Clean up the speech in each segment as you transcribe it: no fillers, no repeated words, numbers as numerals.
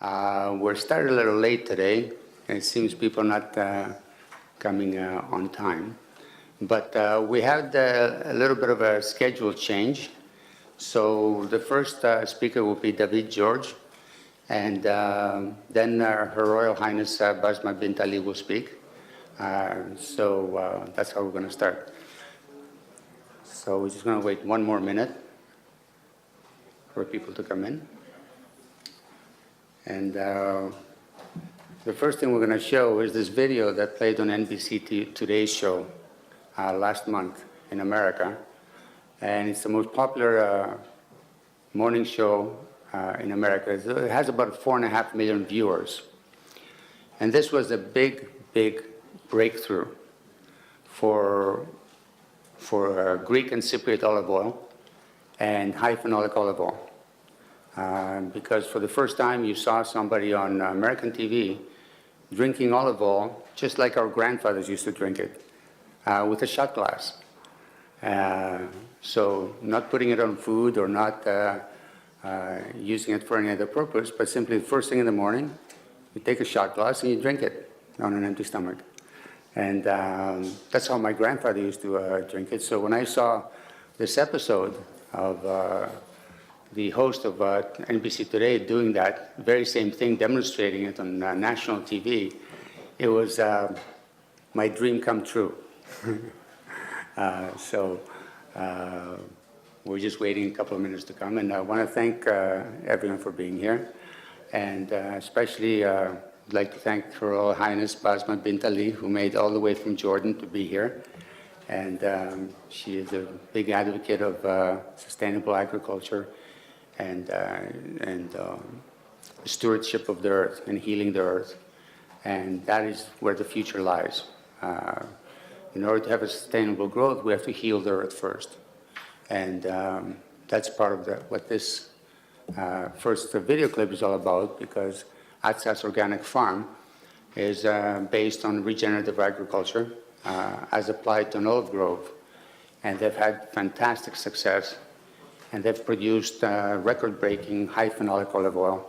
We're started a little late today, and it seems people are not coming on time. But we had a little bit of a schedule change. So the first speaker will be David George, and then Her Royal Highness Basma bint Ali will speak. So that's how we're going to start. So we're just going to wait one more minute for people to come in. And the first thing we're going to show is this video that played on NBC Today's show last month in America. And it's the most popular morning show in America. It has about 4.5 million viewers. And this was a big, big breakthrough for Greek and Cypriot olive oil and high phenolic olive oil. Because for the first time you saw somebody on American TV drinking olive oil just like our grandfathers used to drink it, with a shot glass. So not putting it on food or not using it for any other purpose, but simply the first thing in the morning, you take a shot glass and you drink it on an empty stomach. And that's how my grandfather used to drink it. So when I saw this episode of the host of NBC Today doing that very same thing, demonstrating it on national TV, it was my dream come true. So we're just waiting a couple of minutes to come, and I want to thank everyone for being here, and especially I'd like to thank Her Royal Highness Basma bint Ali, who made all the way from Jordan to be here, and she is a big advocate of sustainable agriculture and stewardship of the earth and healing the earth, and that is where the future lies. In order to have a sustainable growth, we have to heal the earth first. And that's part of what this first video clip is all about, because Atsas Organic Farm is based on regenerative agriculture as applied to an olive grove. And they've had fantastic success. And they've produced record-breaking high phenolic olive oil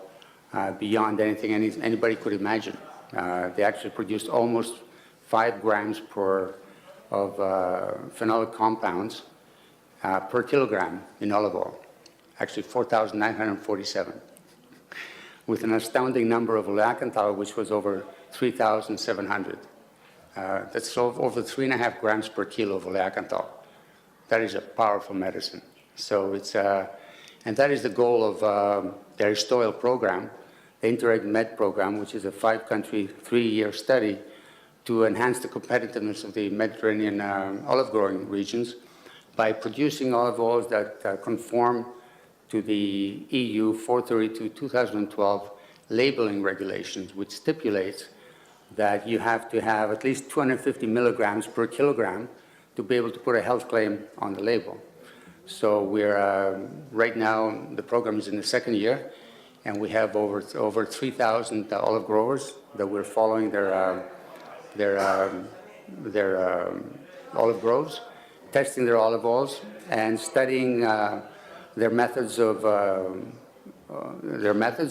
beyond anything anybody could imagine. They actually produced almost 5 grams of phenolic compounds per kilogram in olive oil, actually 4,947, with an astounding number of oleacanthal, which was over 3,700. That's over 3.5 grams per kilo of oleacanthal. That is a powerful medicine. So it's, and that is the goal of the Aristoleo program, the Interreg Med program, which is a 5-country, 3-year study to enhance the competitiveness of the Mediterranean olive growing regions by producing olive oils that conform to the EU 432/2012 labeling regulations, which stipulates that you have to have at least 250 milligrams per kilogram to be able to put a health claim on the label. So we're, right now, the program is in the 2nd year, and we have over 3,000 olive growers that we're following their olive groves, testing their olive oils, and studying their methods,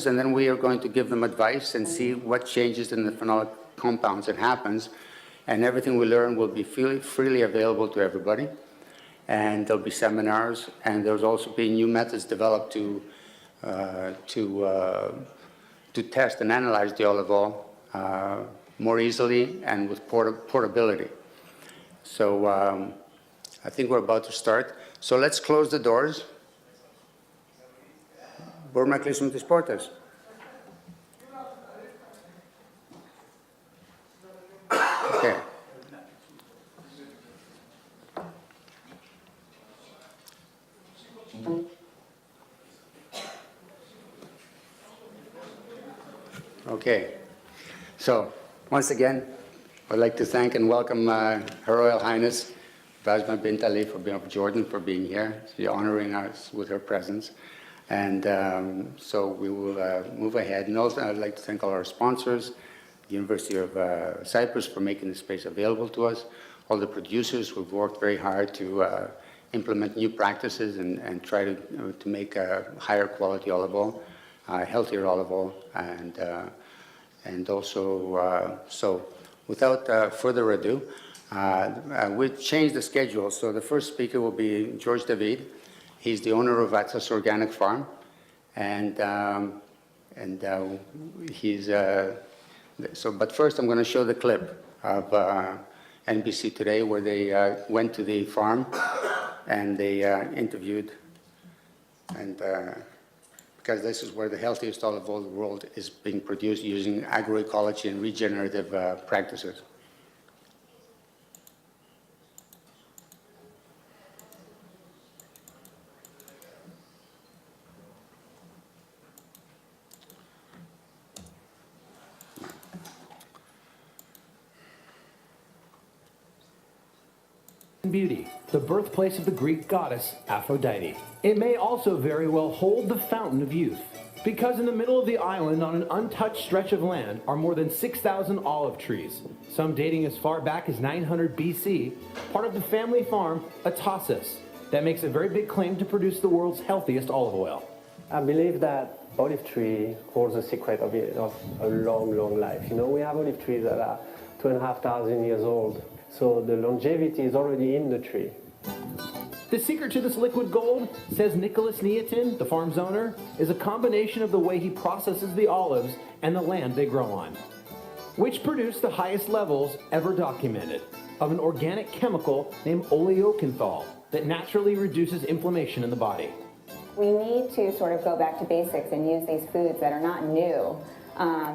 and then we are going to give them advice and see what changes in the phenolic compounds that happens, and everything we learn will be freely available to everybody. And there'll be seminars, and there's also be new methods developed to test and analyze the olive oil more easily and with portability. So I think we're about to start. So let's close the doors. Μπορούμε να κλείσουμε τις πόρτες. Okay. Okay. So once again, I'd like to thank and welcome Her Royal Highness Basma bint Ali for being of Jordan, for being here. She's honoring us with her presence. And so we will move ahead. And also I'd like to thank all our sponsors, the University of Cyprus for making the space available to us, all the producers who've worked very hard to implement new practices and try to make a higher quality olive oil. healthier olive oil, and also, so without further ado, we changed the schedule. So the first speaker will be George David. He's the owner of Atlas Organic Farm, and he's so. But first, I'm going to show the clip of NBC Today, where they went to the farm and they interviewed, and because this is where the healthiest olive oil in the world is being produced using agroecology and regenerative practices. Beauty, the birthplace of the Greek goddess Aphrodite. It may also very well hold the fountain of youth, because in the middle of the island on an untouched stretch of land are more than 6,000 olive trees, some dating as far back as 900 BC, part of the family farm Atassis, that makes a very big claim to produce the world's healthiest olive oil. I believe that olive tree holds the secret of a long, long life. You know, we have olive trees that are 2,500 years old. So the longevity is already in the tree. The secret to this liquid gold, says Nicholas Neatin, the farm's owner, is a combination of the way he processes the olives and the land they grow on, which produce the highest levels ever documented of an organic chemical named oleocanthal that naturally reduces inflammation in the body. We need to sort of go back to basics and use these foods that are not new,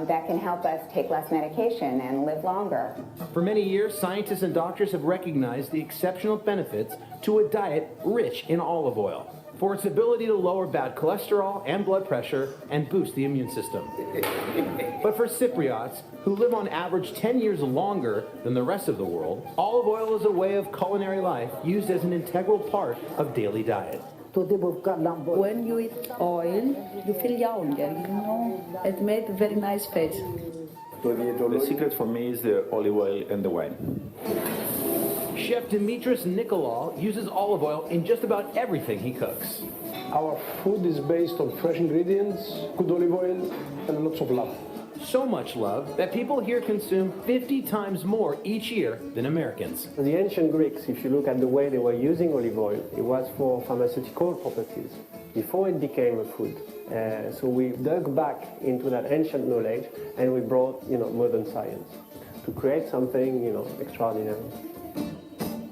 that can help us take less medication and live longer. For many years, scientists and doctors have recognized the exceptional benefits to a diet rich in olive oil for its ability to lower bad cholesterol and blood pressure and boost the immune system. But for Cypriots, who live on average 10 years longer than the rest of the world, olive oil is a way of culinary life used as an integral part of daily diet. When you eat oil, you feel younger, you know. It made a very nice face. The secret for me is the olive oil and the wine. Chef Dimitris Nikolao uses olive oil in just about everything he cooks. Our food is based on fresh ingredients, good olive oil, and lots of love. So much love that people here consume 50 times more each year than Americans. The ancient Greeks, if you look at the way they were using olive oil, it was for pharmaceutical properties before it became a food. So we dug back into that ancient knowledge and we brought, modern science to create something, extraordinary.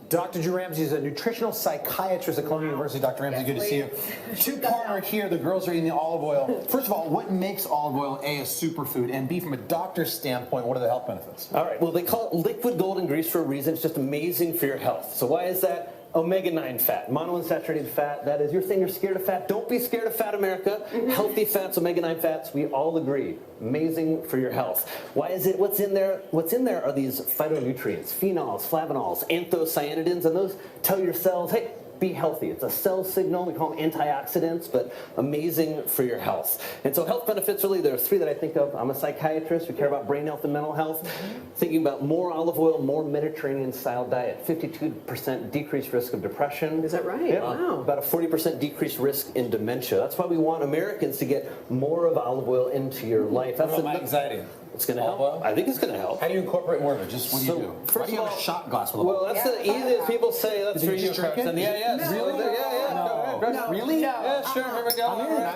Dr. Drew Ramsey is a nutritional psychiatrist at Columbia University. Dr. Ramsey, good to see you. Two-parter here. The girls are eating the olive oil. First of all, what makes olive oil, A, a superfood, and B, from a doctor's standpoint, what are the health benefits? All right. Well, they call it liquid golden grease for a reason. It's just amazing for your health. So why is that? Omega-9 fat, monounsaturated fat. That is, you're saying you're scared of fat. Don't be scared of fat, America. Healthy fats, omega-9 fats, we all agree. Amazing for your health. Why is it? What's in there? What's in there are these phytonutrients, phenols, flavonols, anthocyanidins, and those tell your cells, hey, be healthy. It's a cell signal. We call them antioxidants, but amazing for your health. And so health benefits, really, there are three that I think of. I'm a psychiatrist. We care about brain health and mental health. Thinking about more olive oil, more Mediterranean-style diet. 52% decreased risk of depression. Is that right? Yeah. Wow. About a 40% decreased risk in dementia. That's why we want Americans to get more of olive oil into your life. That's What about my anxiety? It's going to help. I think it's going to help. How do you incorporate more of it? Just what do you do? Why do you have a shot glass full of Well, that's the easiest. People say that's for Did you you, just drink it? Carson. Yeah. No. Really? Yeah. No. Go ahead. Really? Yeah, sure. Here we go.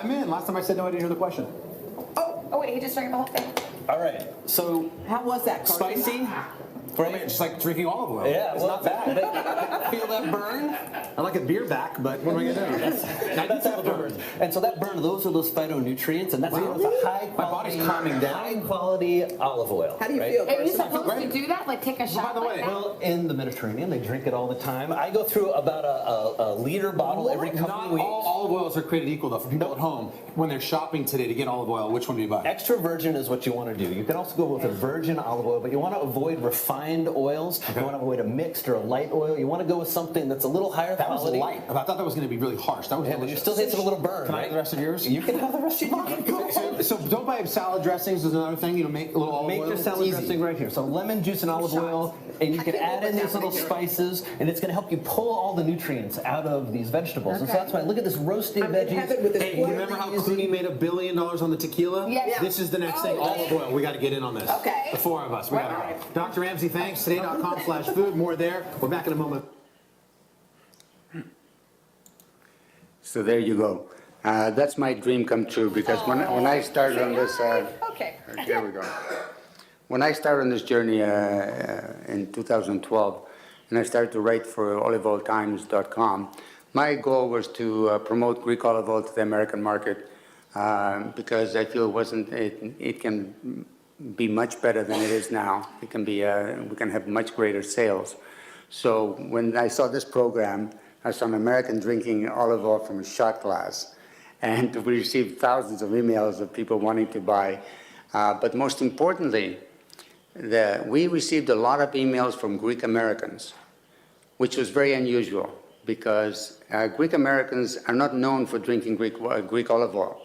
I'm in. Last time I said no, I didn't hear the question. Oh wait, he just drank the whole thing. All right. So, How was that, Carson? spicy? I mean, just like drinking olive oil. Yeah, it's well, not bad. Feel that burn? I like a beer back, but what am I going to do? That's how it burns. And so that burn, those are those phytonutrients, and that's Wow. it's a high quality, My body's calming down. high quality olive oil. How do you right? feel, Are you Carson? supposed to do that? Like take a shot the like way, that? Well, in the Mediterranean, they drink it all the time. I go through about a liter bottle every couple Not of weeks. all olive oils are created equal, though. For people at home, when they're shopping today to get olive oil, which one do you buy? Extra virgin is what you want to do. You can also go with a virgin olive oil, but you want to avoid refined oils. Okay. You want to avoid a mixed or a light oil. You want to go with something that's a little higher That was quality. light. I thought that was going to be really harsh. That was Yeah, but delicious. you still taste a little burn. Can I right? have the rest of yours? You can have the rest of mine. So don't buy salad salad dressings is another thing. Make a little olive Make oil. your salad It's easy. dressing right here. So lemon juice and olive oil, and you can add in these little spices, and it's going to help you pull all the nutrients out of these vegetables. And so that's why, look at this roasted veggies. Hey, you remember how Clooney made $1 billion on the tequila? Yes. This is the next thing, olive oil. We got to get in on this. Okay. The four of us. We got to go. Dr. Ramsey, thanks. Today.com/food. More there. We're back in a moment. So there you go. That's my dream come true because when I started on this, Okay. here we go. When I started on this journey in 2012, and I started to write for oliveoiltimes.com, my goal was to promote Greek olive oil to the American market because I feel it can be much better than it is now. It can be we can have much greater sales. So when I saw this program, I saw an American drinking olive oil from a shot glass, and we received thousands of emails of people wanting to buy. But most importantly, we received a lot of emails from Greek Americans, which was very unusual because Greek Americans are not known for drinking Greek olive oil.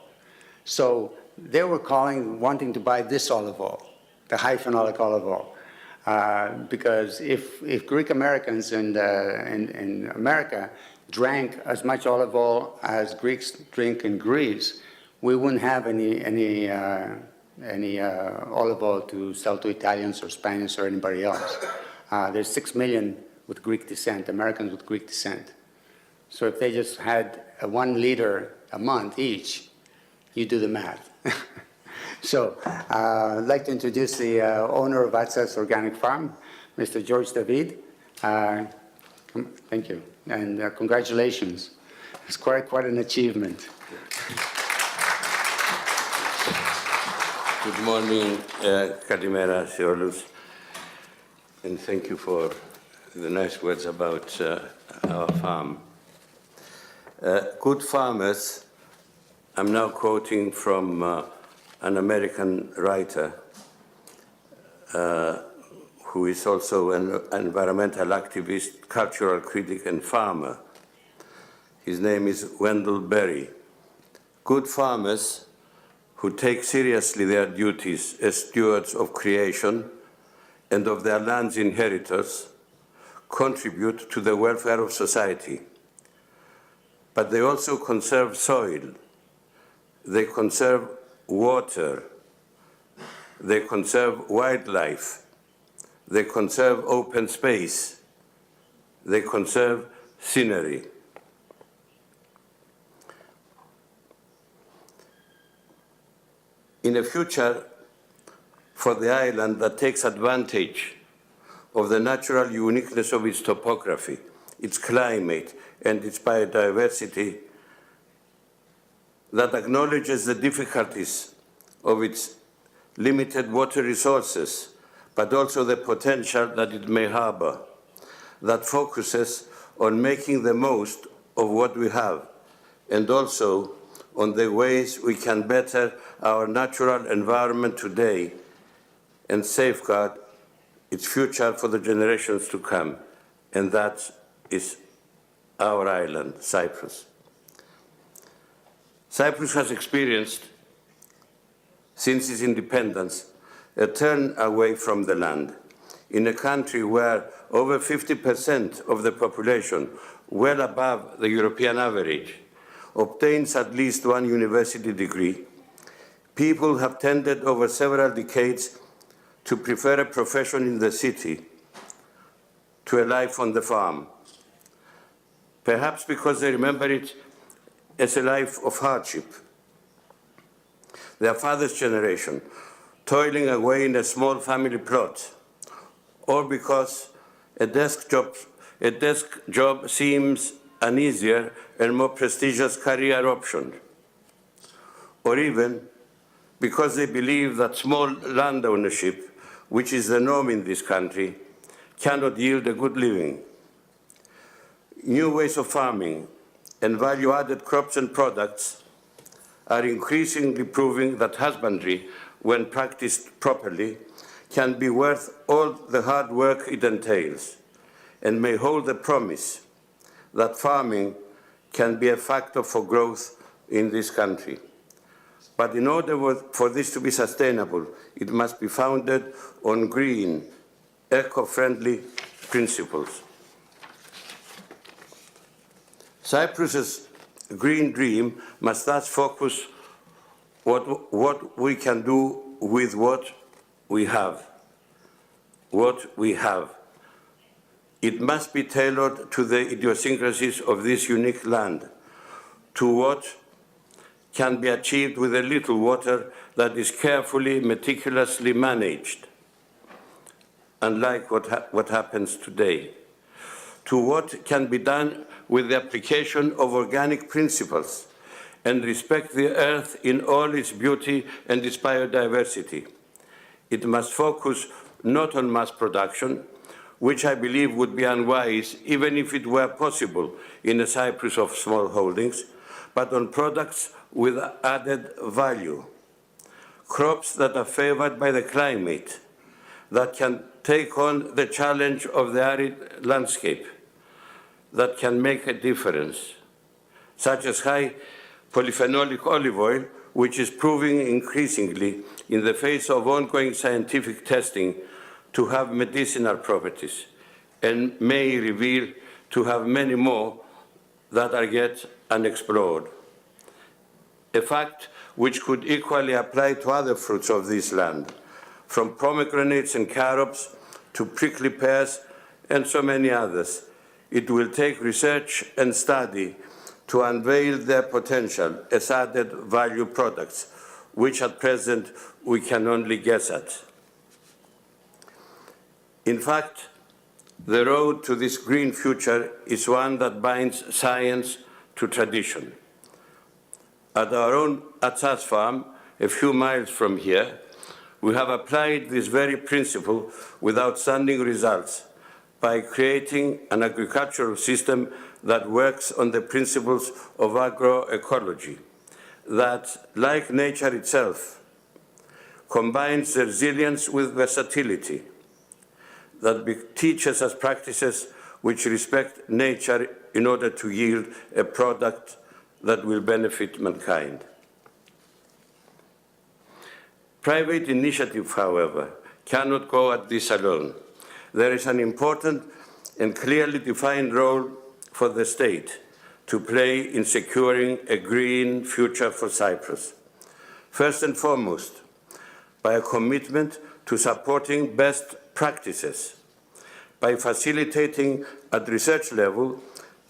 So they were calling, wanting to buy this olive oil, the high phenolic olive oil. Because if Greek Americans in America drank as much olive oil as Greeks drink in Greece, we wouldn't have any olive oil to sell to Italians or Spaniards or anybody else. There's 6 million with Greek descent, Americans with Greek descent. So if they just had 1 liter a month each, you do the math. So I'd like to introduce the owner of Atsas Organic Farm, Mr. George David. Thank you, and congratulations. It's quite an achievement. Good morning, Kalimera σε όλους, and thank you for the nice words about our farm. Good farmers, I'm now quoting from an American writer who is also an environmental activist, cultural critic, and farmer. His name is Wendell Berry. Good farmers who take seriously their duties as stewards of creation and of their land's inheritors contribute to the welfare of society. But they also conserve soil, they conserve water, they conserve wildlife, they conserve open space, they conserve scenery. In a future for the island that takes advantage of the natural uniqueness of its topography, its climate, and its biodiversity, that acknowledges the difficulties of its limited water resources, but also the potential that it may harbor, that focuses on making the most of what we have, and also on the ways we can better our natural environment today and safeguard its future for the generations to come. And that is our island, Cyprus. Cyprus has experienced, since its independence, a turn away from the land. In a country where over 50% of the population, well above the European average, obtains at least one university degree, people have tended over several decades to prefer a profession in the city to a life on the farm. Perhaps because they remember it as a life of hardship. Their father's generation, toiling away in a small family plot, or because a desk job seems an easier and more prestigious career option, or even because they believe that small land ownership, which is the norm in this country, cannot yield a good living. New ways of farming and value-added crops and products are increasingly proving that husbandry, when practiced properly, can be worth all the hard work it entails, and may hold the promise that farming can be a factor for growth in this country. But in order for this to be sustainable, it must be founded on green, eco-friendly principles. Cyprus's green dream must thus focus what we can do with what we have. It must be tailored to the idiosyncrasies of this unique land, to what can be achieved with a little water that is carefully, meticulously managed, unlike what happens today, to what can be done with the application of organic principles and respect the earth in all its beauty and its biodiversity. It must focus not on mass production, which I believe would be unwise even if it were possible in a Cyprus of small holdings, but on products with added value, crops that are favored by the climate, that can take on the challenge of the arid landscape, that can make a difference, such as high polyphenolic olive oil, which is proving increasingly, in the face of ongoing scientific testing, to have medicinal properties, and may reveal to have many more that are yet unexplored. A fact which could equally apply to other fruits of this land, from pomegranates and carobs to prickly pears and so many others. It will take research and study to unveil their potential as added value products, which at present we can only guess at. In fact, the road to this green future is one that binds science to tradition. At our own Atsas farm, a few miles from here, we have applied this very principle with outstanding results by creating an agricultural system that works on the principles of agroecology, that, like nature itself, combines resilience with versatility, that teaches us practices which respect nature in order to yield a product that will benefit mankind. Private initiative, however, cannot go at this alone. There is an important and clearly defined role for the state to play in securing a green future for Cyprus. First and foremost, by a commitment to supporting best practices, by facilitating at research level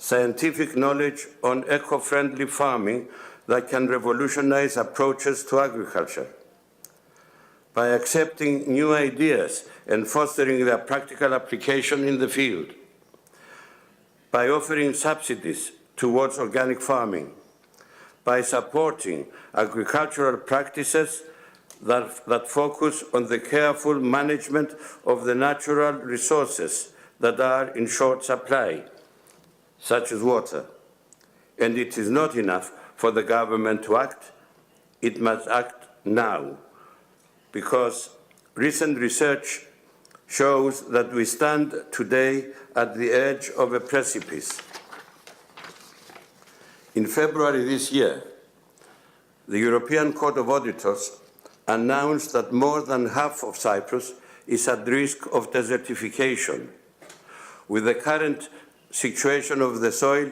scientific knowledge on eco-friendly farming that can revolutionize approaches to agriculture, by accepting new ideas and fostering their practical application in the field, by offering subsidies towards organic farming, by supporting agricultural practices that focus on the careful management of the natural resources that are in short supply, such as water. And it is not enough for the government to act, it must act now, because recent research shows that we stand today at the edge of a precipice. In February this year, the European Court of Auditors announced that more than half of Cyprus is at risk of desertification, with the current situation of the soil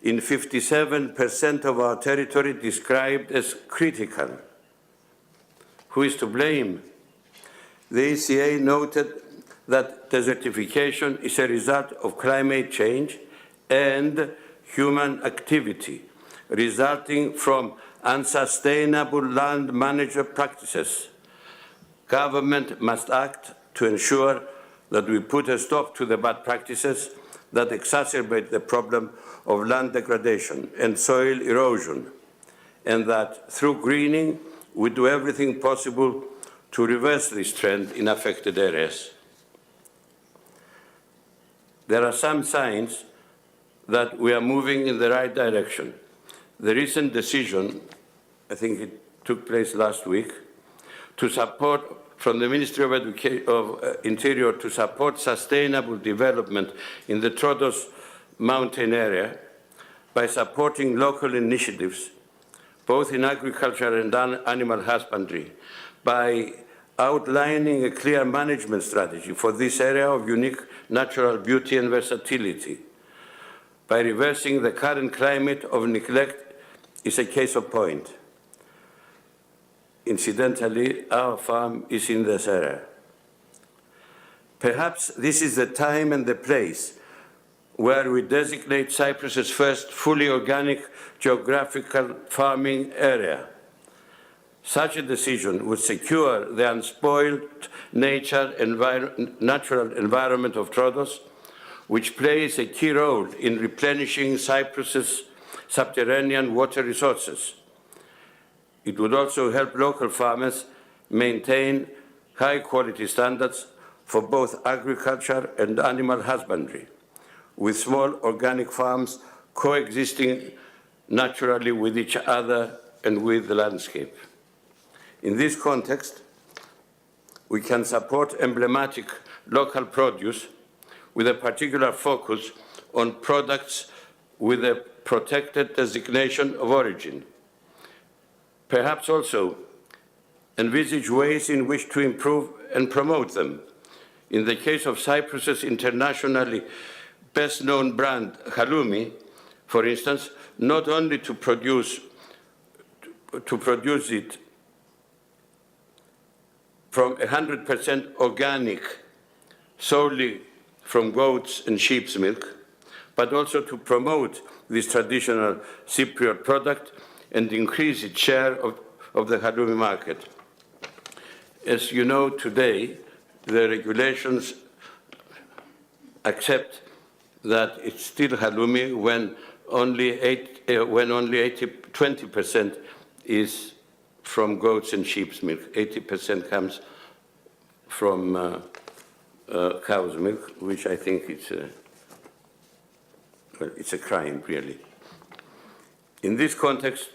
in 57% of our territory described as critical. Who is to blame? The ECA noted that desertification is a result of climate change and human activity, resulting from unsustainable land management practices. Government must act to ensure that we put a stop to the bad practices that exacerbate the problem of land degradation and soil erosion, and that through greening we do everything possible to reverse this trend in affected areas. There are some signs that we are moving in the right direction. The recent decision, I think it took place last week, to support from the Ministry of Interior to support sustainable development in the Troodos mountain area by supporting local initiatives both in agriculture and animal husbandry, by outlining a clear management strategy for this area of unique natural beauty and versatility. By reversing the current climate of neglect is a case in point. Incidentally, our farm is in this area. Perhaps this is the time and the place where we designate Cyprus's first fully organic geographical farming area. Such a decision would secure the unspoiled natural environment of Troodos, which plays a key role in replenishing Cyprus's subterranean water resources. It would also help local farmers maintain high-quality standards for both agriculture and animal husbandry, with small organic farms coexisting naturally with each other and with the landscape. In this context, we can support emblematic local produce with a particular focus on products with a protected designation of origin. Perhaps also envisage ways in which to improve and promote them. In the case of Cyprus's internationally best-known brand, halloumi, for instance, not only to produce it from 100% organic, solely from goats and sheep's milk, but also to promote this traditional Cypriot product and increase its share of the halloumi market. As you know, today, the regulations accept that it's still halloumi when only 20% is from goats and sheep's milk. 80% comes from cow's milk, which I think it's a crime, really. In this context,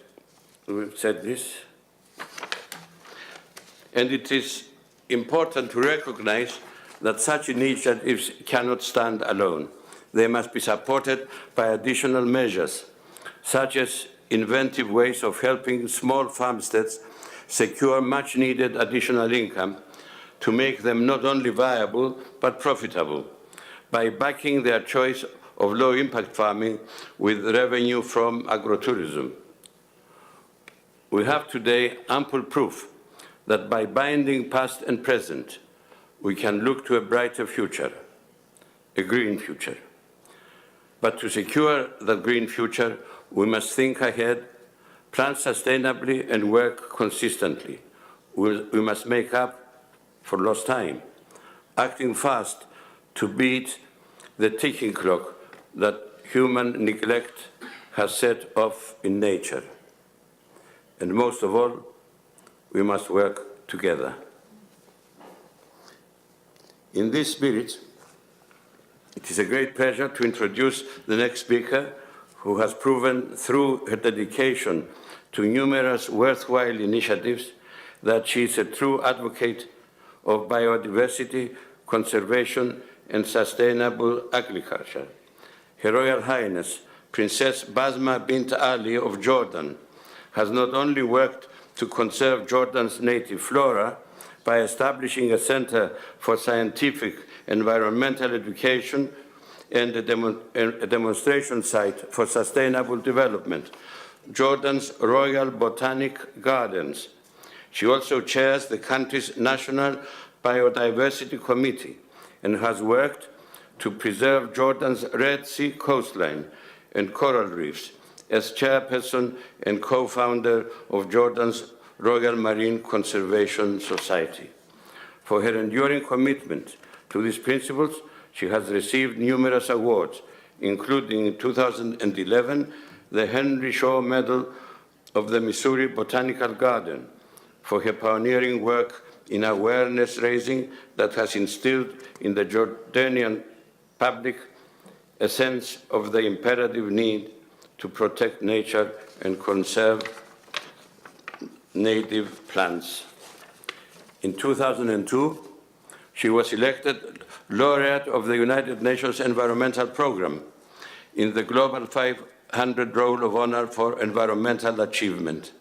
we've said this, and it is important to recognize that such initiatives cannot stand alone. They must be supported by additional measures, such as inventive ways of helping small farmsteads secure much-needed additional income to make them not only viable, but profitable, by backing their choice of low-impact farming with revenue from agrotourism. We have today ample proof that by binding past and present, we can look to a brighter future, a green future. But to secure that green future, we must think ahead, plan sustainably, and work consistently. We must make up for lost time, acting fast to beat the ticking clock that human neglect has set off in nature. And most of all, we must work together. In this spirit, it is a great pleasure to introduce the next speaker, who has proven through her dedication to numerous worthwhile initiatives that she is a true advocate of biodiversity, conservation, and sustainable agriculture. Her Royal Highness, Princess Basma bint Ali of Jordan, has not only worked to conserve Jordan's native flora by establishing a center for scientific environmental education and a demonstration site for sustainable development, Jordan's Royal Botanic Gardens. She also chairs the country's National Biodiversity Committee and has worked to preserve Jordan's Red Sea coastline and coral reefs as chairperson and co-founder of Jordan's Royal Marine Conservation Society. For her enduring commitment to these principles, she has received numerous awards, including in 2011, the Henry Shaw Medal of the Missouri Botanical Garden for her pioneering work in awareness raising that has instilled in the Jordanian public a sense of the imperative need to protect nature and conserve native plants. In 2002, she was elected laureate of the United Nations Environmental Programme in the Global 500 Roll of Honor for Environmental Achievement.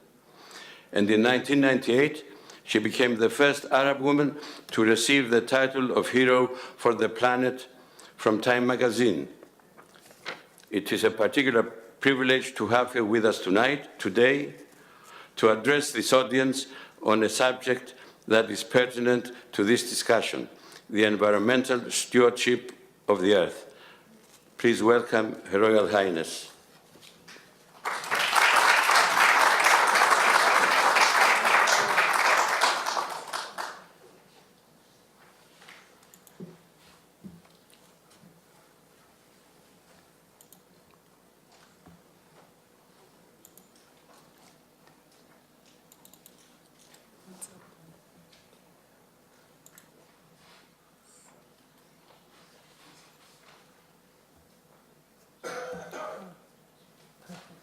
and in 1998, she became the first Arab woman to receive the title of Hero for the Planet from Time magazine. It is a particular privilege to have her with us today, to address this audience on a subject that is pertinent to this discussion, the environmental stewardship of the earth. Please welcome Her Royal Highness.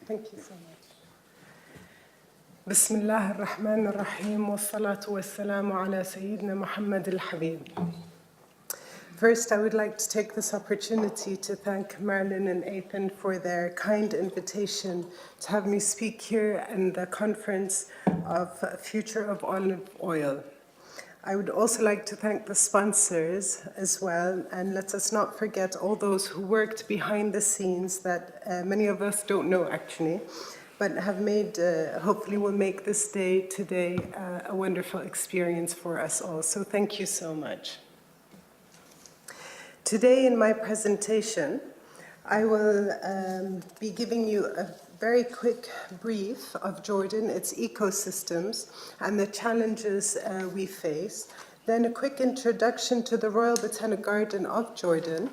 Thank you so much. بسم الله الرحمن الرحيم والصلاة والسلام على سيدنا محمد الحبيب. First, I would like to take this opportunity to thank Marilyn and Ethan for their kind invitation to have me speak here in the conference of Future of Olive Oil. I would also like to thank the sponsors as well, and let us not forget all those who worked behind the scenes that many of us don't know actually, but have made, hopefully will make this day today a wonderful experience for us all. So thank you so much. Today in my presentation, I will be giving you a very quick brief of Jordan, its ecosystems, and the challenges we face. Then a quick introduction to the Royal Botanic Garden of Jordan.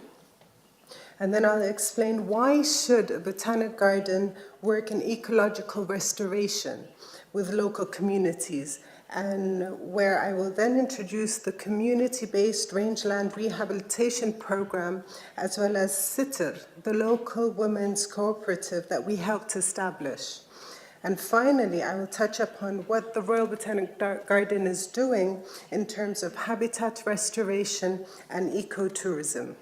And then I'll explain why should a botanic garden work in ecological restoration with local communities, and where I will then introduce the community-based rangeland rehabilitation program, as well as SITR, the local women's cooperative that we helped establish. And finally, I will touch upon what the Royal Botanic Garden is doing in terms of habitat restoration and ecotourism.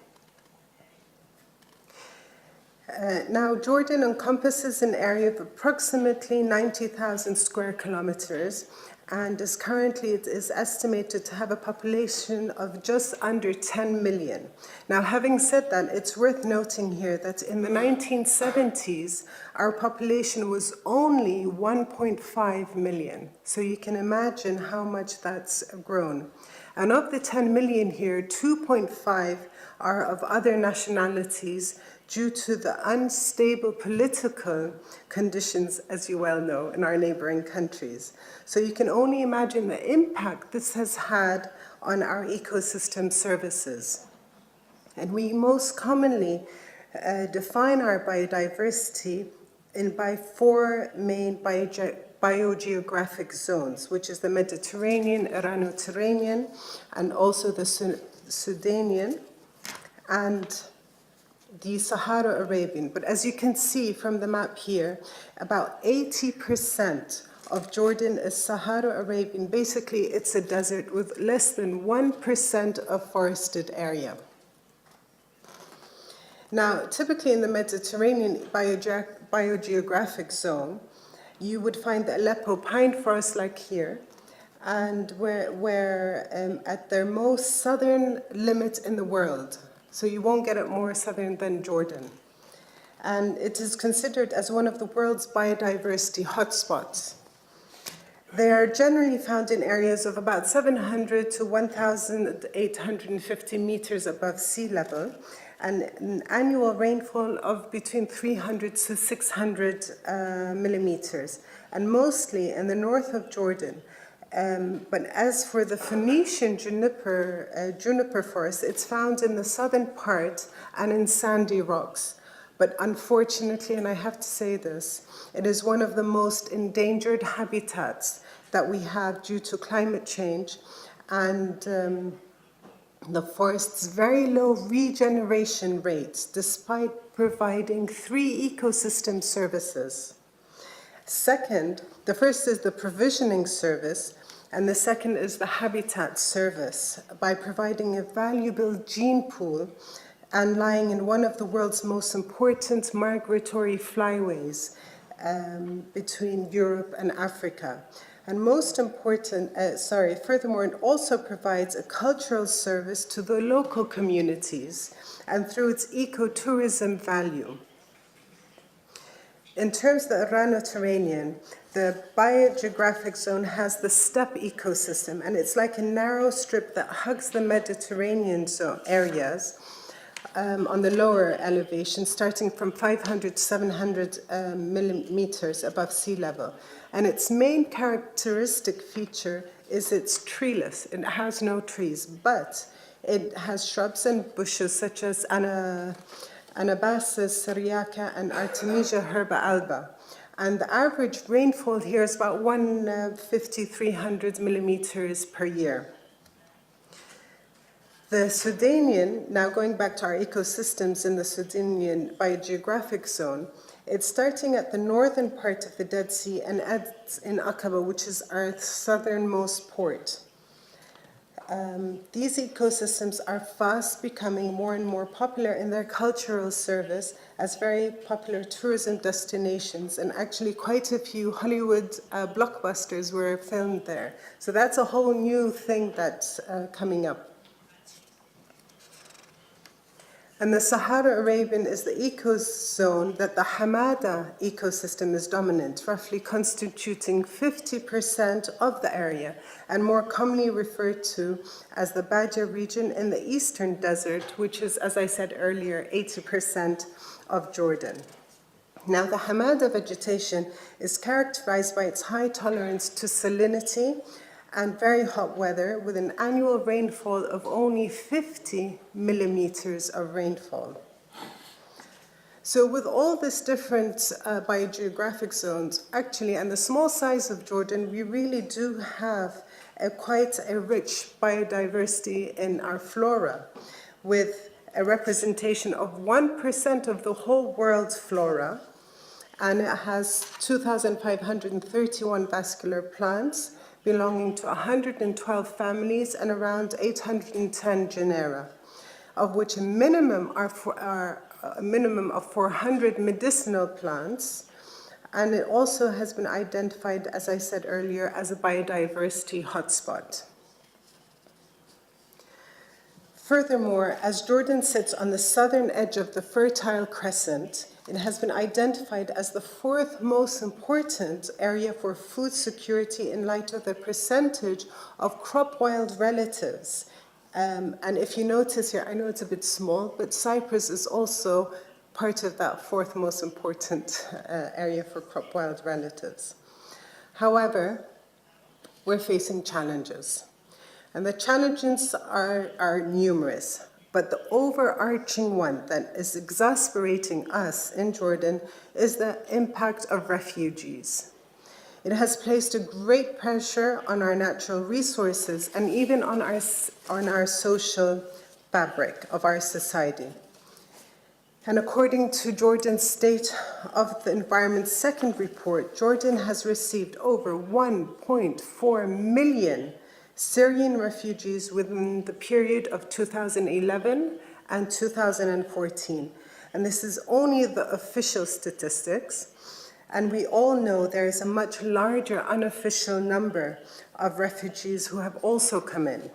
Now, Jordan encompasses an area of approximately 90,000 square kilometers, and it is estimated to have a population of just under 10 million. Now, having said that, it's worth noting here that in the 1970s, our population was only 1.5 million. So you can imagine how much that's grown. And of the 10 million here, 2.5 are of other nationalities due to the unstable political conditions, as you well know, in our neighboring countries. So you can only imagine the impact this has had on our ecosystem services. And we most commonly define our biodiversity by four main biogeographic zones, which is the Mediterranean, Irano-Turanian, and also the Sudanian, and the Sahara Arabian. But as you can see from the map here, about 80% of Jordan is Sahara Arabian. Basically, it's a desert with less than 1% of forested area. Now, typically in the Mediterranean biogeographic zone, you would find the Aleppo pine forest like here, and where at their most southern limit in the world. So you won't get it more southern than Jordan. And it is considered as one of the world's biodiversity hotspots. They are generally found in areas of about 700 to 1,850 meters above sea level, and an annual rainfall of between 300 to 600 millimeters, and mostly in the north of Jordan. But as for the Phoenician juniper forest, it's found in the southern part and in sandy rocks. But unfortunately, and I have to say this, it is one of the most endangered habitats that we have due to climate change and the forest's very low regeneration rates, despite providing 3 ecosystem services. Second, the first is the provisioning service, and the second is the habitat service, by providing a valuable gene pool and lying in one of the world's most important migratory flyways between Europe and Africa. And furthermore, it also provides a cultural service to the local communities and through its ecotourism value. In terms of the Irano-Terranean, the biogeographic zone has the steppe ecosystem, and it's like a narrow strip that hugs the Mediterranean zone areas on the lower elevation, starting from 500 to 700 millimeters above sea level. And its main characteristic feature is it's treeless. It has no trees, but it has shrubs and bushes such as Anabasis syriaca and Artemisia herba alba. And the average rainfall here is about 150-300 millimeters per year. The Sudanian, now going back to our ecosystems in the Sudanian biogeographic zone, it's starting at the northern part of the Dead Sea and ends in Aqaba, which is our southernmost port. These ecosystems are fast becoming more and more popular in their cultural service as very popular tourism destinations, and actually quite a few Hollywood blockbusters were filmed there. So that's a whole new thing that's coming up. And the Sahara Arabian is the ecozone that the Hamada ecosystem is dominant, roughly constituting 50% of the area, and more commonly referred to as the Baja region in the eastern desert, which is, as I said earlier, 80% of Jordan. Now, the Hamada vegetation is characterized by its high tolerance to salinity and very hot weather, with an annual rainfall of only 50 millimeters of rainfall. So with all these different biogeographic zones, actually, and the small size of Jordan, we really do have quite a rich biodiversity in our flora, with a representation of 1% of the whole world's flora, and it has 2,531 vascular plants, belonging to 112 families and around 810 genera, of which a minimum of 400 medicinal plants, and it also has been identified, as I said earlier, as a biodiversity hotspot. Furthermore, as Jordan sits on the southern edge of the Fertile Crescent, it has been identified as the fourth most important area for food security in light of the percentage of crop wild relatives. And if you notice here, I know it's a bit small, but Cyprus is also part of that fourth most important area for crop wild relatives. However, we're facing challenges. And the challenges are numerous. But the overarching one that is exasperating us in Jordan is the impact of refugees. It has placed a great pressure on our natural resources and even on our social fabric of our society. And according to Jordan's State of the Environment's second report, Jordan has received over 1.4 million Syrian refugees within the period of 2011 and 2014. And this is only the official statistics. And we all know there is a much larger unofficial number of refugees who have also come in.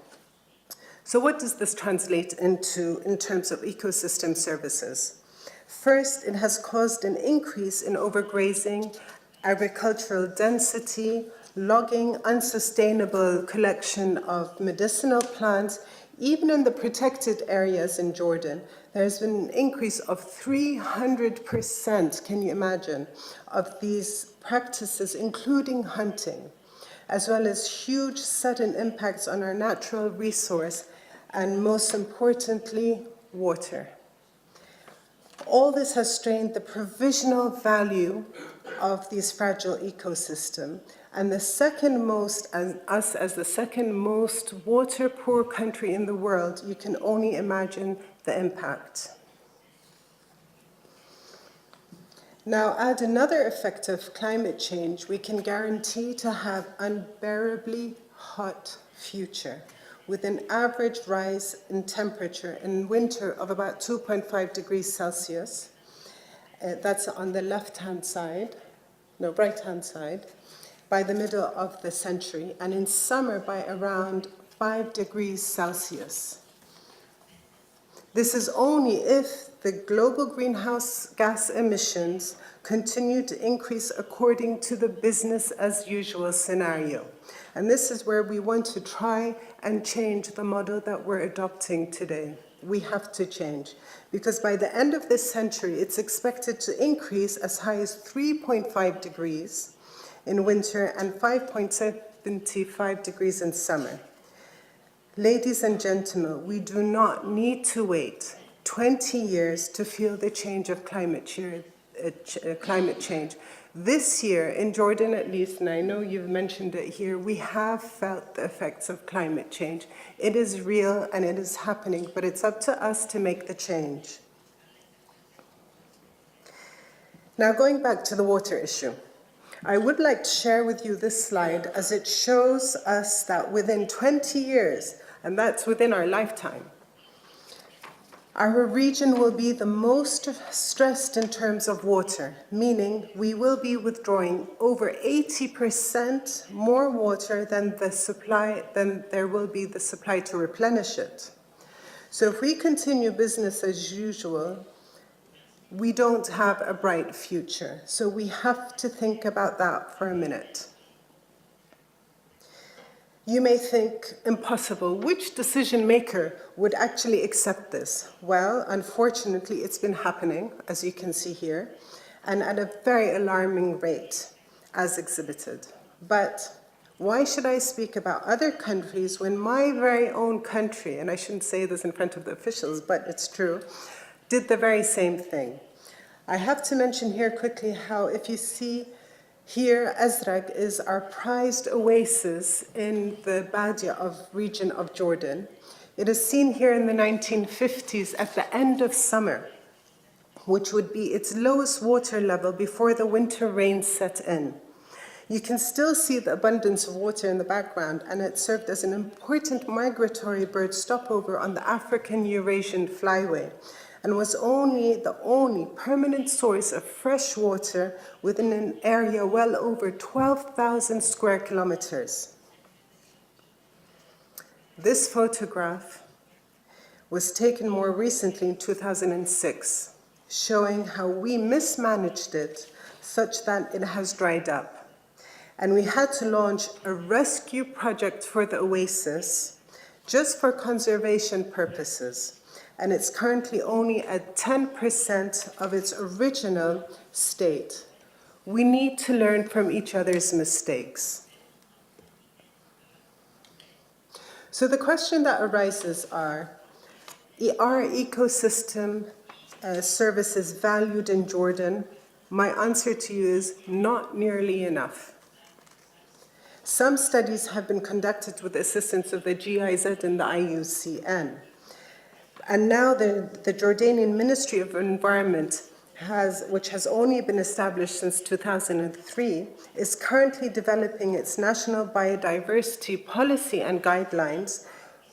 So what does this translate into in terms of ecosystem services? First, it has caused an increase in overgrazing, agricultural density, logging, unsustainable collection of medicinal plants. Even in the protected areas in Jordan, there's been an increase of 300%, can you imagine, of these practices, including hunting, as well as huge sudden impacts on our natural resource, and most importantly, water. All this has strained the provisional value of these fragile ecosystems. And the second most, us as the second most water-poor country in the world, you can only imagine the impact. Now, add another effect of climate change, we can guarantee to have unbearably hot future, with an average rise in temperature in winter of about 2.5 degrees Celsius. That's on the right-hand side. by the middle of the century, and in summer by around 5 degrees Celsius. This is only if the global greenhouse gas emissions continue to increase according to the business as usual scenario. And this is where we want to try and change the model that we're adopting today. We have to change, because by the end of this century, it's expected to increase as high as 3.5 degrees in winter and 5.75 degrees in summer. Ladies and gentlemen, we do not need to wait 20 years to feel the change of climate change. This year, in Jordan at least, and I know you've mentioned it here, we have felt the effects of climate change. It is real and it is happening, but it's up to us to make the change. Now, going back to the water issue, I would like to share with you this slide as it shows us that within 20 years, and that's within our lifetime, our region will be the most stressed in terms of water, meaning we will be withdrawing over 80% more water than there will be the supply to replenish it. So if we continue business as usual, we don't have a bright future. So we have to think about that for a minute. You may think, impossible. Which decision maker would actually accept this? Well, unfortunately, it's been happening, as you can see here, and at a very alarming rate, as exhibited. But why should I speak about other countries when my very own country, and I shouldn't say this in front of the officials, but it's true, did the very same thing? I have to mention here quickly how, if you see here, Azraq is our prized oasis in the Badia region of Jordan. It is seen here in the 1950s at the end of summer, which would be its lowest water level before the winter rains set in. You can still see the abundance of water in the background, and it served as an important migratory bird stopover on the African-Eurasian flyway, and was the only permanent source of fresh water within an area well over 12,000 square kilometers. This photograph was taken more recently in 2006, showing how we mismanaged it such that it has dried up. And we had to launch a rescue project for the oasis just for conservation purposes. And it's currently only at 10% of its original state. We need to learn from each other's mistakes. So the question that arises are ecosystem services valued in Jordan? My answer to you is not nearly enough. Some studies have been conducted with the assistance of the GIZ and the IUCN. And now the Jordanian Ministry of Environment, which has only been established since 2003, is currently developing its national biodiversity policy and guidelines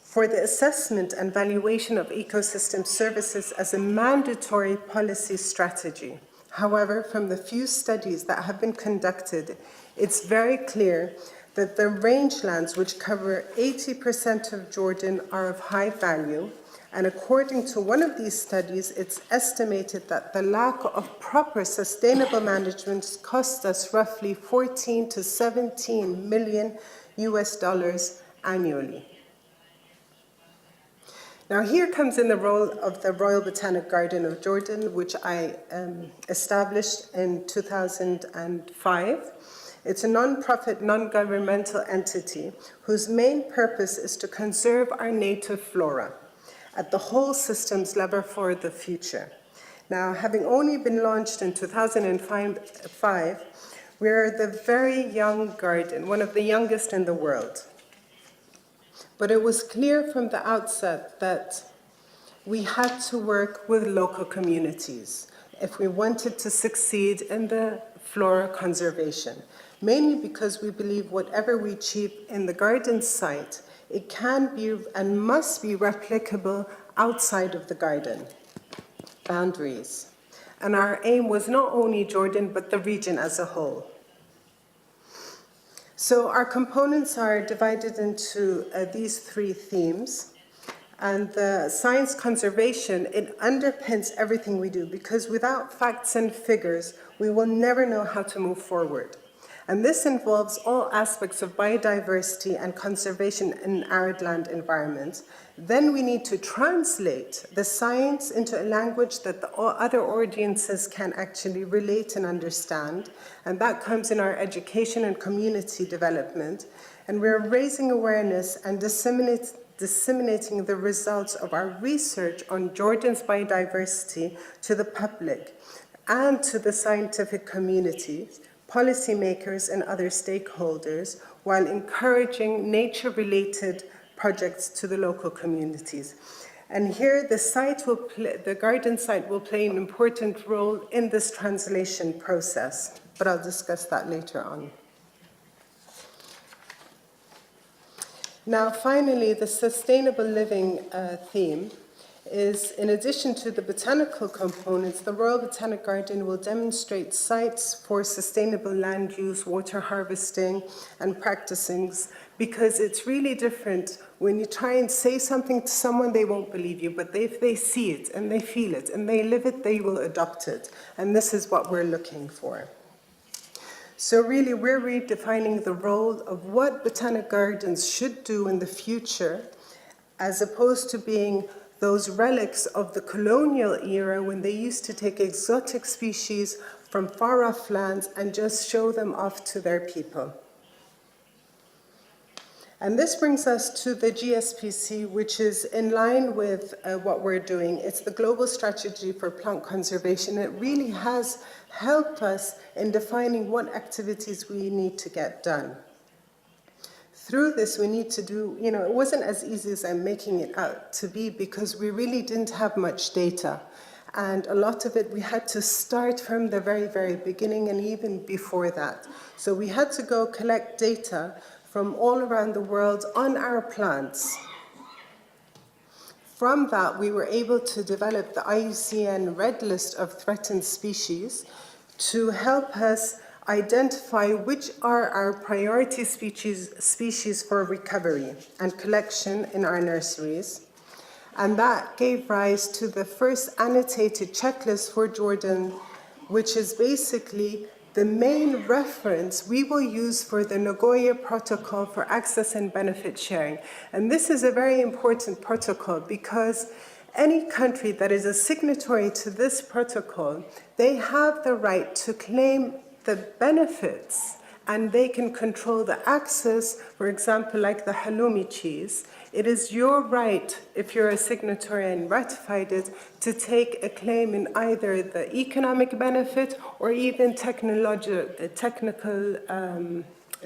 for the assessment and valuation of ecosystem services as a mandatory policy strategy. However, from the few studies that have been conducted, it's very clear that the rangelands, which cover 80% of Jordan, are of high value. And according to one of these studies, it's estimated that the lack of proper sustainable management costs us roughly 14 to 17 million US dollars annually. Now here comes in the role of the Royal Botanic Garden of Jordan, which I established in 2005. It's a non-profit, non-governmental entity whose main purpose is to conserve our native flora at the whole systems level for the future. Now, having only been launched in 2005, we're the very young garden, one of the youngest in the world. But it was clear from the outset that we had to work with local communities if we wanted to succeed in the flora conservation, mainly because we believe whatever we achieve in the garden site, it can be and must be replicable outside of the garden boundaries. And our aim was not only Jordan, but the region as a whole. So our components are divided into these three themes. And the science conservation, it underpins everything we do, because without facts and figures, we will never know how to move forward. And this involves all aspects of biodiversity and conservation in arid land environments. Then we need to translate the science into a language that the other audiences can actually relate and understand. And that comes in our education and community development. And we're raising awareness and disseminating the results of our research on Jordan's biodiversity to the public and to the scientific community, policymakers and other stakeholders, while encouraging nature-related projects to the local communities. And here the garden site will play an important role in this translation process, but I'll discuss that later on. Now, finally, the sustainable living theme is, in addition to the botanical components, the Royal Botanic Garden will demonstrate sites for sustainable land use, water harvesting, and practicings, because it's really different when you try and say something to someone, they won't believe you, but if they see it and they feel it and they live it, they will adopt it. And this is what we're looking for. So really, we're redefining the role of what botanic gardens should do in the future, as opposed to being those relics of the colonial era when they used to take exotic species from far-off lands and just show them off to their people. And this brings us to the GSPC, which is in line with what we're doing. It's the Global Strategy for Plant Conservation. It really has helped us in defining what activities we need to get done. Through this, we need to do, it wasn't as easy as I'm making it out to be, because we really didn't have much data. And a lot of it, we had to start from the very, very beginning and even before that. So we had to go collect data from all around the world on our plants. From that, we were able to develop the IUCN Red List of Threatened Species to help us identify which are our priority species for recovery and collection in our nurseries. And that gave rise to the first annotated checklist for Jordan, which is basically the main reference we will use for the Nagoya Protocol for Access and Benefit Sharing. And this is a very important protocol, because any country that is a signatory to this protocol, they have the right to claim the benefits, and they can control the access, for example, like the halloumi cheese. It is your right, if you're a signatory and ratified it, to take a claim in either the economic benefit or even technical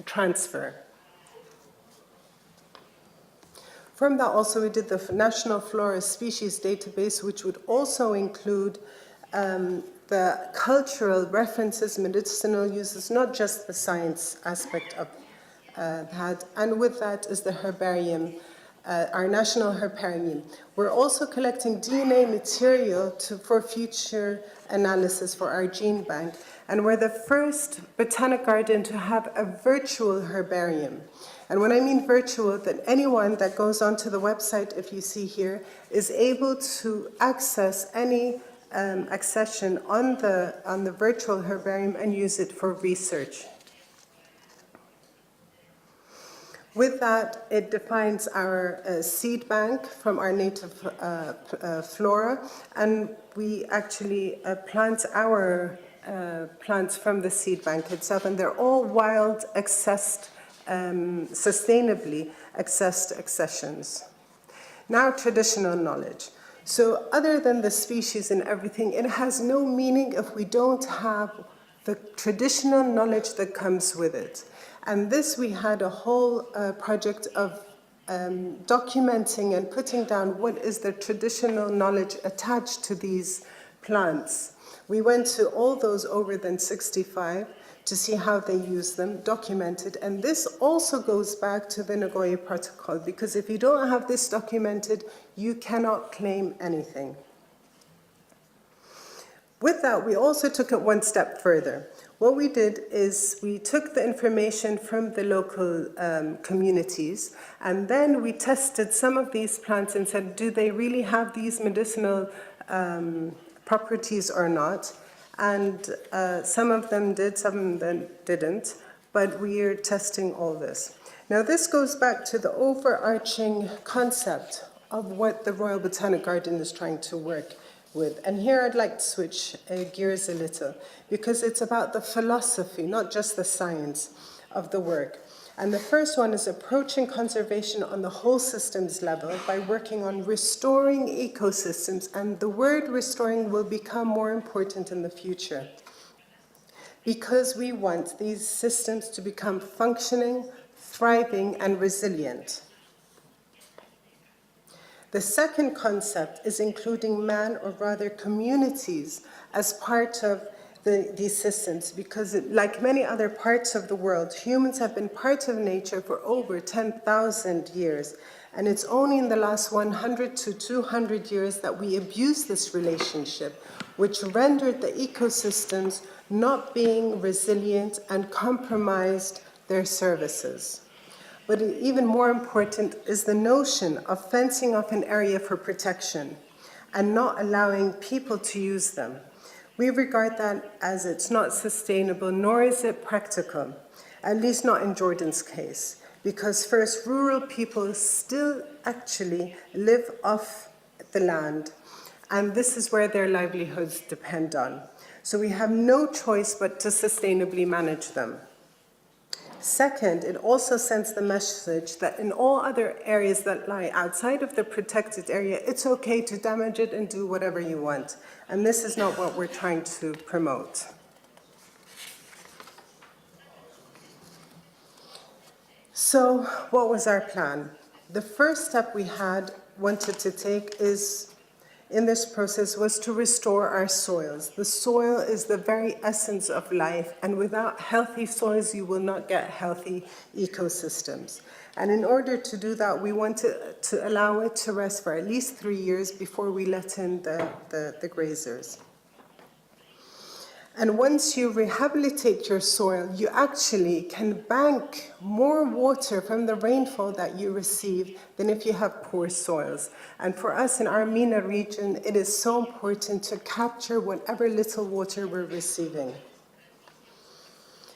transfer. From that also, we did the National Flora Species Database, which would also include the cultural references, medicinal uses, not just the science aspect of that. And with that is the herbarium, our national herbarium. We're also collecting DNA material for future analysis for our gene bank. And we're the first botanic garden to have a virtual herbarium. And when I mean virtual, that anyone that goes onto the website, if you see here, is able to access any accession on the virtual herbarium and use it for research. With that, it defines our seed bank from our native flora, and we actually plant our plants from the seed bank itself, and they're all wild, accessed, sustainably accessed accessions. Now, traditional knowledge. So other than the species and everything, it has no meaning if we don't have the traditional knowledge that comes with it. And this, we had a whole project of documenting and putting down what is the traditional knowledge attached to these plants. We went to all those over than 65 to see how they use them, documented. And this also goes back to the Nagoya Protocol, because if you don't have this documented, you cannot claim anything. With that, we also took it one step further. What we did is we took the information from the local communities, and then we tested some of these plants and said, do they really have these medicinal properties or not? And some of them did, some of them didn't, but we are testing all this. Now this goes back to the overarching concept of what the Royal Botanic Garden is trying to work with. And here I'd like to switch gears a little, because it's about the philosophy, not just the science of the work. And the first one is approaching conservation on the whole systems level by working on restoring ecosystems, and the word restoring will become more important in the future, because we want these systems to become functioning, thriving, and resilient. The second concept is including man, or rather communities, as part of these systems, because like many other parts of the world, humans have been part of nature for over 10,000 years. And it's only in the last 100 to 200 years that we abused this relationship, which rendered the ecosystems not being resilient and compromised their services. But even more important is the notion of fencing off an area for protection and not allowing people to use them. We regard that as it's not sustainable, nor is it practical, at least not in Jordan's case, because first, rural people still actually live off the land, and this is where their livelihoods depend on. So we have no choice but to sustainably manage them. Second, it also sends the message that in all other areas that lie outside of the protected area, it's okay to damage it and do whatever you want. And this is not what we're trying to promote. So what was our plan? The first step we wanted to take in this process was to restore our soils. The soil is the very essence of life, and without healthy soils, you will not get healthy ecosystems. And in order to do that, we wanted to allow it to rest for at least 3 years before we let in the grazers. And once you rehabilitate your soil, you actually can bank more water from the rainfall that you receive than if you have poor soils. And for us in our MENA region, it is so important to capture whatever little water we're receiving.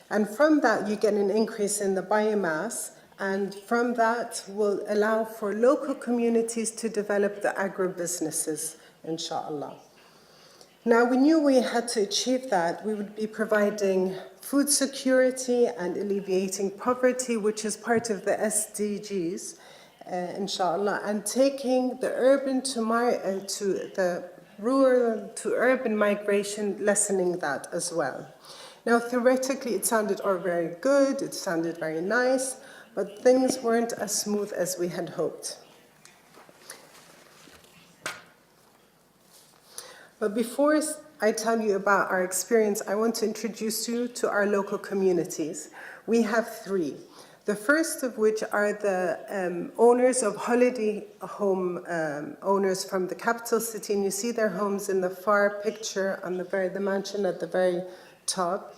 And from that, you get an increase in the biomass, and from that will allow for local communities to develop the agro-businesses, inshallah. Now, we knew we had to achieve that. We would be providing food security and alleviating poverty, which is part of the SDGs, inshallah, and taking the urban to the rural to urban migration, lessening that as well. Now, theoretically, it sounded all very good, it sounded very nice, but things weren't as smooth as we had hoped. But before I tell you about our experience, I want to introduce you to our local communities. We have 3. The first of which are the owners of holiday home owners from the capital city, and you see their homes in the far picture on the mansion at the very top.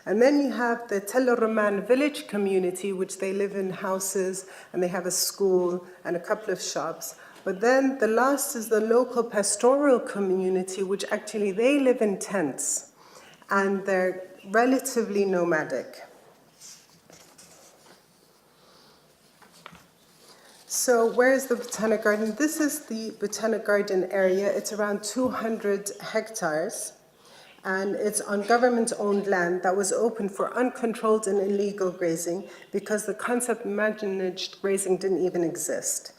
And then you have the Tel Roman village community, which they live in houses and they have a school and a couple of shops. But then the last is the local pastoral community, which actually they live in tents and they're relatively nomadic. So where is the Botanic Garden? This is the Botanic Garden area. It's around 200 hectares. And it's on government-owned land that was open for uncontrolled and illegal grazing because the concept of managed grazing didn't even exist.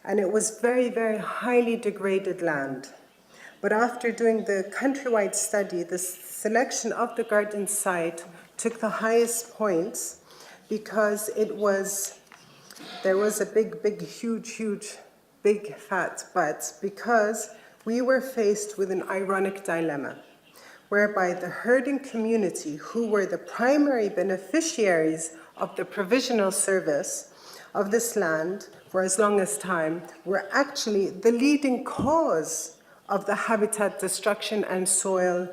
And it was very, very highly degraded land. But after doing the countrywide study, the selection of the garden site took the highest points because there was a big, huge, big fat but, because we were faced with an ironic dilemma, whereby the herding community, who were the primary beneficiaries of the provisional service of this land for as long as time, were actually the leading cause of the habitat destruction and soil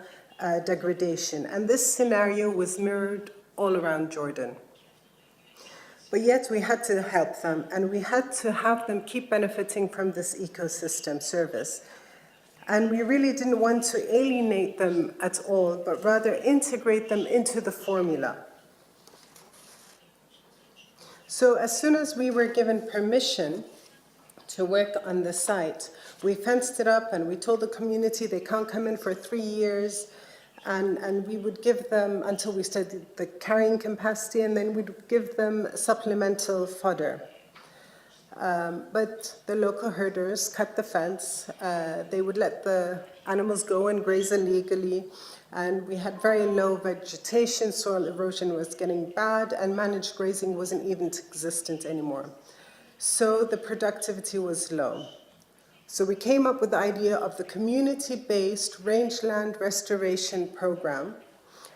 degradation. And this scenario was mirrored all around Jordan. But yet we had to help them, and we had to have them keep benefiting from this ecosystem service. And we really didn't want to alienate them at all, but rather integrate them into the formula. So as soon as we were given permission to work on the site, we fenced it up and we told the community they can't come in for 3 years. And we would give them, until we studied the carrying capacity, and then we'd give them supplemental fodder. But the local herders cut the fence. They would let the animals go and graze illegally. And we had very low vegetation, soil erosion was getting bad, and managed grazing wasn't even existent anymore. So the productivity was low. So we came up with the idea of the community-based rangeland restoration program,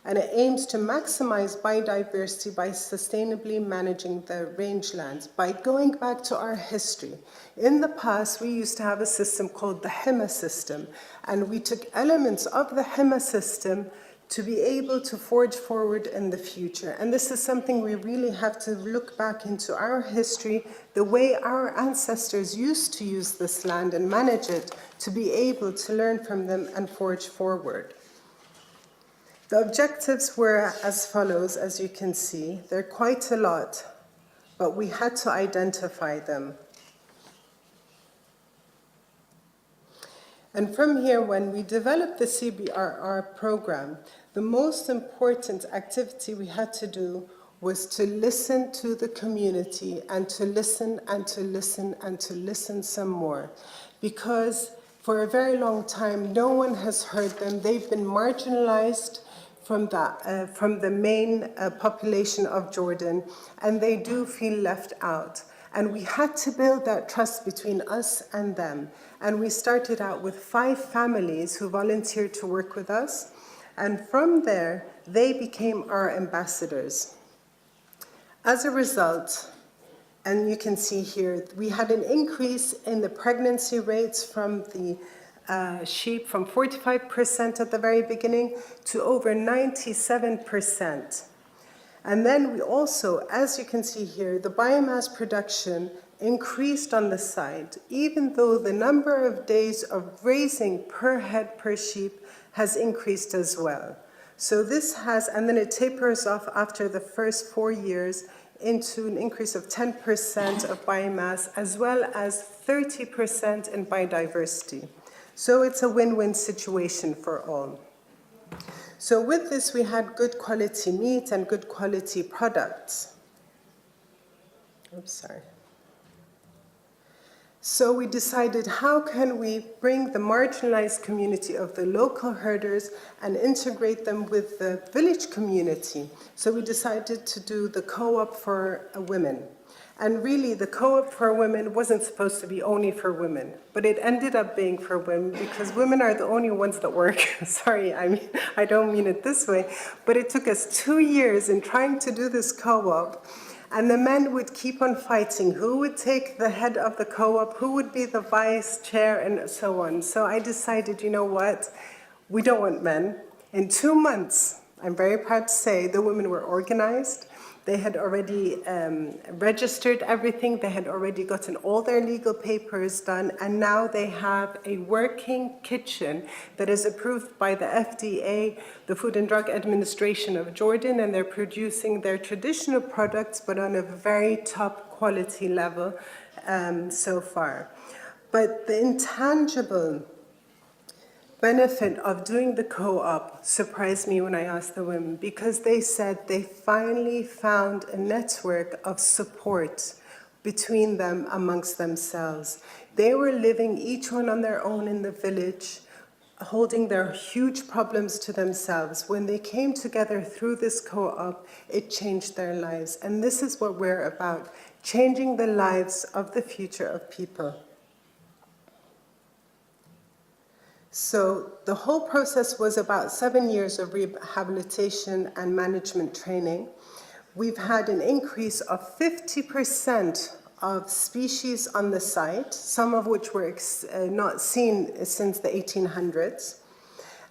and it aims to maximize biodiversity by sustainably managing the rangelands by going back to our history. In the past, we used to have a system called the HEMA system, and we took elements of the HEMA system to be able to forge forward in the future. And this is something we really have to look back into our history, the way our ancestors used to use this land and manage it, to be able to learn from them and forge forward. The objectives were as follows, as you can see. They're quite a lot, but we had to identify them. And from here, when we developed the CBRR program, the most important activity we had to do was to listen to the community and to listen and to listen and to listen some more. Because for a very long time, no one has heard them. They've been marginalized from the main population of Jordan, and they do feel left out. And we had to build that trust between us and them. And we started out with 5 families who volunteered to work with us. And from there, they became our ambassadors. As a result, and you can see here, we had an increase in the pregnancy rates from the sheep from 45% at the very beginning to over 97%. And then we also, as you can see here, the biomass production increased on the site, even though the number of days of grazing per head per sheep has increased as well. So this has, and then it tapers off after the first 4 years into an increase of 10% of biomass, as well as 30% in biodiversity. So it's a win-win situation for all. So with this, we had good quality meat and good quality products. Oops, sorry. So we decided, how can we bring the marginalized community of the local herders and integrate them with the village community? So we decided to do the co-op for women. And really, the co-op for women wasn't supposed to be only for women, but it ended up being for women because women are the only ones that work. Sorry, I don't mean it this way, but it took us 2 years in trying to do this co-op, and the men would keep on fighting. Who would take the head of the co-op? Who would be the vice chair? And so on. So I decided, you know what? We don't want men. In 2 months, I'm very proud to say, the women were organized. They had already registered everything. They had already gotten all their legal papers done. And now they have a working kitchen that is approved by the FDA, the Food and Drug Administration of Jordan, and they're producing their traditional products, but on a very top quality level so far. But the intangible benefit of doing the co-op surprised me when I asked the women, because they said they finally found a network of support between them amongst themselves. They were living each one on their own in the village, holding their huge problems to themselves. When they came together through this co-op, it changed their lives. And this is what we're about, changing the lives of the future of people. So the whole process was about 7 years of rehabilitation and management training. We've had an increase of 50% of species on the site, some of which were not seen since the 1800s.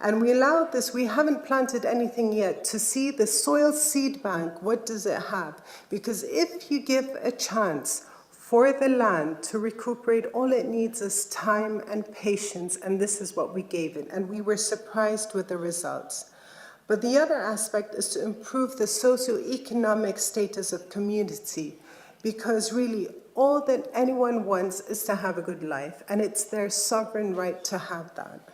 And we allowed this, we haven't planted anything yet, to see the soil seed bank, what does it have? Because if you give a chance for the land to recuperate, all it needs is time and patience, and this is what we gave it. And we were surprised with the results. But the other aspect is to improve the socioeconomic status of community, because really all that anyone wants is to have a good life, and it's their sovereign right to have that.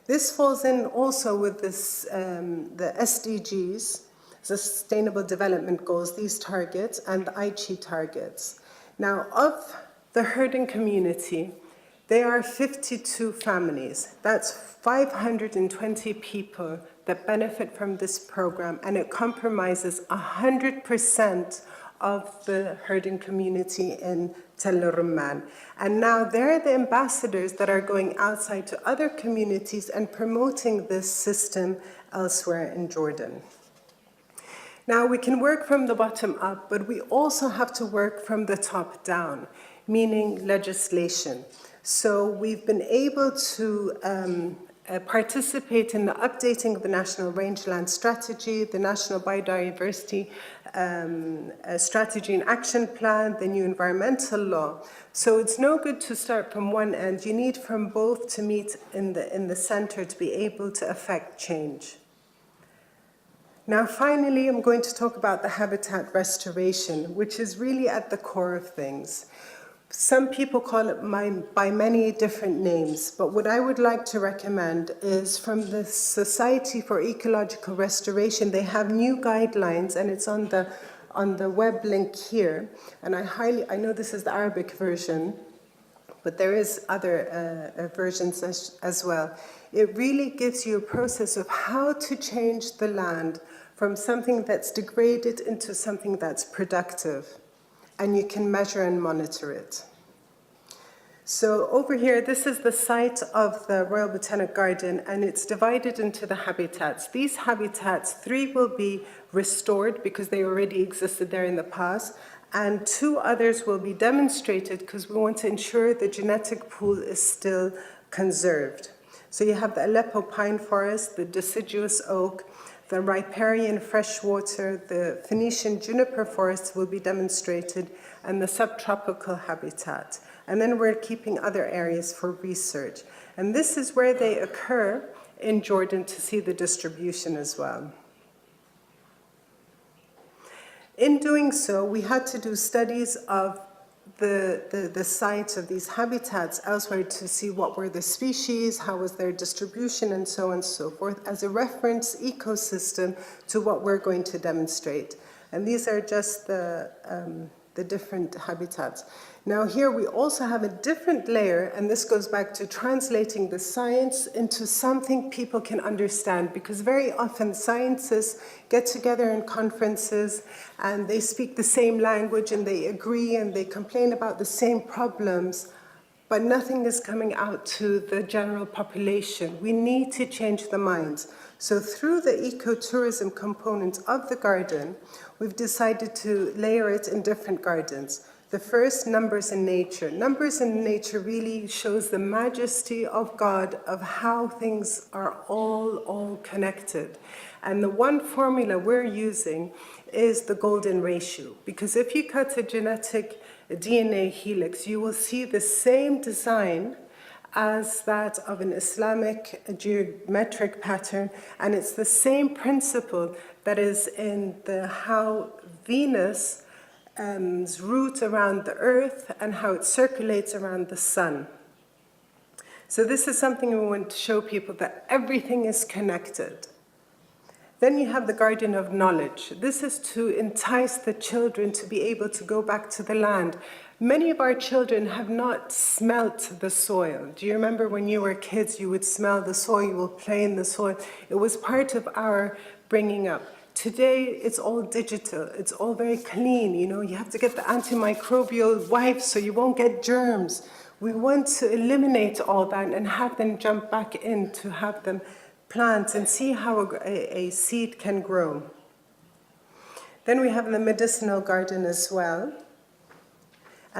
This falls in also with this, the SDGs, the Sustainable Development Goals, these targets, and the Aichi targets. Now, of the herding community, there are 52 families. That's 520 people that benefit from this program, and it compromises 100% of the herding community in Tel Rumman. And now they're the ambassadors that are going outside to other communities and promoting this system elsewhere in Jordan. Now, we can work from the bottom up, but we also have to work from the top down, meaning legislation. So we've been able to participate in the updating of the National Rangeland Strategy, the National Biodiversity Strategy and Action Plan, the new environmental law. So it's no good to start from one end. You need from both to meet in the center to be able to affect change. Now, finally, I'm going to talk about the habitat restoration, which is really at the core of things. Some people call it by many different names, but what I would like to recommend is from the Society for Ecological Restoration. They have new guidelines, and it's on the web link here. And I know this is the Arabic version, but there is other versions as well. It really gives you a process of how to change the land from something that's degraded into something that's productive. And you can measure and monitor it. So over here, this is the site of the Royal Botanic Garden, and it's divided into the habitats. These habitats, 3 will be restored because they already existed there in the past, and 2 others will be demonstrated because we want to ensure the genetic pool is still conserved. So you have the Aleppo pine forest, the deciduous oak, the riparian freshwater, the Phoenician juniper forests will be demonstrated, and the subtropical habitat. And then we're keeping other areas for research. And this is where they occur in Jordan to see the distribution as well. In doing so, we had to do studies of the sites of these habitats elsewhere to see what were the species, how was their distribution, and so on and so forth, as a reference ecosystem to what we're going to demonstrate. And these are just the different habitats. Now here we also have a different layer, and this goes back to translating the science into something people can understand, because very often scientists get together in conferences and they speak the same language and they agree and they complain about the same problems, but nothing is coming out to the general population. We need to change the minds. So through the ecotourism component of the garden, we've decided to layer it in different gardens. The first, Numbers in Nature. Numbers in Nature really shows the majesty of God, of how things are all connected. And the one formula we're using is the golden ratio. Because if you cut a genetic DNA helix, you will see the same design as that of an Islamic geometric pattern, and it's the same principle that is in how Venus route around the earth and how it circulates around the sun. So this is something we want to show people, that everything is connected. Then you have the Garden of Knowledge. This is to entice the children to be able to go back to the land. Many of our children have not smelt the soil. Do you remember when you were kids, you would smell the soil, you would play in the soil? It was part of our bringing up. Today, it's all digital. It's all very clean. You know, you have to get the antimicrobial wipes so you won't get germs. We want to eliminate all that and have them jump back in, to have them plant and see how a seed can grow. Then we have the medicinal garden as well.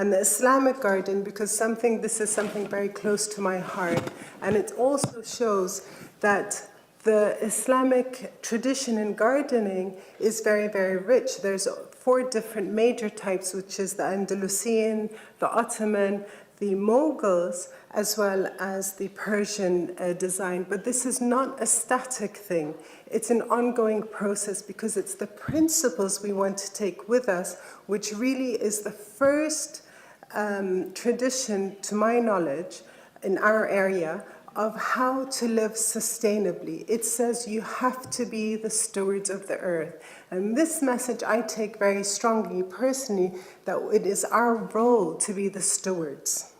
And the Islamic garden, because this is something very close to my heart, and it also shows that the Islamic tradition in gardening is very, very rich. There's 4 different major types, which is the Andalusian, the Ottoman, the Mughals, as well as the Persian design. But this is not a static thing. It's an ongoing process because it's the principles we want to take with us, which really is the first tradition, to my knowledge, in our area, of how to live sustainably. It says you have to be the stewards of the earth. And this message I take very strongly personally, that it is our role to be the stewards.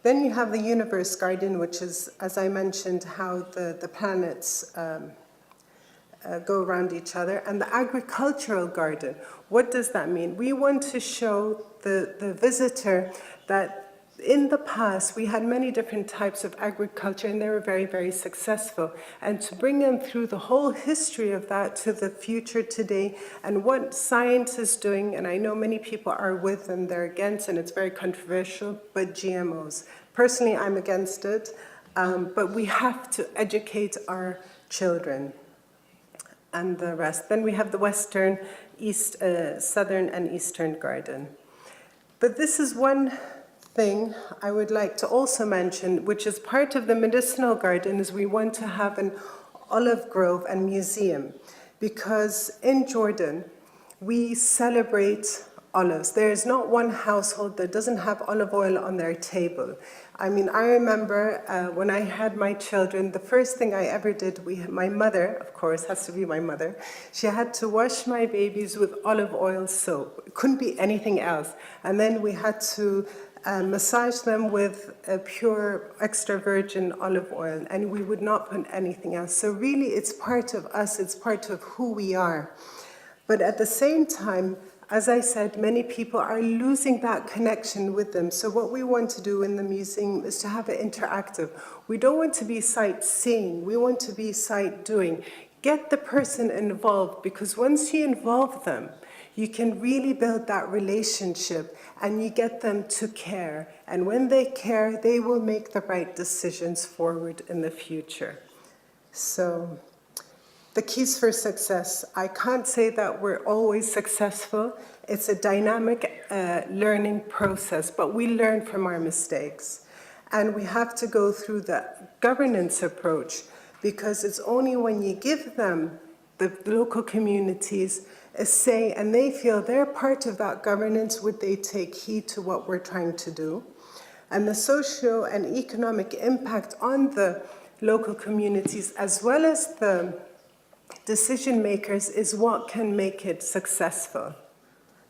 Then you have the universe garden, which is, as I mentioned, how the planets go around each other. And the agricultural garden, what does that mean? We want to show the visitor that in the past, we had many different types of agriculture, and they were very, very successful. And to bring them through the whole history of that to the future today, and what science is doing, and I know many people are with and they're against, and it's very controversial, but GMOs. Personally, I'm against it, but we have to educate our children and the rest. Then we have the Western, Southern, and Eastern garden. But this is one thing I would like to also mention, which is part of the medicinal garden, is we want to have an olive grove and museum, because in Jordan we celebrate olives. There is not one household that doesn't have olive oil on their table. I mean, I remember when I had my children, the first thing I ever did, my mother, of course, has to be my mother, she had to wash my babies with olive oil soap. It couldn't be anything else. And then we had to massage them with a pure extra virgin olive oil, and we would not put anything else. So really, it's part of us, it's part of who we are. But at the same time, as I said, many people are losing that connection with them. So what we want to do in the museum is to have it interactive. We don't want to be sightseeing, we want to be sight doing. Get the person involved, because once you involve them, you can really build that relationship and you get them to care. And when they care, they will make the right decisions forward in the future. So the keys for success. I can't say that we're always successful. It's a dynamic learning process, but we learn from our mistakes. And we have to go through the governance approach, because it's only when you give them, the local communities, a say, and they feel they're part of that governance, would they take heed to what we're trying to do. And the socio and economic impact on the local communities, as well as the decision makers, is what can make it successful.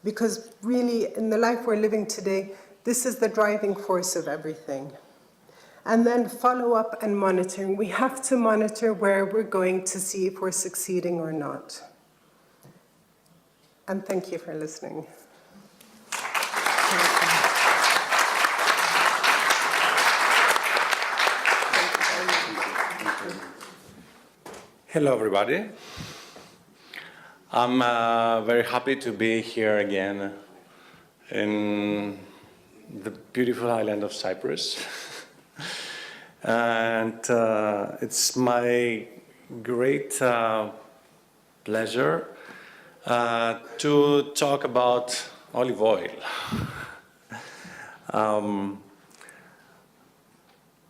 Because really, in the life we're living today, this is the driving force of everything. And then follow up and monitoring. We have to monitor where we're going to see if we're succeeding or not. And thank you for listening. Hello, everybody. I'm very happy to be here again in the beautiful island of Cyprus. And it's my great pleasure to talk about olive oil.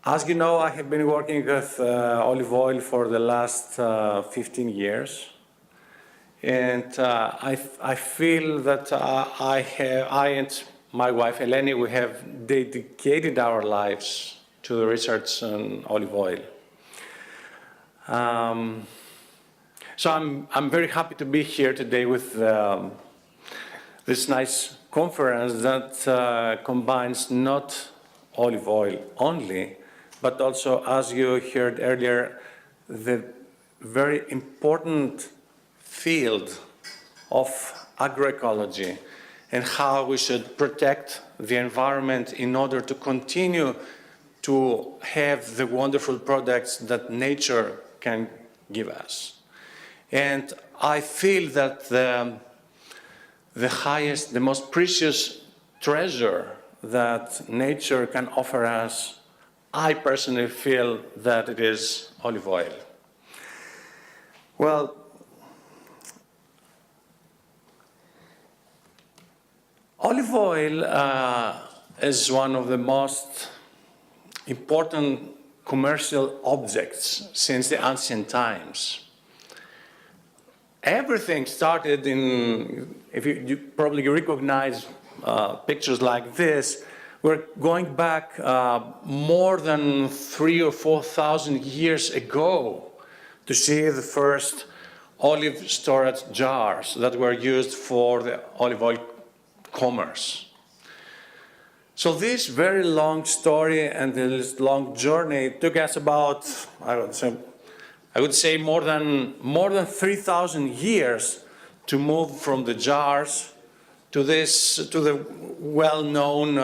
As you know, I have been working with olive oil for the last 15 years. And I feel that I and my wife, Eleni, we have dedicated our lives to the research on olive oil. So I'm very happy to be here today with this nice conference that combines not olive oil only, but also, as you heard earlier, the very important field of agroecology and how we should protect the environment in order to continue to have the wonderful products that nature can give us. And I feel that the highest, the most precious treasure that nature can offer us, I personally feel that it is olive oil. Well, olive oil is one of the most important commercial objects since the ancient times. Everything started in, if you probably recognize pictures like this, we're going back more than 3,000 or 4,000 years ago to see the first olive storage jars that were used for the olive oil commerce. So this very long story and this long journey took us about, I would say more than 3,000 years to move from the jars to the well-known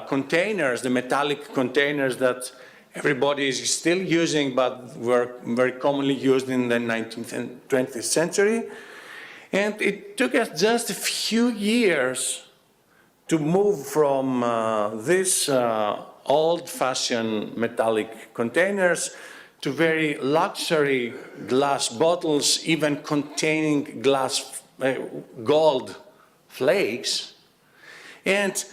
containers, the metallic containers that everybody is still using, but were very commonly used in the 19th and 20th century. And it took us just a few years to move from these old-fashioned metallic containers to very luxury glass bottles, even containing gold flakes, and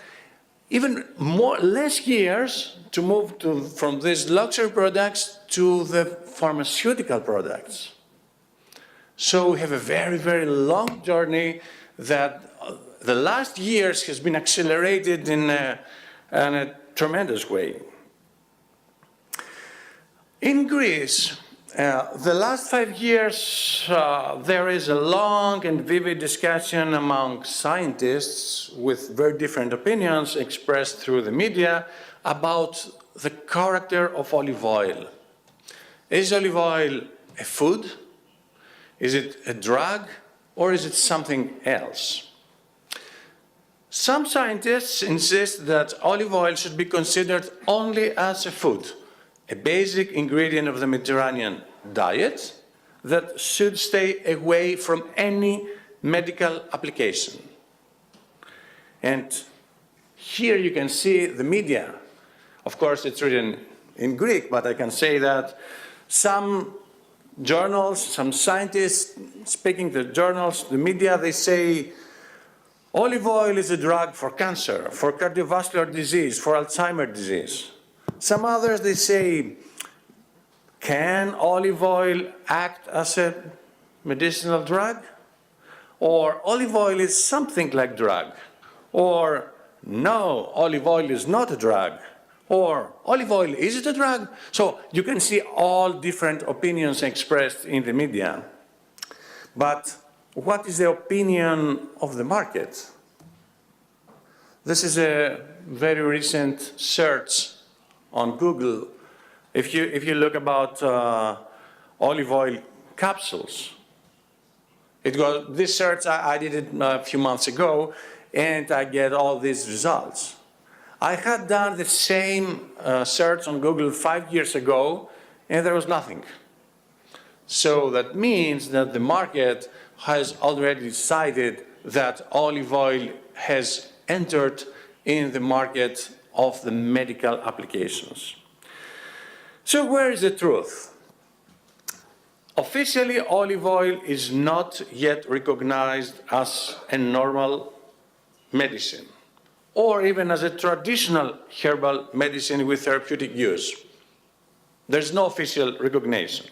even less years to move from these luxury products to the pharmaceutical products. So we have a very, very long journey that the last years has been accelerated in a tremendous way. In Greece, the last 5 years, there is a long and vivid discussion among scientists with very different opinions expressed through the media about the character of olive oil. Is olive oil a food? Is it a drug? Or is it something else? Some scientists insist that olive oil should be considered only as a food, a basic ingredient of the Mediterranean diet that should stay away from any medical application. And here you can see the media. Of course, it's written in Greek, but I can say that some journals, some scientists speaking to journals, the media, they say olive oil is a drug for cancer, for cardiovascular disease, for Alzheimer's disease. Some others, they say, can olive oil act as a medicinal drug? Or olive oil is something like drug? Or no, olive oil is not a drug? Or olive oil, is it a drug? So you can see all different opinions expressed in the media. But what is the opinion of the market? This is a very recent search on Google. If you look about olive oil capsules, this search, I did it a few months ago, and I get all these results. I had done the same search on Google 5 years ago, and there was nothing. So that means that the market has already decided that olive oil has entered in the market of the medical applications. So where is the truth? Officially, olive oil is not yet recognized as a normal medicine, or even as a traditional herbal medicine with therapeutic use. There's no official recognition.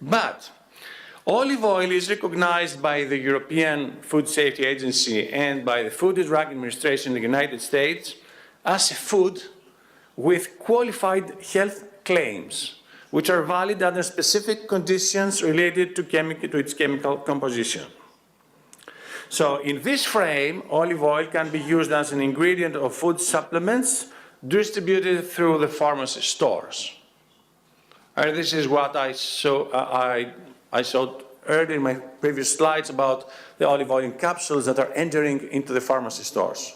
But olive oil is recognized by the European Food Safety Agency and by the Food and Drug Administration in the United States as a food with qualified health claims, which are valid under specific conditions related to its chemical composition. So in this frame, olive oil can be used as an ingredient of food supplements distributed through the pharmacy stores. And this is what I showed earlier in my previous slides about the olive oil capsules that are entering into the pharmacy stores.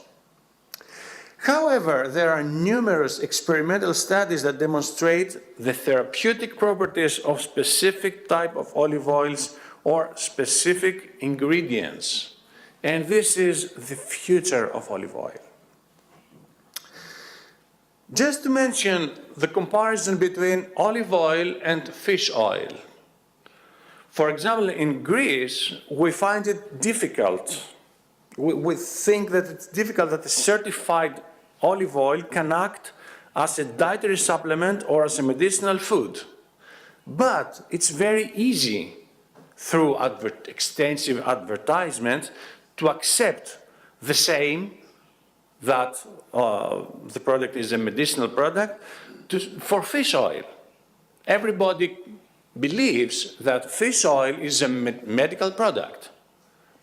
However, there are numerous experimental studies that demonstrate the therapeutic properties of specific type of olive oils or specific ingredients. And this is the future of olive oil. Just to mention the comparison between olive oil and fish oil. For example, in Greece, we find it difficult. We think that it's difficult that a certified olive oil can act as a dietary supplement or as a medicinal food. But it's very easy through extensive advertisement to accept the same, that the product is a medicinal product, for fish oil. Everybody believes that fish oil is a medical product,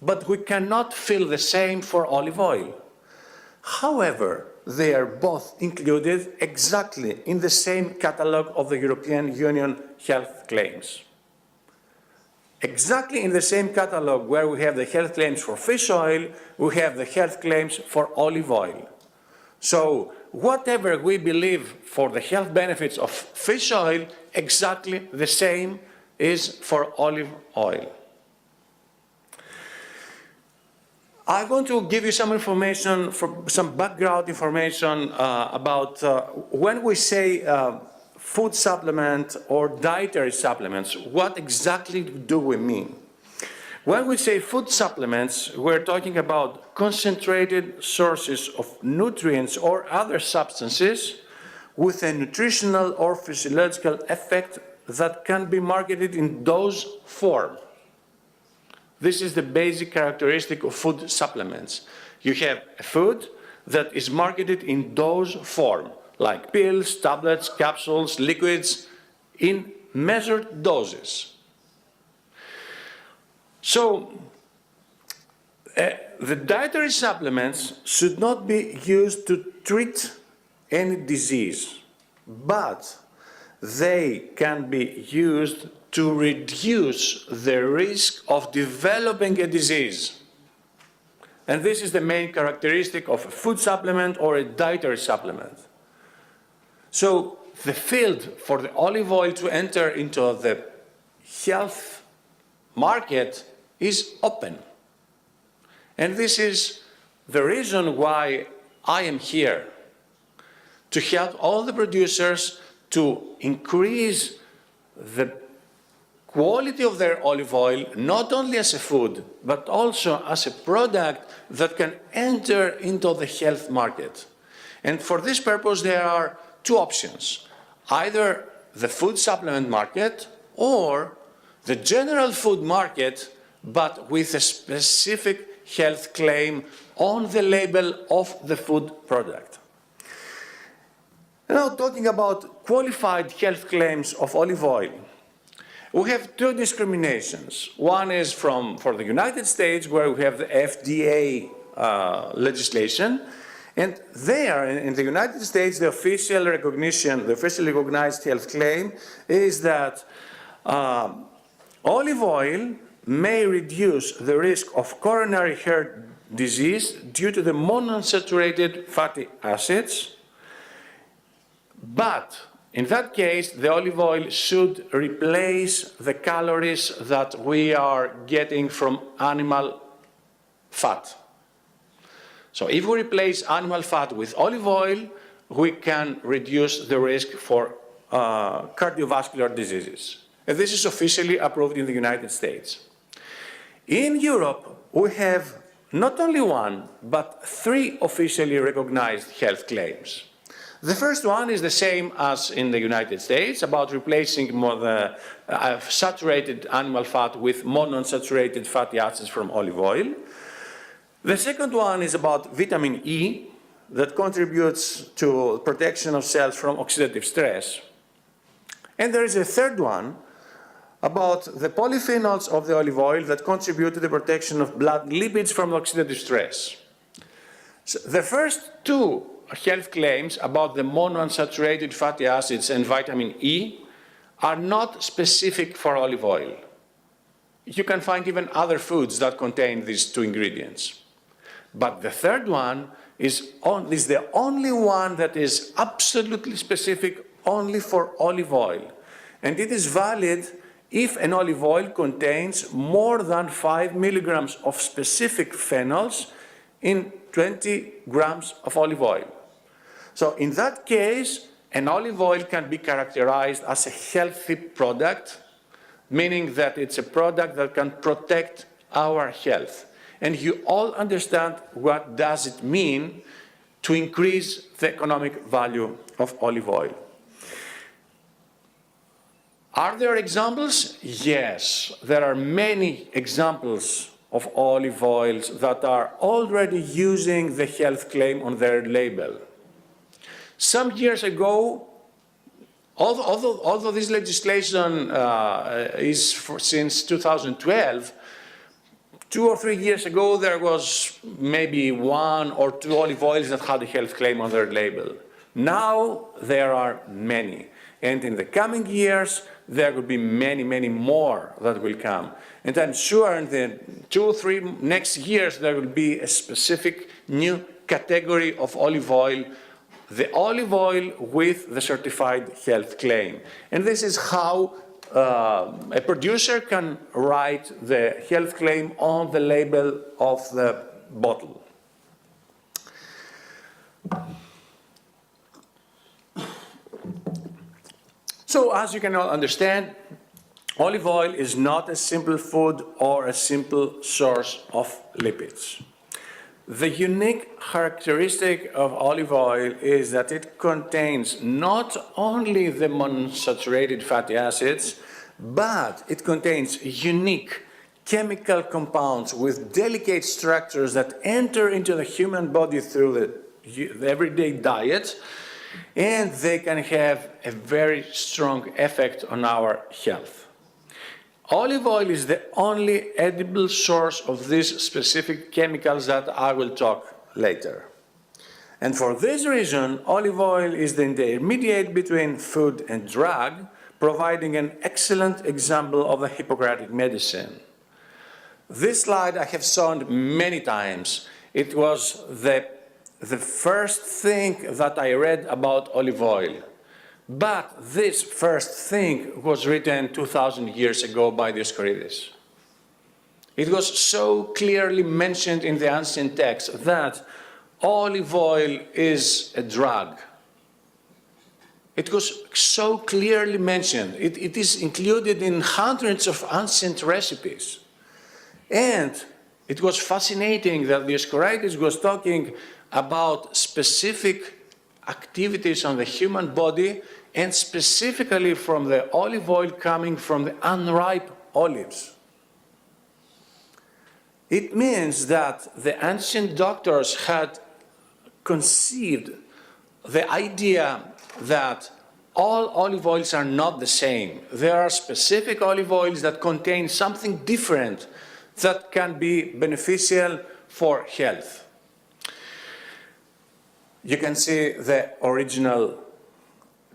but we cannot feel the same for olive oil. However, they are both included exactly in the same catalog of the European Union health claims. Exactly in the same catalog where we have the health claims for fish oil, we have the health claims for olive oil. So whatever we believe for the health benefits of fish oil, exactly the same is for olive oil. I want to give you some information, some background information about when we say food supplement or dietary supplements, what exactly do we mean? When we say food supplements, we're talking about concentrated sources of nutrients or other substances with a nutritional or physiological effect that can be marketed in dose form. This is the basic characteristic of food supplements. You have a food that is marketed in dose form, like pills, tablets, capsules, liquids, in measured doses. So, the dietary supplements should not be used to treat any disease, but they can be used to reduce the risk of developing a disease. And this is the main characteristic of a food supplement or a dietary supplement. So the field for the olive oil to enter into the health market is open. And this is the reason why I am here, to help all the producers to increase the quality of their olive oil, not only as a food, but also as a product that can enter into the health market. And for this purpose, there are two options: either the food supplement market or the general food market, but with a specific health claim on the label of the food product. Now, talking about qualified health claims of olive oil, we have two discriminations. One is for the United States, where we have the FDA legislation. And there, in the United States, the official recognition, the officially recognized health claim is that olive oil may reduce the risk of coronary heart disease due to the monounsaturated fatty acids. But in that case, the olive oil should replace the calories that we are getting from animal fat. So if we replace animal fat with olive oil, we can reduce the risk for cardiovascular diseases. And this is officially approved in the United States. In Europe, we have not only one, but three officially recognized health claims. The first one is the same as in the United States, about replacing the saturated animal fat with monounsaturated fatty acids from olive oil. The second one is about vitamin E, that contributes to protection of cells from oxidative stress. And there is a third one about the polyphenols of the olive oil that contribute to the protection of blood lipids from oxidative stress. So the first two health claims about the monounsaturated fatty acids and vitamin E are not specific for olive oil. You can find even other foods that contain these two ingredients. But the third one is the only one that is absolutely specific only for olive oil. And it is valid if an olive oil contains more than 5 milligrams of specific phenols in 20 grams of olive oil. So in that case, an olive oil can be characterized as a healthy product, meaning that it's a product that can protect our health. And you all understand what does it mean to increase the economic value of olive oil. Are there examples? Yes, there are many examples of olive oils that are already using the health claim on their label. Some years ago, although this legislation is since 2012, 2 or 3 years ago there was maybe 1 or 2 olive oils that had a health claim on their label. Now there are many. And in the coming years, there will be many, many more that will come. And I'm sure in the 2 or 3 next years, there will be a specific new category of olive oil, the olive oil with the certified health claim. And this is how a producer can write the health claim on the label of the bottle. So, as you can all understand, olive oil is not a simple food or a simple source of lipids. The unique characteristic of olive oil is that it contains not only the monounsaturated fatty acids, but it contains unique chemical compounds with delicate structures that enter into the human body through the everyday diet, and they can have a very strong effect on our health. Olive oil is the only edible source of these specific chemicals that I will talk later. And for this reason, olive oil is the intermediate between food and drug, providing an excellent example of the Hippocratic medicine. This slide I have shown many times. It was the first thing that I read about olive oil. But this first thing was written 2,000 years ago by Dioscorides. It was so clearly mentioned in the ancient text that olive oil is a drug. It was so clearly mentioned. It is included in hundreds of ancient recipes. And it was fascinating that Dioscorides was talking about specific activities on the human body, and specifically from the olive oil coming from the unripe olives. It means that the ancient doctors had conceived the idea that all olive oils are not the same. There are specific olive oils that contain something different that can be beneficial for health. You can see the original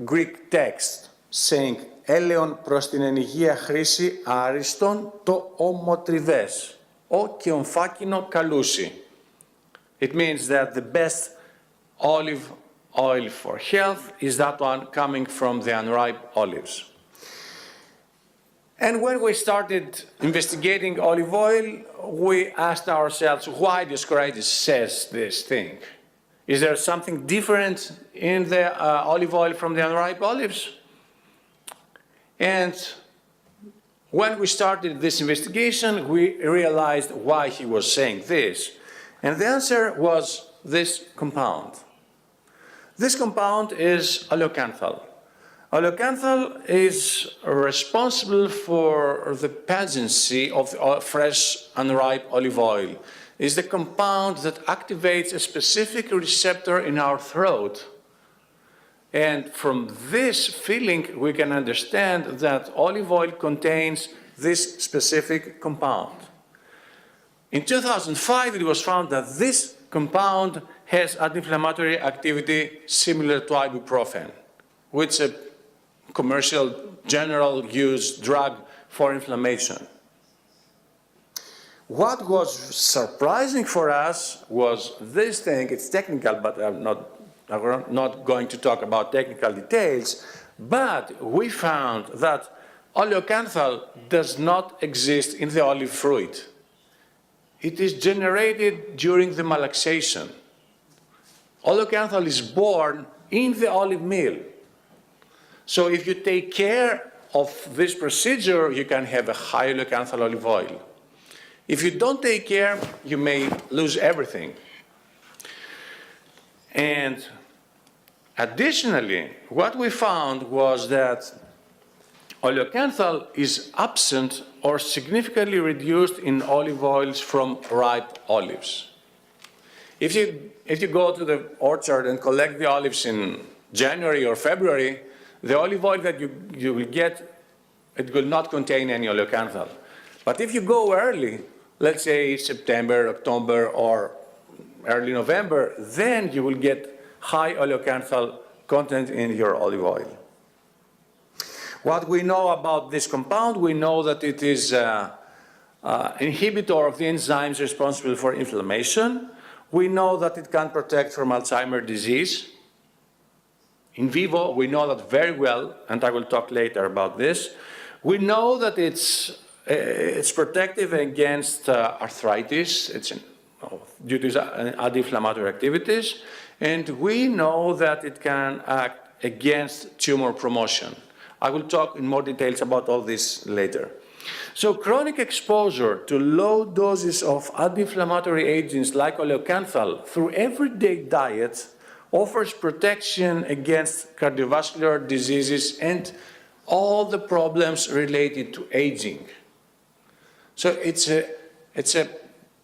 Greek text saying «Έλεον προς την εν υγεία χρήση άριστον το ομοτριβές, ο και ομφάκινο καλούσι». It means that the best olive oil for health is that one coming from the unripe olives. And when we started investigating olive oil, we asked ourselves why Dioscorides says this thing. Is there something different in the olive oil from the unripe olives? And when we started this investigation, we realized why he was saying this. And the answer was this compound. This compound is oleocanthal. Oleocanthal is responsible for the pageancy of fresh, unripe olive oil. Is the compound that activates a specific receptor in our throat. And from this feeling, we can understand that olive oil contains this specific compound. In 2005, it was found that this compound has anti-inflammatory activity similar to ibuprofen, which is a commercial general use drug for inflammation. What was surprising for us was this thing. It's technical, but I'm not going to talk about technical details. But we found that oleocanthal does not exist in the olive fruit. It is generated during the malaxation. Oleocanthal is born in the olive meal. So if you take care of this procedure, you can have a high oleocanthal olive oil. If you don't take care, you may lose everything. And additionally, what we found was that oleocanthal is absent or significantly reduced in olive oils from ripe olives. If you go to the orchard and collect the olives in January or February, the olive oil that you will get, it will not contain any oleocanthal. But if you go early, let's say September, October, or early November, then you will get high oleocanthal content in your olive oil. What we know about this compound, we know that it is an inhibitor of the enzymes responsible for inflammation. We know that it can protect from Alzheimer's disease. In vivo, we know that very well, and I will talk later about this. We know that it's protective against arthritis. It's due to its anti-inflammatory activities. And we know that it can act against tumor promotion. I will talk in more details about all this later. So chronic exposure to low doses of anti-inflammatory agents like oleocanthal through everyday diet offers protection against cardiovascular diseases and all the problems related to aging. So it's a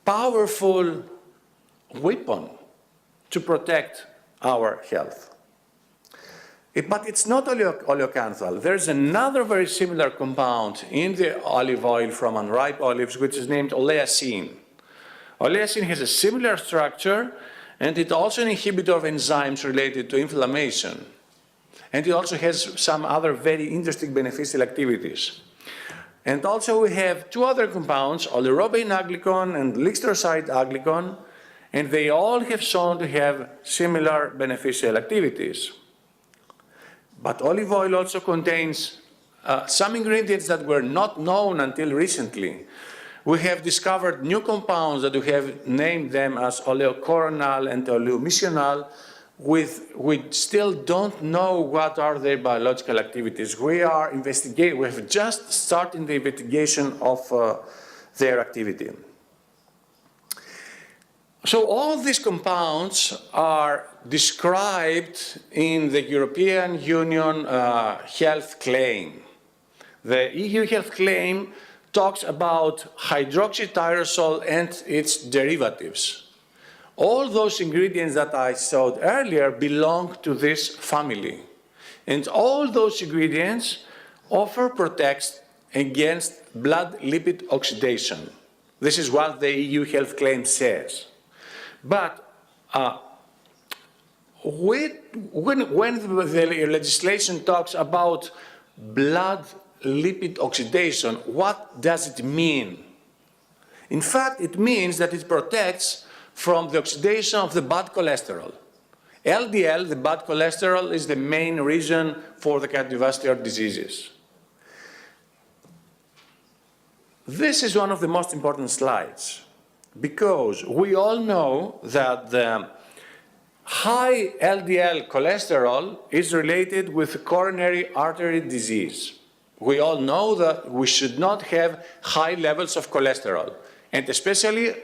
powerful weapon to protect our health. But it's not oleocanthal. There's another very similar compound in the olive oil from unripe olives, which is named oleacin. Oleacin has a similar structure, and it's also an inhibitor of enzymes related to inflammation. And it also has some other very interesting beneficial activities. And also we have two other compounds, oleurobiene aglycone and lixitroside aglycone, and they all have shown to have similar beneficial activities. But olive oil also contains some ingredients that were not known until recently. We have discovered new compounds that we have named them as oleocoronal and oleomissional. We still don't know what are their biological activities. We have just started the investigation of their activity. So all these compounds are described in the European Union health claim. The EU health claim talks about hydroxytyrosol and its derivatives. All those ingredients that I showed earlier belong to this family. And all those ingredients offer protection against blood lipid oxidation. This is what the EU health claim says. But when the legislation talks about blood lipid oxidation, what does it mean? In fact, it means that it protects from the oxidation of the bad cholesterol. LDL, the bad cholesterol, is the main reason for the cardiovascular diseases. This is one of the most important slides, because we all know that the high LDL cholesterol is related with coronary artery disease. We all know that we should not have high levels of cholesterol, and especially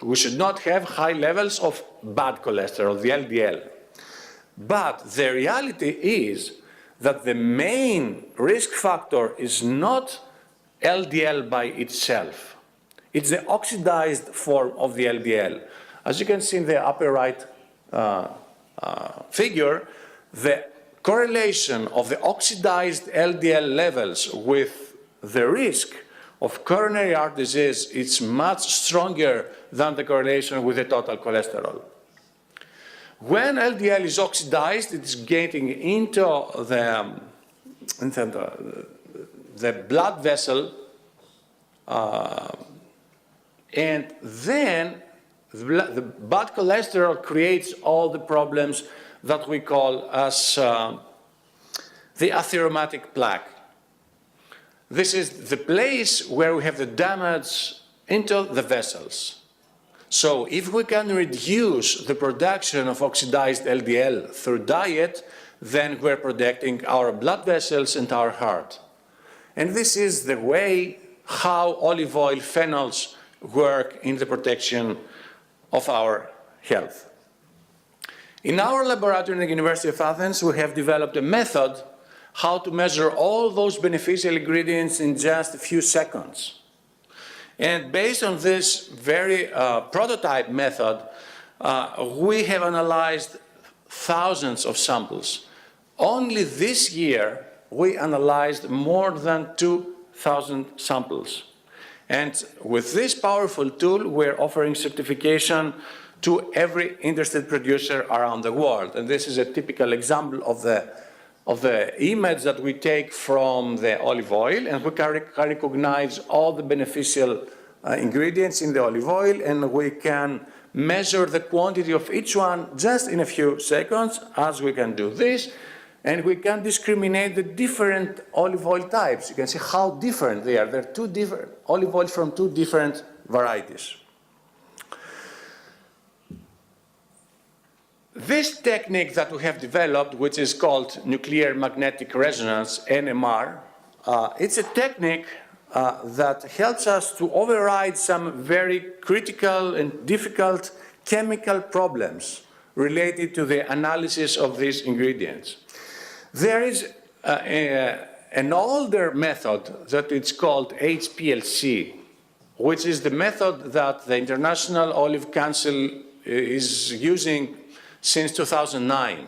we should not have high levels of bad cholesterol, the LDL. But the reality is that the main risk factor is not LDL by itself. It's the oxidized form of the LDL. As you can see in the upper right figure, the correlation of the oxidized LDL levels with the risk of coronary heart disease is much stronger than the correlation with the total cholesterol. When LDL is oxidized, it is getting into the blood vessel, and then the bad cholesterol creates all the problems that we call as the atherosclerotic plaque. this is the place where we have the damage into the vessels. So if we can reduce the production of oxidized LDL through diet, then we're protecting our blood vessels and our heart. And this is the way how olive oil phenols work in the protection of our health. In our laboratory at the University of Athens, we have developed a method how to measure all those beneficial ingredients in just a few seconds. And based on this very prototype method, we have analyzed thousands of samples. Only this year, we analyzed more than 2,000 samples. And with this powerful tool, we're offering certification to every interested producer around the world. And this is a typical example of the image that we take from the olive oil, and we can recognize all the beneficial ingredients in the olive oil, and we can measure the quantity of each one just in a few seconds, as we can do this, and we can discriminate the different olive oil types. You can see how different they are. They're two different olive oils from two different varieties. This technique that we have developed, which is called nuclear magnetic resonance, NMR, it's a technique that helps us to override some very critical and difficult chemical problems related to the analysis of these ingredients. There is an older method that it's called HPLC, which is the method that the International Olive Council is using since 2009.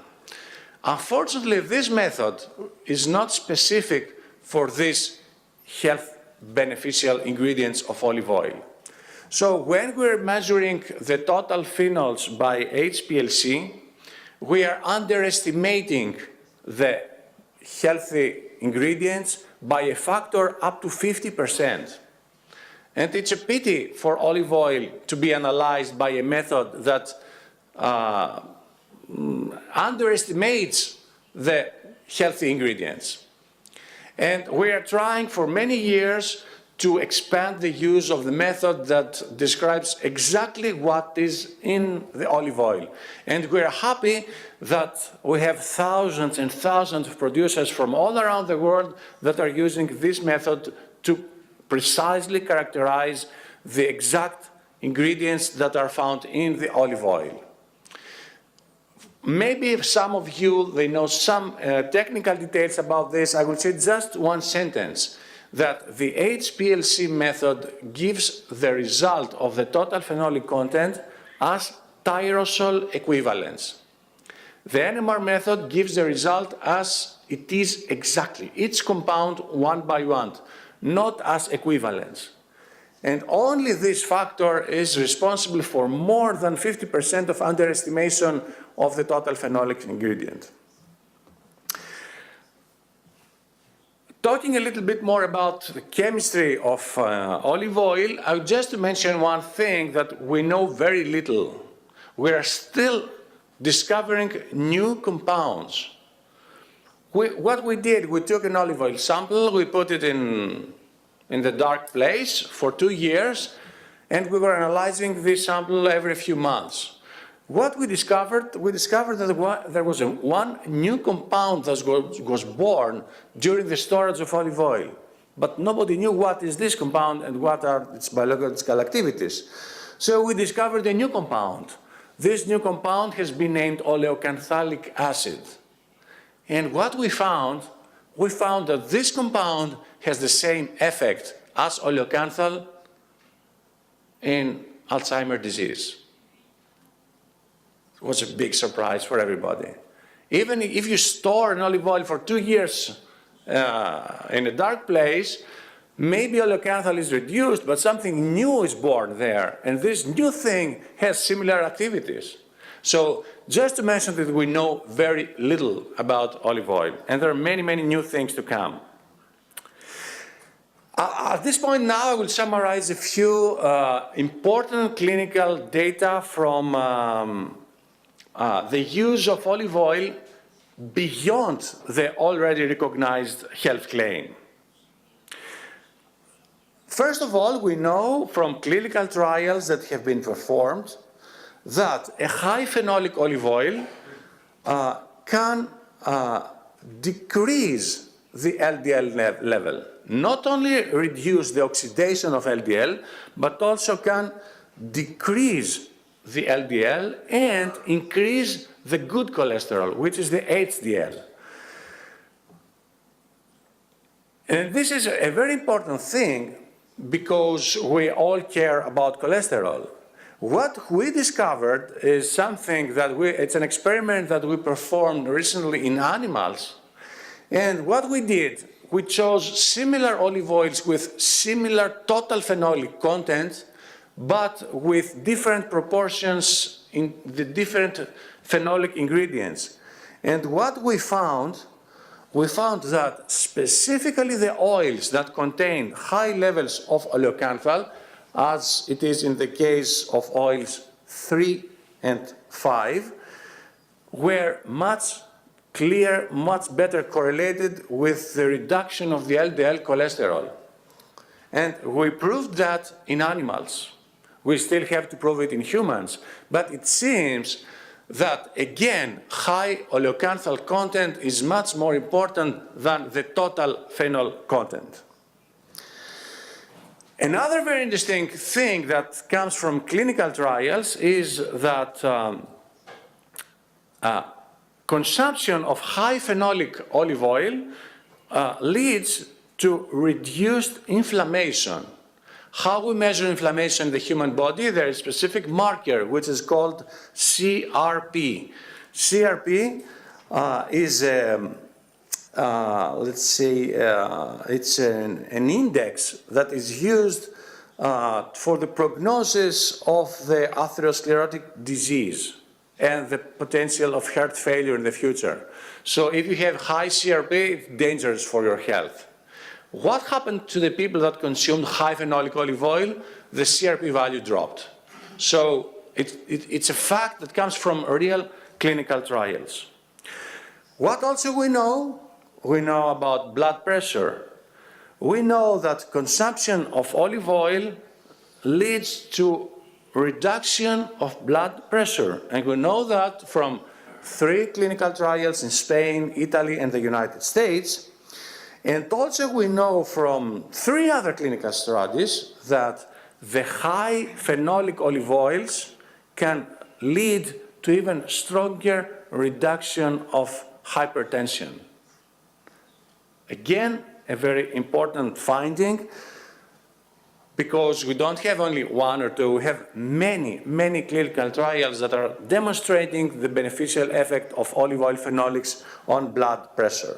Unfortunately, this method is not specific for these health beneficial ingredients of olive oil. So when we're measuring the total phenols by HPLC, we are underestimating the healthy ingredients by a factor up to 50%. And it's a pity for olive oil to be analyzed by a method that underestimates the healthy ingredients. And we are trying for many years to expand the use of the method that describes exactly what is in the olive oil. And we're happy that we have thousands and thousands of producers from all around the world that are using this method to precisely characterize the exact ingredients that are found in the olive oil. Maybe if some of you, they know some technical details about this, I will say just one sentence, that the HPLC method gives the result of the total phenolic content as tyrosol equivalence. The NMR method gives the result as it is exactly, each compound one by one, not as equivalence. And only this factor is responsible for more than 50% of underestimation of the total phenolic ingredient. Talking a little bit more about the chemistry of olive oil, I would just mention one thing that we know very little. We are still discovering new compounds. What we did, we took an olive oil sample, we put it in the dark place for 2 years, and we were analyzing this sample every few months. What we discovered that there was one new compound that was born during the storage of olive oil, but nobody knew what is this compound and what are its biological activities. So we discovered a new compound. This new compound has been named oleocanthalic acid. And what we found that this compound has the same effect as oleocanthal in Alzheimer's disease. It was a big surprise for everybody. Even if you store an olive oil for 2 years in a dark place, maybe oleocanthal is reduced, but something new is born there, and this new thing has similar activities. So just to mention that we know very little about olive oil, and there are many, many new things to come. At this point now, I will summarize a few important clinical data from the use of olive oil beyond the already recognized health claim. First of all, we know from clinical trials that have been performed that a high phenolic olive oil can decrease the LDL level. Not only reduce the oxidation of LDL, but also can decrease the LDL and increase the good cholesterol, which is the HDL. And this is a very important thing because we all care about cholesterol. What we discovered is something that it's an experiment that we performed recently in animals. And what we did, we chose similar olive oils with similar total phenolic content, but with different proportions in the different phenolic ingredients. And what we found that specifically the oils that contain high levels of oleocanthal, as it is in the case of oils 3 and 5, were much better correlated with the reduction of the LDL cholesterol. And we proved that in animals. We still have to prove it in humans, but it seems that, again, high oleocanthal content is much more important than the total phenol content. Another very interesting thing that comes from clinical trials is that consumption of high phenolic olive oil leads to reduced inflammation. How we measure inflammation in the human body, there is a specific marker which is called CRP. CRP is, it's an index that is used for the prognosis of the atherosclerotic disease and the potential of heart failure in the future. So if you have high CRP, it's dangerous for your health. What happened to the people that consumed high phenolic olive oil? The CRP value dropped. So it's a fact that comes from real clinical trials. What also we know? We know about blood pressure. We know that consumption of olive oil leads to reduction of blood pressure. And we know that from 3 clinical trials in Spain, Italy, and the United States. And also we know from 3 other clinical studies that the high phenolic olive oils can lead to even stronger reduction of hypertension. Again, a very important finding, because we don't have only 1 or 2, we have many, many clinical trials that are demonstrating the beneficial effect of olive oil phenolics on blood pressure.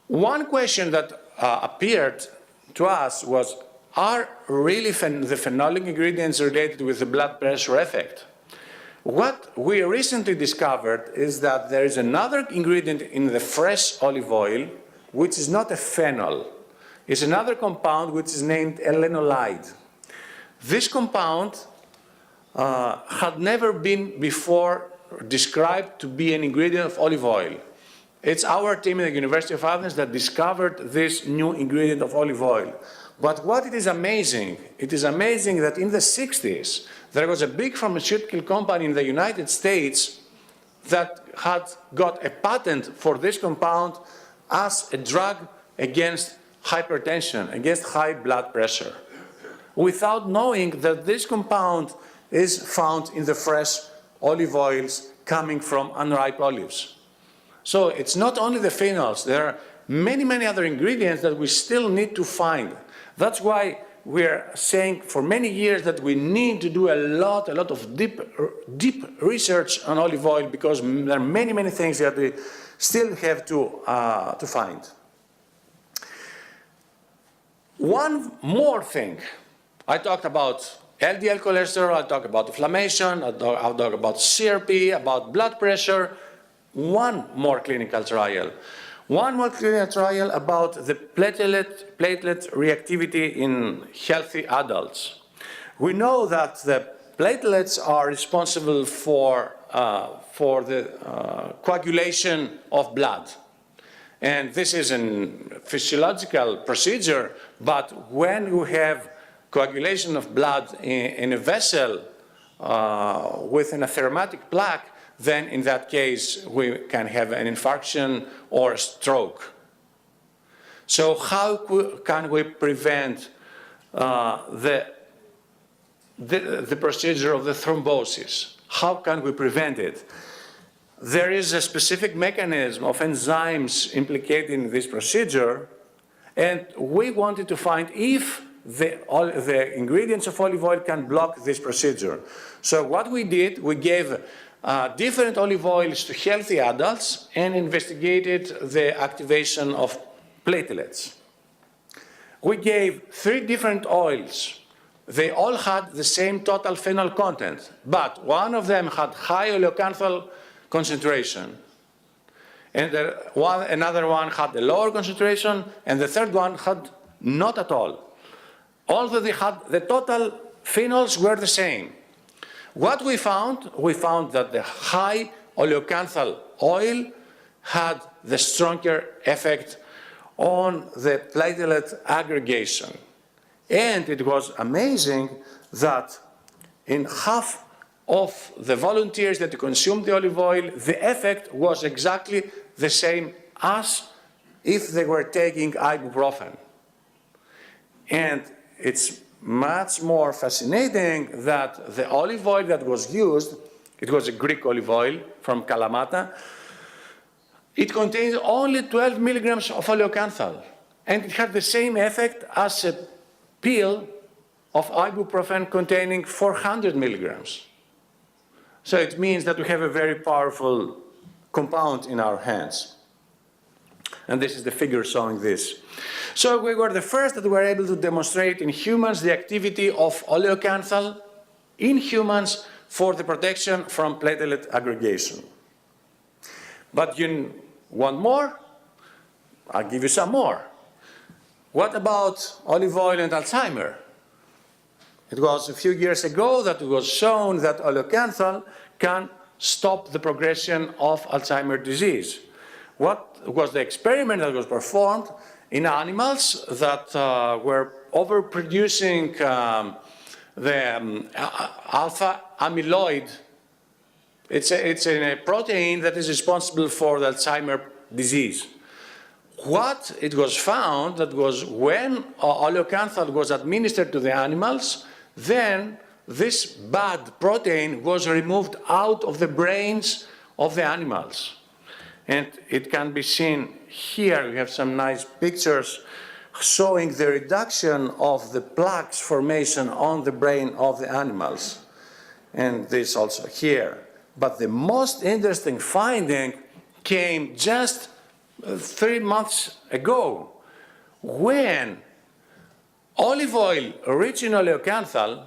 One question that appeared to us was, are really the phenolic ingredients related with the blood pressure effect? What we recently discovered is that there is another ingredient in the fresh olive oil which is not a phenol. It's another compound which is named elenolide. This compound had never been before described to be an ingredient of olive oil. It's our team at the University of Athens that discovered this new ingredient of olive oil. But what it is amazing that in the 60s, there was a big pharmaceutical company in the United States that had got a patent for this compound as a drug against hypertension, against high blood pressure, without knowing that this compound is found in the fresh olive oils coming from unripe olives. So it's not only the phenols, there are many, many other ingredients that we still need to find. That's why we're saying for many years that we need to do a lot of deep research on olive oil, because there are many, many things that we still have to find. One more thing. I talked about LDL cholesterol, I talked about inflammation, I talked about CRP, about blood pressure. One more clinical trial about the platelet reactivity in healthy adults. We know that the platelets are responsible for the coagulation of blood. And this is a physiological procedure, but when you have coagulation of blood in a vessel with an athermatic plaque, then in that case we can have an infarction or a stroke. So how can we prevent the procedure of the thrombosis? How can we prevent it? There is a specific mechanism of enzymes implicated in this procedure, and we wanted to find if the ingredients of olive oil can block this procedure. So what we did, we gave different olive oils to healthy adults and investigated the activation of platelets. We gave 3 different oils. They all had the same total phenol content, but one of them had high oleocanthal concentration, and another one had a lower concentration, and the third one had not at all. Although they had the total phenols were the same. What we found that the high oleocanthal oil had the stronger effect on the platelet aggregation. And it was amazing that in half of the volunteers that consumed the olive oil, the effect was exactly the same as if they were taking ibuprofen. And it's much more fascinating that the olive oil that was used, it was a Greek olive oil from Kalamata, it contained only 12 milligrams of oleocanthal, and it had the same effect as a pill of ibuprofen containing 400 milligrams. So it means that we have a very powerful compound in our hands. And this is the figure showing this. So we were the first that were able to demonstrate in humans the activity of oleocanthal in humans for the protection from platelet aggregation. But you want more? I'll give you some more. What about olive oil and Alzheimer? It was a few years ago that it was shown that oleocanthal can stop the progression of Alzheimer's disease. What was the experiment that was performed in animals that were overproducing the alpha amyloid? It's a protein that is responsible for the Alzheimer's disease. What it was found that was when oleocanthal was administered to the animals, then this bad protein was removed out of the brains of the animals. And it can be seen here. We have some nice pictures showing the reduction of the plaques formation on the brain of the animals. And this also here. But the most interesting finding came just 3 months ago, when olive oil rich in oleocanthal,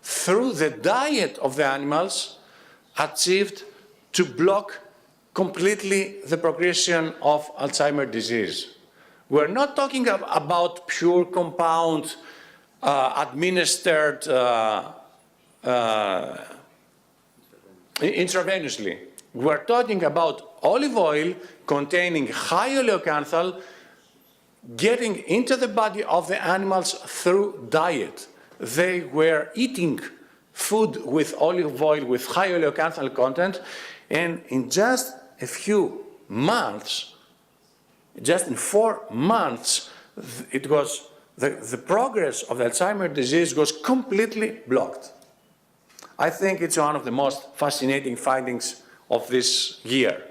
through the diet of the animals, achieved to block completely the progression of Alzheimer's disease. We're not talking about pure compound administered intravenously. We're talking about olive oil containing high oleocanthal getting into the body of the animals through diet. They were eating food with olive oil with high oleocanthal content, and in just a few months, just in 4 months, it was the progress of the Alzheimer's disease was completely blocked. I think it's one of the most fascinating findings of this year.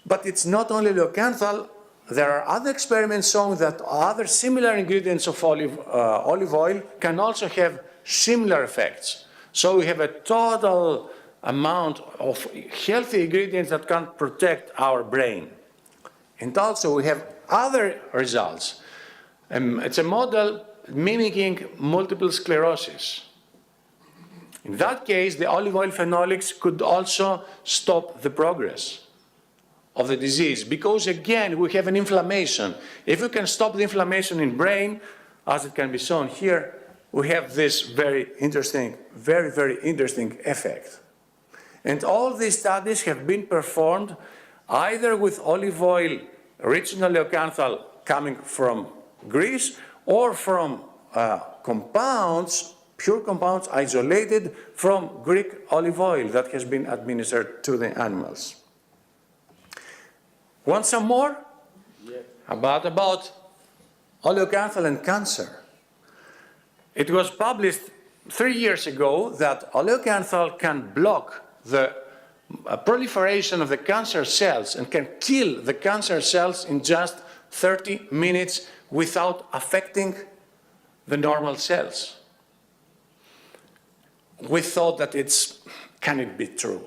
But it's not only oleocanthal. There are other experiments showing that other similar ingredients of olive oil can also have similar effects. So we have a total amount of healthy ingredients that can protect our brain. And also we have other results. It's a model mimicking multiple sclerosis. In that case, the olive oil phenolics could also stop the progress of the disease, because again, we have an inflammation. If we can stop the inflammation in brain, as it can be shown here, we have this very interesting, very interesting effect. And all these studies have been performed either with olive oil rich in oleocanthal coming from Greece or from compounds, pure compounds isolated from Greek olive oil that has been administered to the animals. Want some more? Yeah. About oleocanthal and cancer. It was published 3 years ago that oleocanthal can block the proliferation of the cancer cells and can kill the cancer cells in just 30 minutes without affecting the normal cells. We thought that can it be true?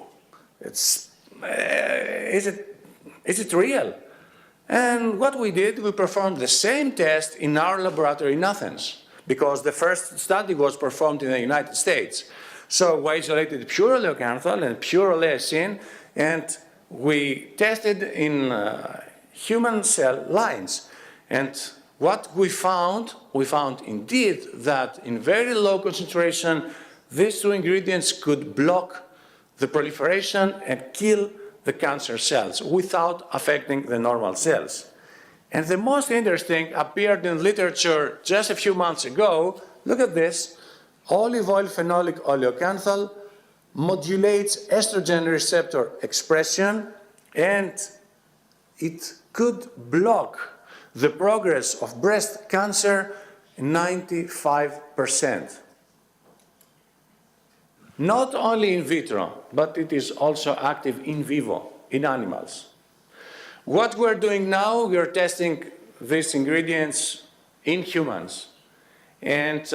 Is it real? And what we did, we performed the same test in our laboratory in Athens, because the first study was performed in the United States. So we isolated pure oleocanthal and pure oleacin, and we tested in human cell lines. And what we found indeed that in very low concentration, these two ingredients could block the proliferation and kill the cancer cells without affecting the normal cells. And the most interesting appeared in literature just a few months ago. Look at this. Olive oil phenolic oleocanthal modulates estrogen receptor expression, and it could block the progress of breast cancer 95%. Not only in vitro, but it is also active in vivo, in animals. What we're doing now, we're testing these ingredients in humans. And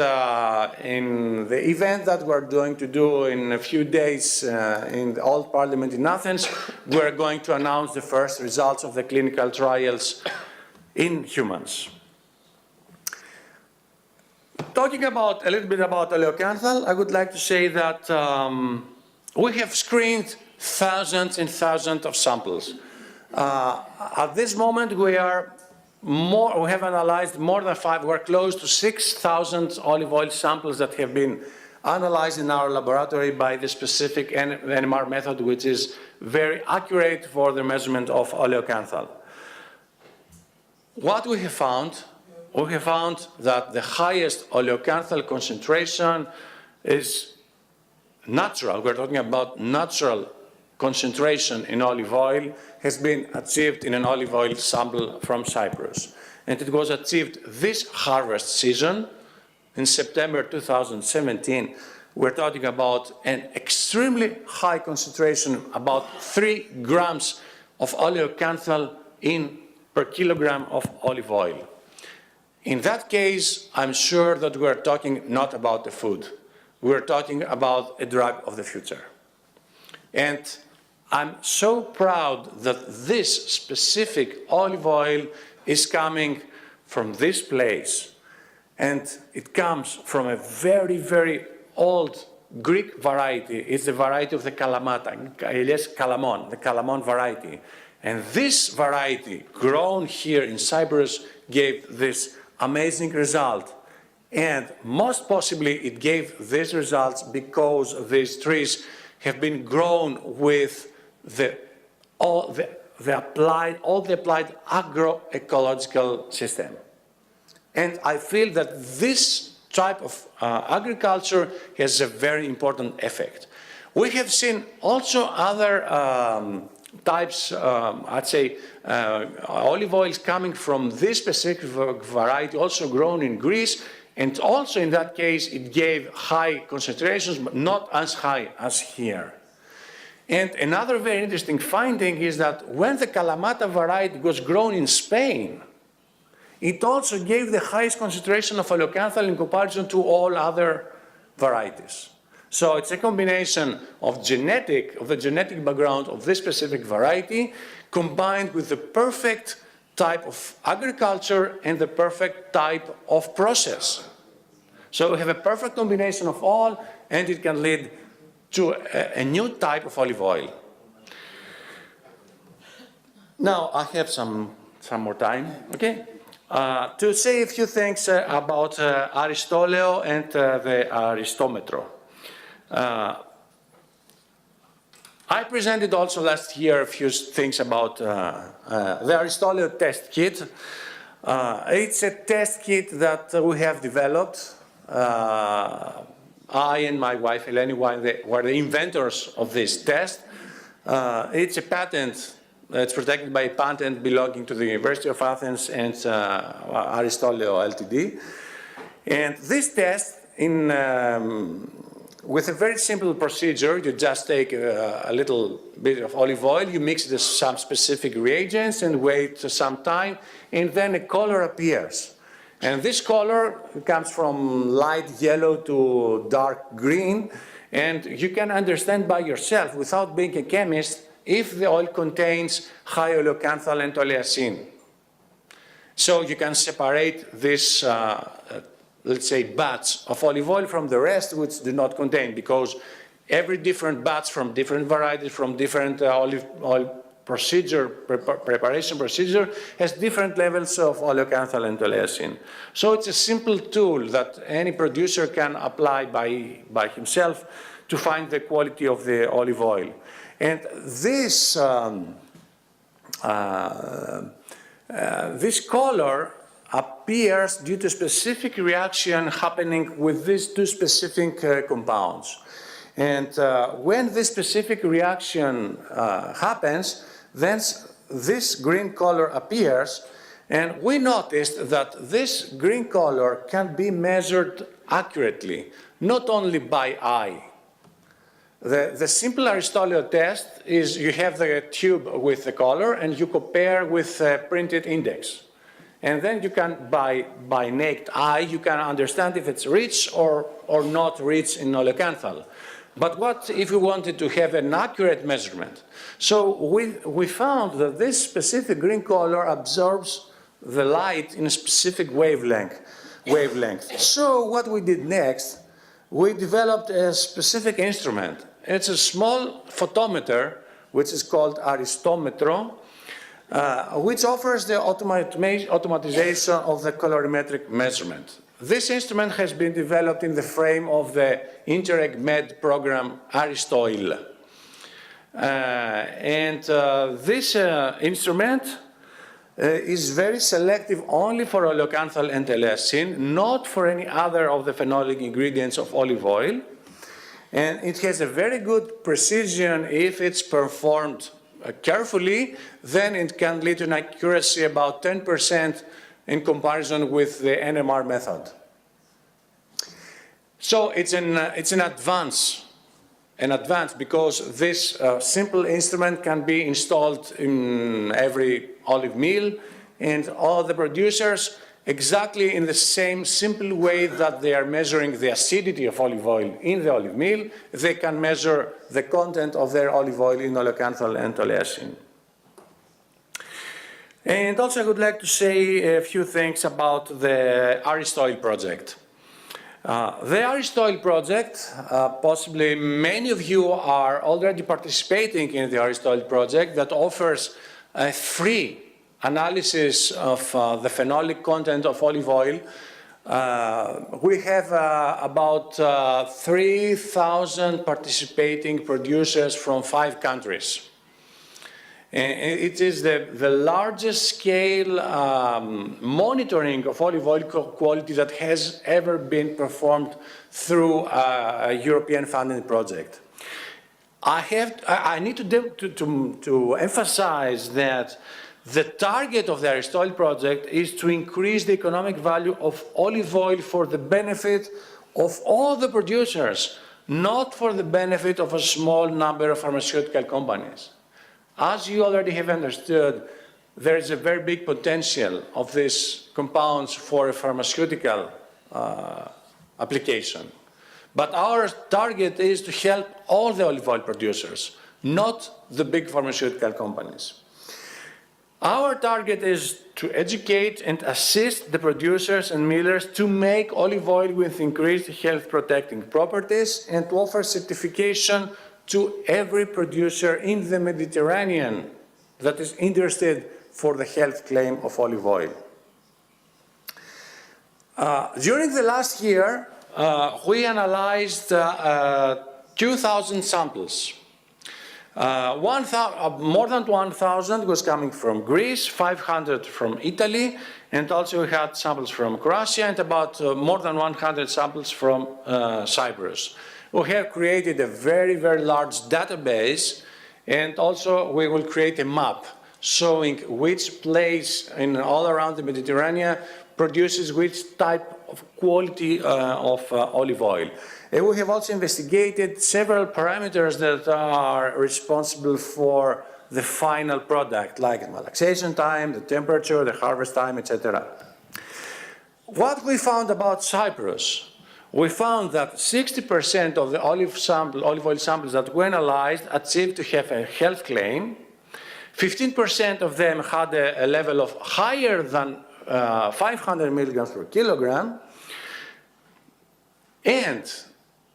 in the event that we're going to do in a few days in the Old Parliament in Athens, we're going to announce the first results of the clinical trials in humans. Talking a little bit about oleocanthal, I would like to say that we have screened thousands and thousands of samples. At this moment, we have analyzed more than we're close to 6,000 olive oil samples that have been analyzed in our laboratory by the specific NMR method, which is very accurate for the measurement of oleocanthal. What we have found that the highest oleocanthal concentration is natural. We're talking about natural concentration in olive oil has been achieved in an olive oil sample from Cyprus. And it was achieved this harvest season in September 2017. We're talking about an extremely high concentration, about 3 grams of oleocanthal per kilogram of olive oil. In that case, I'm sure that we're talking not about the food. We're talking about a drug of the future. And I'm so proud that this specific olive oil is coming from this place. And it comes from a very, very old Greek variety. It's the variety of the Kalamata, Kalamon, the Kalamon variety. And this variety, grown here in Cyprus, gave this amazing result. And most possibly it gave these results because these trees have been grown with all the applied agroecological system. And I feel that this type of agriculture has a very important effect. We have seen also other types, I'd say, olive oils coming from this specific variety, also grown in Greece, and also in that case it gave high concentrations, but not as high as here. And another very interesting finding is that when the Kalamata variety was grown in Spain, it also gave the highest concentration of oleocanthal in comparison to all other varieties. So it's a combination of the genetic background of this specific variety combined with the perfect type of agriculture and the perfect type of process. So we have a perfect combination of all, and it can lead to a new type of olive oil. Now I have some more time, okay? To say a few things about Aristoleo and the Aristometro. I presented also last year a few things about the Aristoleo test kit. It's a test kit that we have developed. I and my wife Eleni were the inventors of this test. It's a patent. It's protected by a patent belonging to the University of Athens and Aristoleo Ltd. And this test, with a very simple procedure, you just take a little bit of olive oil, you mix it with some specific reagents and wait some time, and then a color appears. And this color comes from light yellow to dark green, and you can understand by yourself, without being a chemist, if the oil contains high oleocanthal and oleacin. So you can separate this, let's say, batch of olive oil from the rest which do not contain, because every different batch from different varieties, from different olive oil preparation procedure, has different levels of oleocanthal and oleacin. So it's a simple tool that any producer can apply by himself to find the quality of the olive oil. And this, this color appears due to specific reaction happening with these two specific compounds. And when this specific reaction happens, then this green color appears, and we noticed that this green color can be measured accurately, not only by eye. The simple Aristoleo test is you have the tube with the color and you compare with a printed index. And then you can, by naked eye, you can understand if it's rich or not rich in oleocanthal. But what if we wanted to have an accurate measurement? So we found that this specific green color absorbs the light in a specific wavelength. So what we did next, we developed a specific instrument. It's a small photometer, which is called Aristometro, which offers the automatization of the colorimetric measurement. This instrument has been developed in the frame of the Interreg Med program Aristoleo. This instrument is very selective only for oleocanthal and oleacin, not for any other of the phenolic ingredients of olive oil. And it has a very good precision if it's performed carefully, then it can lead to an accuracy about 10% in comparison with the NMR method. So it's an advance because this simple instrument can be installed in every olive mill, and all the producers, exactly in the same simple way that they are measuring the acidity of olive oil in the olive mill, they can measure the content of their olive oil in oleocanthal and oleacin. And also I would like to say a few things about the Aristoleo project. The Aristoleo project, possibly many of you are already participating in the Aristoleo project that offers a free analysis of the phenolic content of olive oil. We have about 3,000 participating producers from 5 countries. It is the largest scale monitoring of olive oil quality that has ever been performed through a European funded project. I need to emphasize that the target of the Aristoleo project is to increase the economic value of olive oil for the benefit of all the producers, not for the benefit of a small number of pharmaceutical companies. As you already have understood, there is a very big potential of these compounds for a pharmaceutical application. But our target is to help all the olive oil producers, not the big pharmaceutical companies. Our target is to educate and assist the producers and millers to make olive oil with increased health protecting properties and to offer certification to every producer in the Mediterranean that is interested for the health claim of olive oil. During the last year, we analyzed 2,000 samples. More than 1,000 was coming from Greece, 500 from Italy, and also we had samples from Croatia and about more than 100 samples from Cyprus. We have created a very, very large database, and also we will create a map showing which place in all around the Mediterranean produces which type of quality of olive oil. And we have also investigated several parameters that are responsible for the final product, like the malaxation time, the temperature, the harvest time, etc. What we found about Cyprus, we found that 60% of the olive oil samples that were analyzed achieved to have a health claim. 15% of them had a level of higher than 500 milligrams per kilogram. And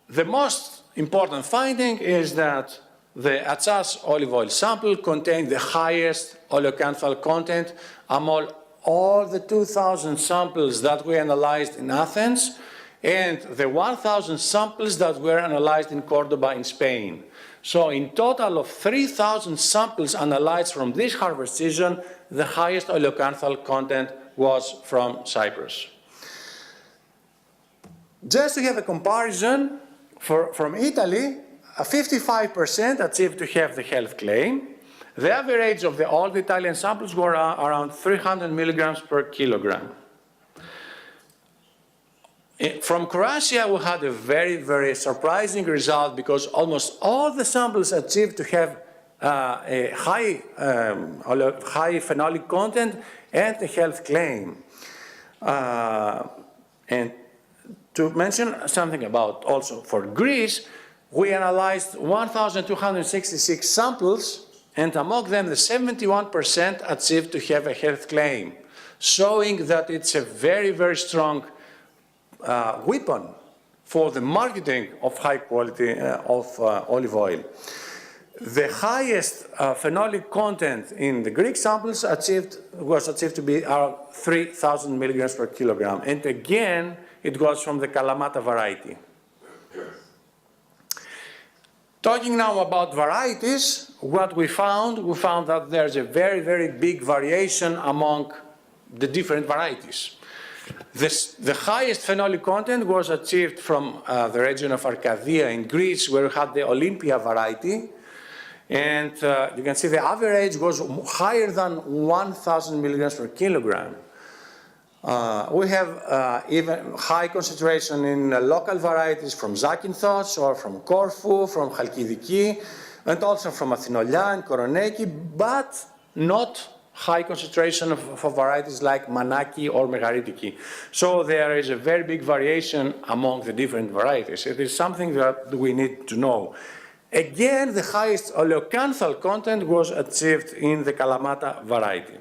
the most important finding is that the Atsas olive oil sample contained the highest oleocanthal content among all the 2,000 samples that we analyzed in Athens and the 1,000 samples that were analyzed in Cordoba in Spain. So in total of 3,000 samples analyzed from this harvest season, the highest oleocanthal content was from Cyprus. Just to have a comparison, from Italy, 55% achieved to have the health claim. The average of all the Italian samples were around 300 milligrams per kilogram. From Croatia, we had a very, very surprising result because almost all the samples achieved to have a high phenolic content and a health claim. And to mention something about also for Greece, we analyzed 1,266 samples, and among them the 71% achieved to have a health claim, showing that it's a very, very strong weapon for the marketing of high quality of olive oil. The highest phenolic content in the Greek samples was achieved to be around 3,000 milligrams per kilogram. And again, it was from the Kalamata variety. Talking now about varieties, what we found that there's a very, very big variation among the different varieties. The highest phenolic content was achieved from the region of Arcadia in Greece, where we had the Olympia variety. And you can see the average was higher than 1,000 milligrams per kilogram. We have even high concentration in local varieties from Zakynthos or from Corfu, from Chalkidiki, and also from Athinolia and Koroneki, but not high concentration of varieties like Manaki or Megharitiki. So there is a very big variation among the different varieties. It is something that we need to know. Again, the highest oleocanthal content was achieved in the Kalamata variety.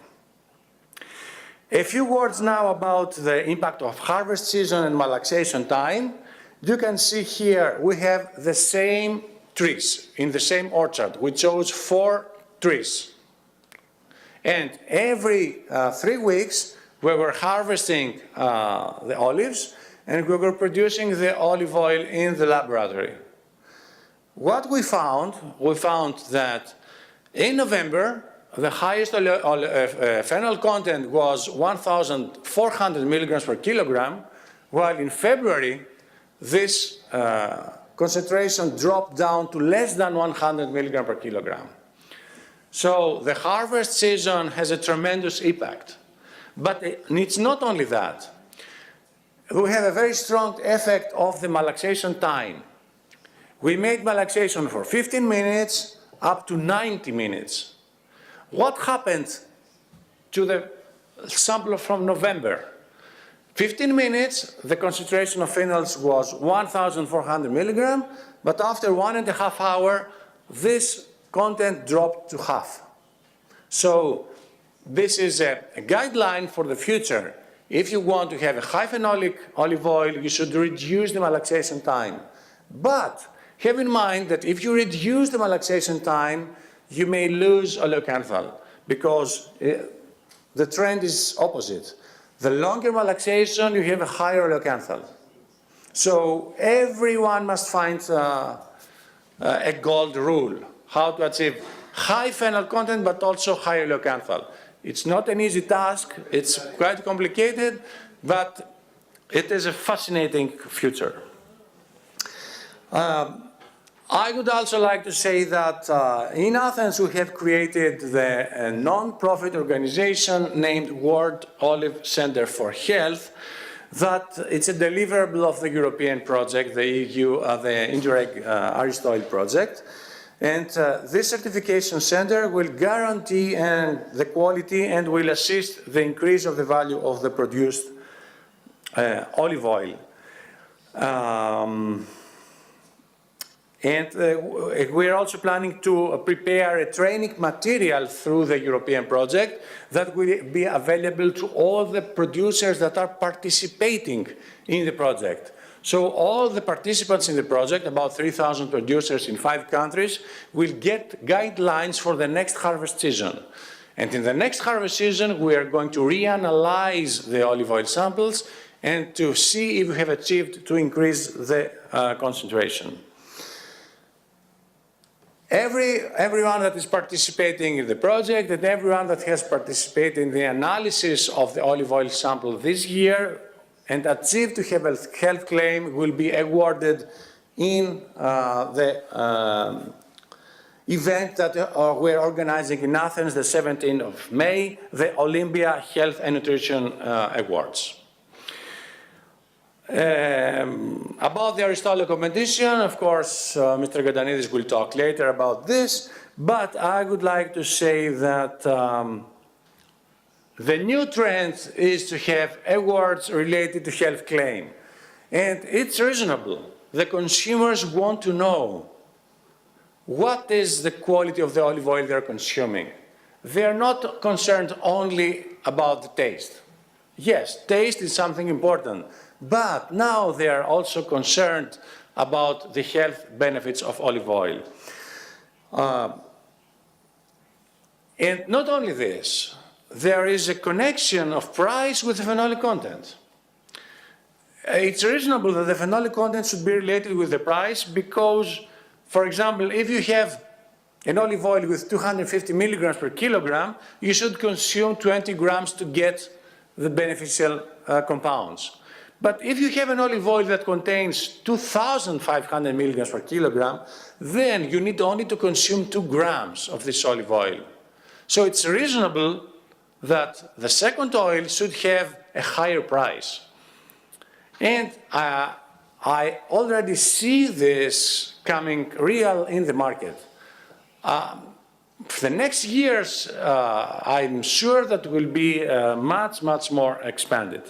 A few words now about the impact of harvest season and malaxation time. You can see here we have the same trees in the same orchard. We chose 4 trees. And every 3 weeks we were harvesting the olives and we were producing the olive oil in the laboratory. What we found that in November, the highest phenol content was 1,400 milligrams per kilogram, while in February, this concentration dropped down to less than 100 milligrams per kilogram. So the harvest season has a tremendous impact. But it's not only that. We have a very strong effect of the malaxation time. We made malaxation for 15 minutes up to 90 minutes. What happened to the sample from November? 15 minutes, the concentration of phenols was 1,400 milligrams, but after 1.5 hours, this content dropped to half. So this is a guideline for the future. If you want to have a high phenolic olive oil, you should reduce the malaxation time. But have in mind that if you reduce the malaxation time, you may lose oleocanthal because the trend is opposite. The longer malaxation, you have a higher oleocanthal. So everyone must find a gold rule. how to achieve high phenol content but also high oleocanthal. It's not an easy task, it's quite complicated, but it is a fascinating future. I would also like to say that in Athens we have created the non-profit organization named World Olive Center for Health. That it's a deliverable of the European project, the EU, the Interreg Aristoleo project. And this certification center will guarantee the quality and will assist the increase of the value of the produced olive oil. We're also planning to prepare a training material through the European project that will be available to all the producers that are participating in the project. So all the participants in the project, about 3,000 producers in 5 countries, will get guidelines for the next harvest season. And in the next harvest season, we are going to reanalyze the olive oil samples and to see if we have achieved to increase the concentration. Everyone that is participating in the project and everyone that has participated in the analysis of the olive oil sample this year and achieved to have a health claim will be awarded in the event that we're organizing in Athens the 17th of May, the Olympia Health and Nutrition Awards. About the Aristoleo competition, of course, Mr. Gadanidis will talk later about this, but I would like to say that the new trend is to have awards related to health claim. And it's reasonable. The consumers want to know what is the quality of the olive oil they're consuming. They're not concerned only about the taste. Yes, taste is something important. But now they are also concerned about the health benefits of olive oil. And not only this, there is a connection of price with the phenolic content. It's reasonable that the phenolic content should be related with the price because, for example, if you have an olive oil with 250 milligrams per kilogram, you should consume 20 grams to get the beneficial compounds. But if you have an olive oil that contains 2,500 milligrams per kilogram, then you need only to consume 2 grams of this olive oil. So it's reasonable that the second oil should have a higher price. And I already see this coming real in the market. For the next years, I'm sure that will be much, much more expanded.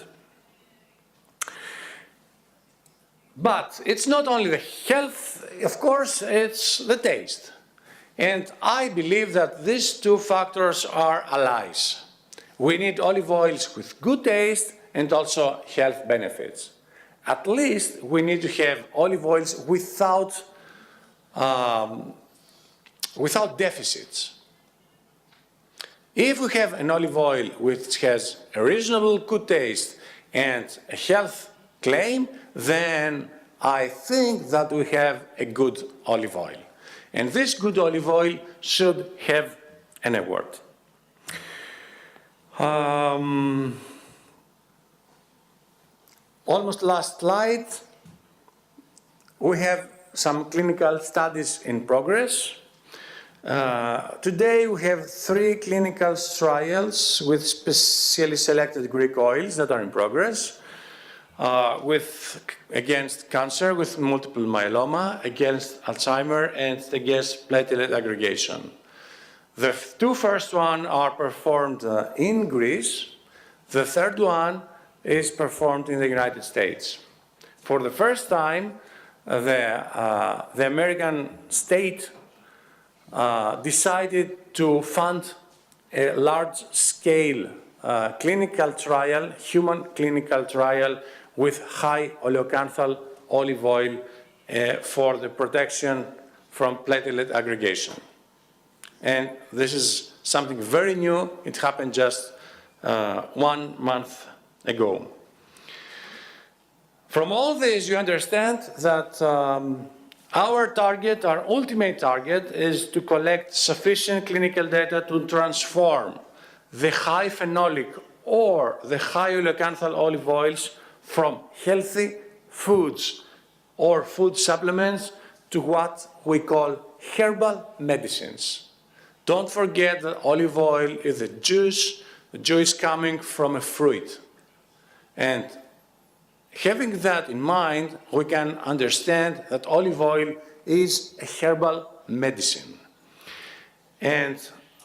But it's not only the health, of course, it's the taste. And I believe that these two factors are allies. We need olive oils with good taste and also health benefits. At least we need to have olive oils without deficits. If we have an olive oil which has a reasonable good taste and a health claim, then I think that we have a good olive oil. And this good olive oil should have an award. Almost last slide. We have some clinical studies in progress. Today we have 3 clinical trials with specially selected Greek oils that are in progress. Against cancer, with multiple myeloma, against Alzheimer, and against platelet aggregation. The 2 first ones are performed in Greece. The 3rd one is performed in the United States. For the first time, the American state decided to fund a large-scale clinical trial, human clinical trial, with high oleocanthal olive oil for the protection from platelet aggregation. And this is something very new. It happened just 1 month ago. From all this, you understand that Our target, our ultimate target, is to collect sufficient clinical data to transform the high phenolic or the high oleocanthal olive oils from healthy foods or food supplements to what we call herbal medicines. Don't forget that olive oil is a juice. The juice coming from a fruit. And having that in mind, we can understand that olive oil is a herbal medicine. And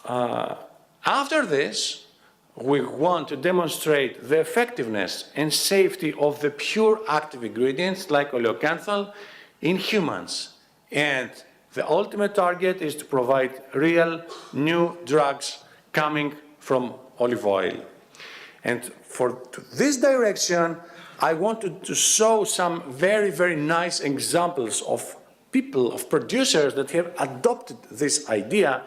after this, we want to demonstrate the effectiveness and safety of the pure active ingredients like oleocanthal in humans. And the ultimate target is to provide real new drugs coming from olive oil. And for this direction, I wanted to show some very, very nice examples of people, of producers that have adopted this idea,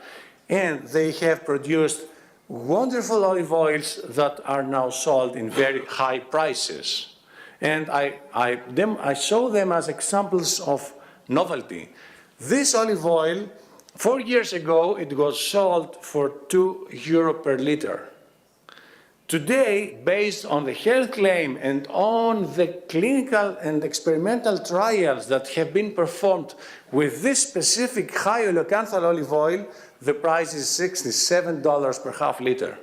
and they have produced wonderful olive oils that are now sold in very high prices. And I show them as examples of novelty. This olive oil, 4 years ago, it was sold for €2 per liter. Today, based on the health claim and on the clinical and experimental trials that have been performed with this specific high oleocanthal olive oil, the price is $67 per half liter.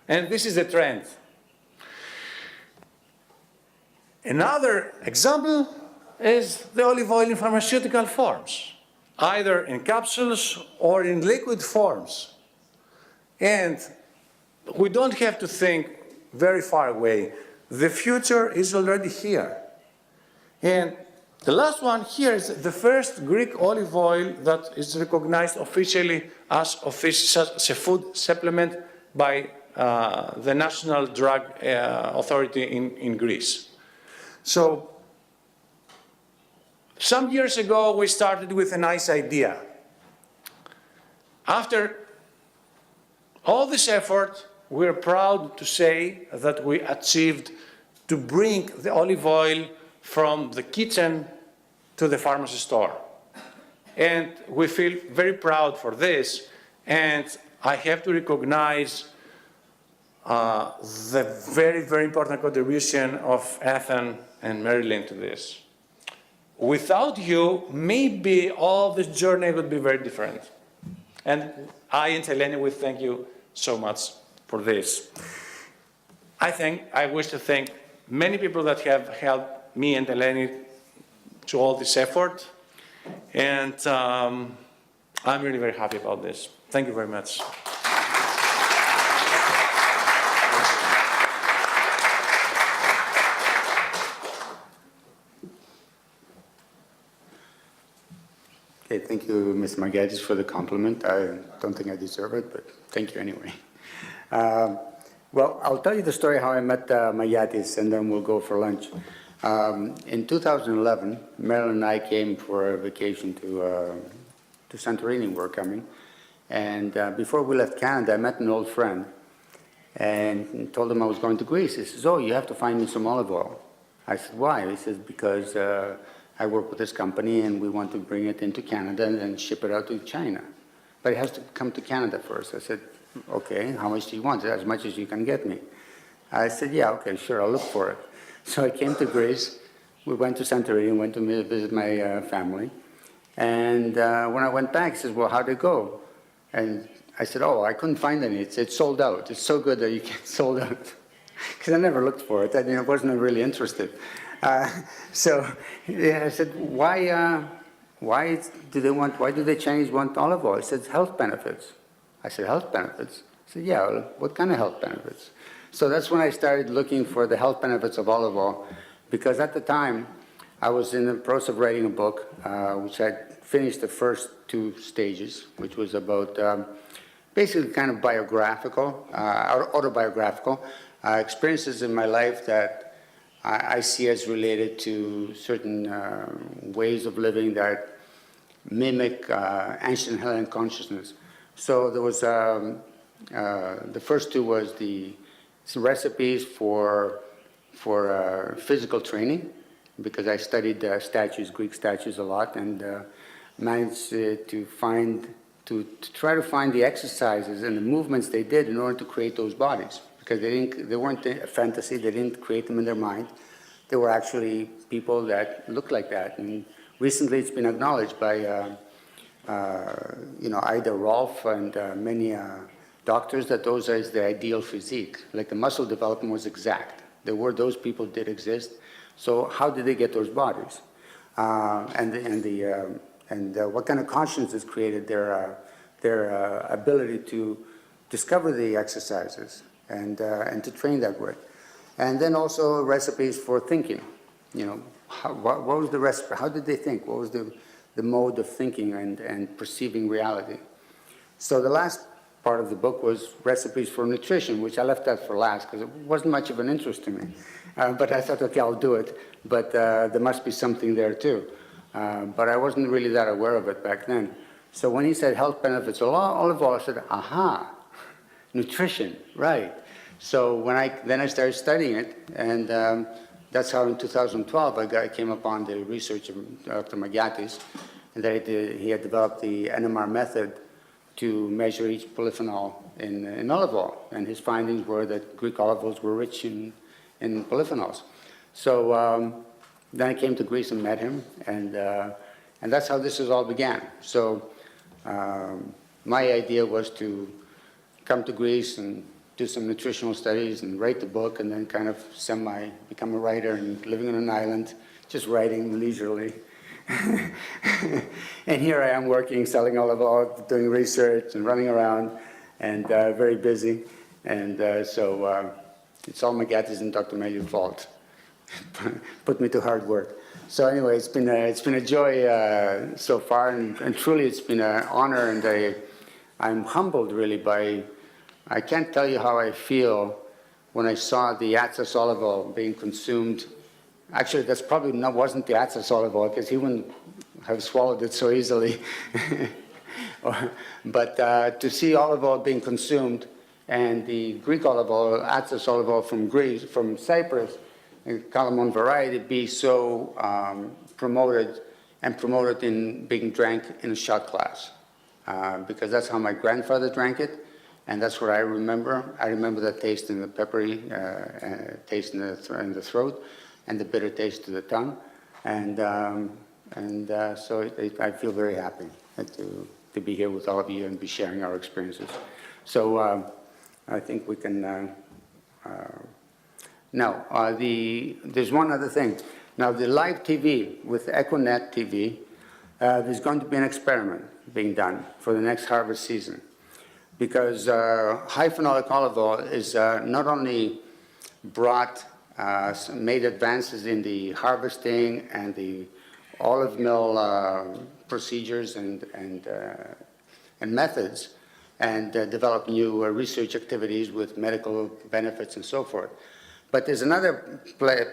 And this is the trend. Another example is the olive oil in pharmaceutical forms, either in capsules or in liquid forms. And we don't have to think very far away. The future is already here. And the last one here is the first Greek olive oil that is recognized officially as a food supplement by the National Drug Authority in Greece. So, some years ago, we started with a nice idea. After all this effort, we're proud to say that we achieved to bring the olive oil from the kitchen to the pharmacy store. And we feel very proud for this. And I have to recognize the very, very important contribution of Ethan and Marilyn to this. Without you, maybe all this journey would be very different. And I and Eleni will thank you so much for this. I wish to thank many people that have helped me and Eleni to all this effort. And I'm really very happy about this. Thank you very much. Okay, thank you, Ms. Margaitis, for the compliment. I don't think I deserve it, but thank you anyway. Well, I'll tell you the story how I met Margaitis, and then we'll go for lunch. In 2011, Marilyn and I came for a vacation to Santorini. We're coming. And before we left Canada, I met an old friend and told him I was going to Greece. He says, "Oh, you have to find me some olive oil." I said, "Why?" He says, "Because I work with this company and we want to bring it into Canada and then ship it out to China. But it has to come to Canada first." I said, "Okay, how much do you want?" "As much as you can get me." I said, "Yeah, okay, sure, I'll look for it." So I came to Greece. We went to Santorini, went to visit my family. And when I went back, he says, "Well, how'd it go?" And I said, "Oh, I couldn't find any. It's sold out. It's so good that you can't sold out." Because I never looked for it. I wasn't really interested. So yeah, I said, why do the Chinese want olive oil? He said, "Health benefits." I said, "Health benefits?" He said, "Yeah, well, what kind of health benefits?" So that's when I started looking for the health benefits of olive oil, because at the time, I was in the process of writing a book, which I finished the first 2 stages, which was about basically kind of biographical, autobiographical experiences in my life that I see as related to certain ways of living that mimic ancient Hellenic consciousness. So there was, the first 2 was some recipes for physical training, because I studied statues, Greek statues a lot, and managed to try to find the exercises and the movements they did in order to create those bodies, because they weren't a fantasy. They didn't create them in their mind. They were actually people that looked like that. And recently, it's been acknowledged by Ida Rolf and many doctors that those is the ideal physique. Like the muscle development was exact. Those people did exist. So how did they get those bodies? And what kind of conscience has created their ability to discover the exercises and to train that way. And then also recipes for thinking. What was the recipe? How did they think? What was the mode of thinking and perceiving reality? So the last part of the book was recipes for nutrition, which I left that for last because it wasn't much of an interest to me. But I thought, okay, I'll do it. But there must be something there too. But I wasn't really that aware of it back then. So when he said health benefits of olive oil, I said, aha, nutrition, right. So then I started studying it, and that's how in 2012 I came upon the research of Dr. Magatis, and that he had developed the NMR method to measure each polyphenol in olive oil. And his findings were that Greek olive oils were rich in polyphenols. So then I came to Greece and met him, and that's how this all began. So my idea was to come to Greece and do some nutritional studies and write the book, and then kind of become a writer and living on an island, just writing leisurely. And here I am working, selling olive oil, doing research and running around, and very busy. And so it's all Magatis and Dr. Meliu's fault. Put me to hard work. So anyway, it's been a joy so far, and truly it's been an honor, and I'm humbled really by. I can't tell you how I feel when I saw the Atzas olive oil being consumed. Actually, that's probably wasn't the Atzas olive oil, because he wouldn't have swallowed it so easily. But to see olive oil being consumed, and the Greek olive oil, Atzas olive oil from Greece, from Cyprus, Calamon variety, be so promoted in being drank in a shot glass, because that's how my grandfather drank it, and that's what I remember. I remember that taste in the peppery taste in the throat, and the bitter taste to the tongue, and so I feel very happy to be here with all of you and be sharing our experiences. So I think we can. Now, there's one other thing. Now, the live TV with EchoNet TV, there's going to be an experiment being done for the next harvest season, because high phenolic olive oil is not only made advances in the harvesting and the olive mill procedures and methods, and develop new research activities with medical benefits and so forth. But there's another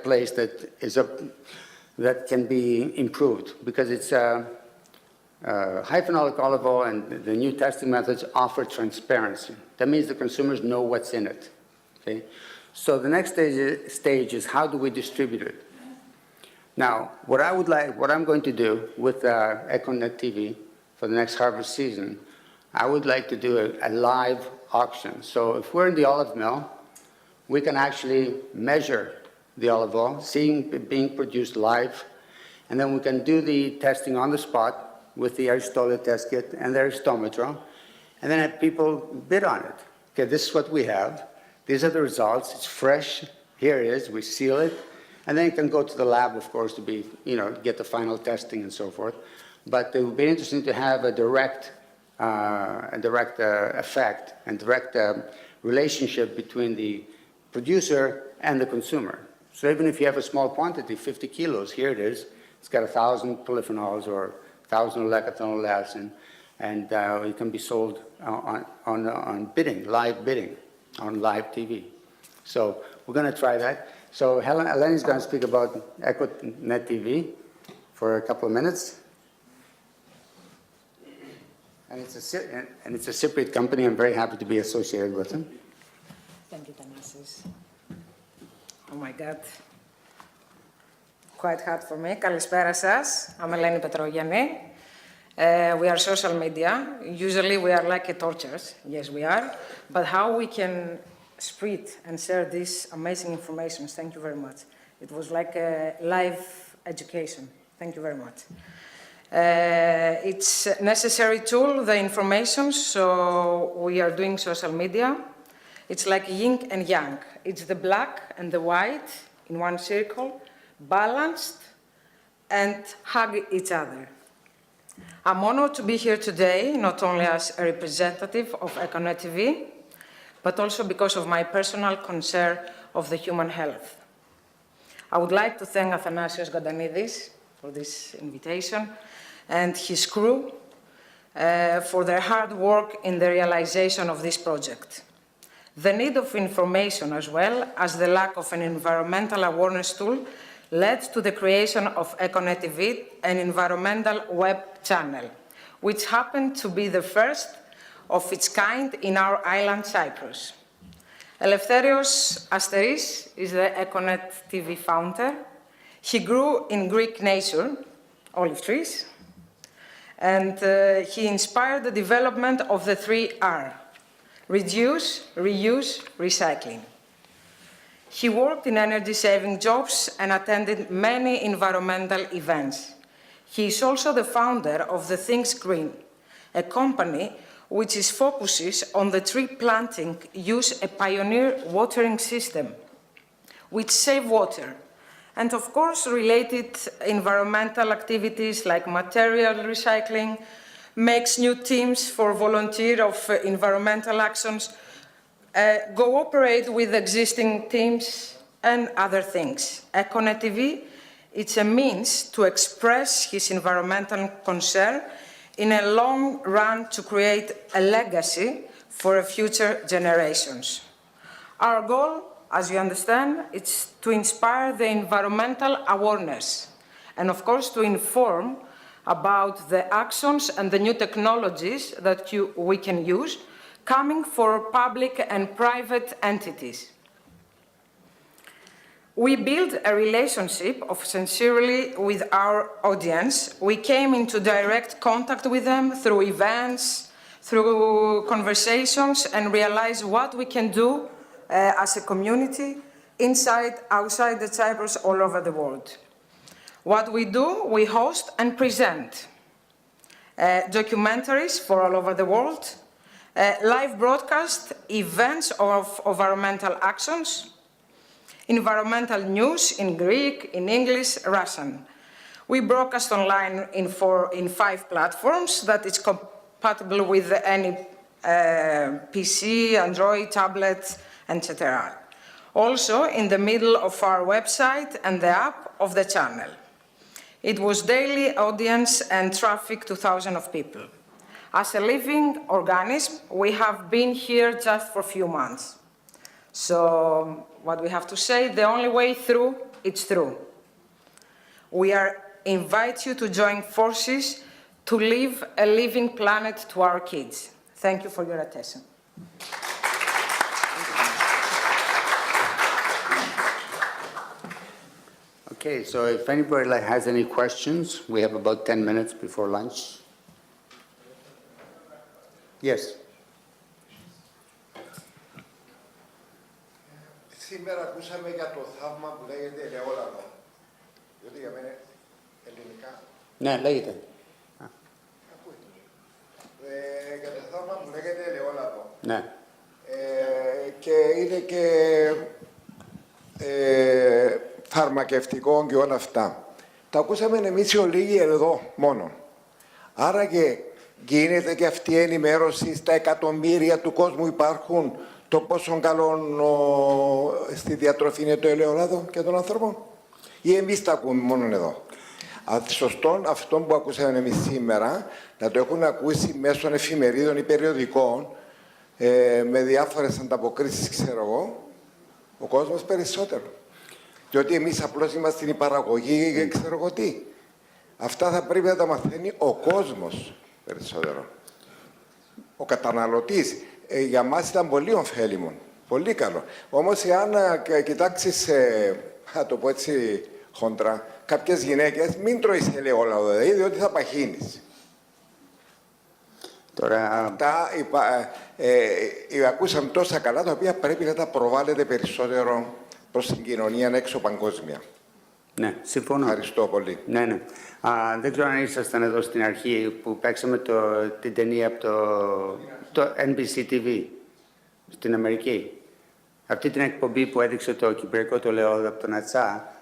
place that can be improved, because it's high phenolic olive oil, and the new testing methods offer transparency. That means the consumers know what's in it. Okay? So the next stage is how do we distribute it? Now, what I'm going to do with EchoNet TV for the next harvest season, I would like to do a live auction. So if we're in the olive mill, we can actually measure the olive oil, seeing it being produced live, and then we can do the testing on the spot with the Aristoleo test kit and the Aristometron, and then have people bid on it. Okay, this is what we have. These are the results. It's fresh. Here it is. We seal it, and then it can go to the lab, of course, to be, get the final testing and so forth. But it would be interesting to have a direct effect and direct relationship between the producer and the consumer. So even if you have a small quantity, 50 kilos, here it is, it's got 1,000 polyphenols or 1,000 lecithin, and it can be sold on bidding, live bidding, on live TV. So we're going to try that. So Eleni's going to speak about EchoNet TV for a couple of minutes. And it's a Cypriot company. I'm very happy to be associated with them. Thank you, Thanasis. Oh my God. quite hard for me. Καλησπέρα σας. I'm Eleni Petrogianni. We are social media. Usually we are like torturers. Yes, we are. But how we can spread and share this amazing information, thank you very much. It was like a live education. Thank you very much. It's a necessary tool, the information, so we are doing social media. It's like yin and yang. It's the black and the white in one circle, balanced, and hug each other. I'm honored to be here today, not only as a representative of Econet TV, but also because of my personal concern of the human health. I would like to thank Athanasios Gondanidis for this invitation and his crew for their hard work in the realization of this project. The need of information, as well as the lack of an environmental awareness tool, led to the creation of Econet TV, an environmental web channel, which happened to be the first of its kind in our island, Cyprus. Eleftherios Asteris is the Econet TV founder. He grew in Greek nature, olive trees, and he inspired the development of the 3R: reduce, reuse, recycling. He worked in energy-saving jobs and attended many environmental events. He is also the founder of the Things Green, a company which focuses on the tree planting, use a pioneer watering system, which save water, and of course related environmental activities like material recycling, makes new teams for volunteer of environmental actions, cooperate with existing teams and other things. Econet TV, it's a means to express his environmental concern in a long run to create a legacy for future generations. Our goal, as you understand, is to inspire the environmental awareness and of course to inform about the actions and the new technologies that we can use coming for public and private entities. We build a relationship of sincerely with our audience. We came into direct contact with them through events, through conversations, and realized what we can do as a community inside, outside the Cyprus, all over the world. What we do, we host and present documentaries for all over the world, live broadcast, events of environmental actions, environmental news in Greek, in English, Russian. We broadcast online in 5 platforms that is compatible with any PC, Android, tablet, etc. Also in the middle of our website and the app of the channel. It was daily audience and traffic to thousands of people. As a living organism, we have been here just for a few months. So what we have to say, the only way through, it's through. We invite you to join forces to leave a living planet to our kids. Thank you for your attention. Okay, so if anybody has any questions, we have about 10 minutes before lunch. Yes. Σήμερα ακούσαμε για το θαύμα που λέγεται ελαιόλαδο. Διότι για μένα ελληνικά. Ναι, λέγεται. Για το θαύμα που λέγεται ελαιόλαδο. Ναι. Και είναι και φαρμακευτικό και όλα αυτά. Τα ακούσαμε εμείς οι ολίγοι εδώ μόνο. Άρα και γίνεται και αυτή η ενημέρωση στα εκατομμύρια του κόσμου υπάρχουν το πόσο καλό στη διατροφή είναι το ελαιόλαδο και των ανθρώπων. Ή εμείς τα ακούμε μόνο εδώ. Σωστό αυτό που ακούσαμε εμείς σήμερα, να το έχουν ακούσει μέσω εφημερίδων ή περιοδικών, με διάφορες ανταποκρίσεις, ξέρω εγώ, ο κόσμος περισσότερο. Διότι εμείς απλώς είμαστε η παραγωγή και ξέρω εγώ τι. Αυτά θα πρέπει να τα μαθαίνει ο κόσμος περισσότερο. Ο καταναλωτής. Για μας ήταν πολύ ωφέλιμο. Πολύ καλό. Όμως, εάν κοιτάξεις, θα το πω έτσι, χοντρά. Κάποιες γυναίκες μην τρώεις ελαιόλαδο, δηλαδή, διότι θα παχύνεις. Τώρα... Αυτά ακούσαμε τόσα καλά, τα οποία πρέπει να τα προβάλλετε περισσότερο προς την κοινωνία έξω παγκόσμια. Ναι, συμφωνώ. Ευχαριστώ πολύ. Ναι, ναι. Δεν ξέρω αν ήσασταν εδώ στην αρχή που παίξαμε την ταινία από το NBC TV στην Αμερική. Αυτή την εκπομπή που έδειξε το κυπριακό το λαιόδα από τον Ατσά,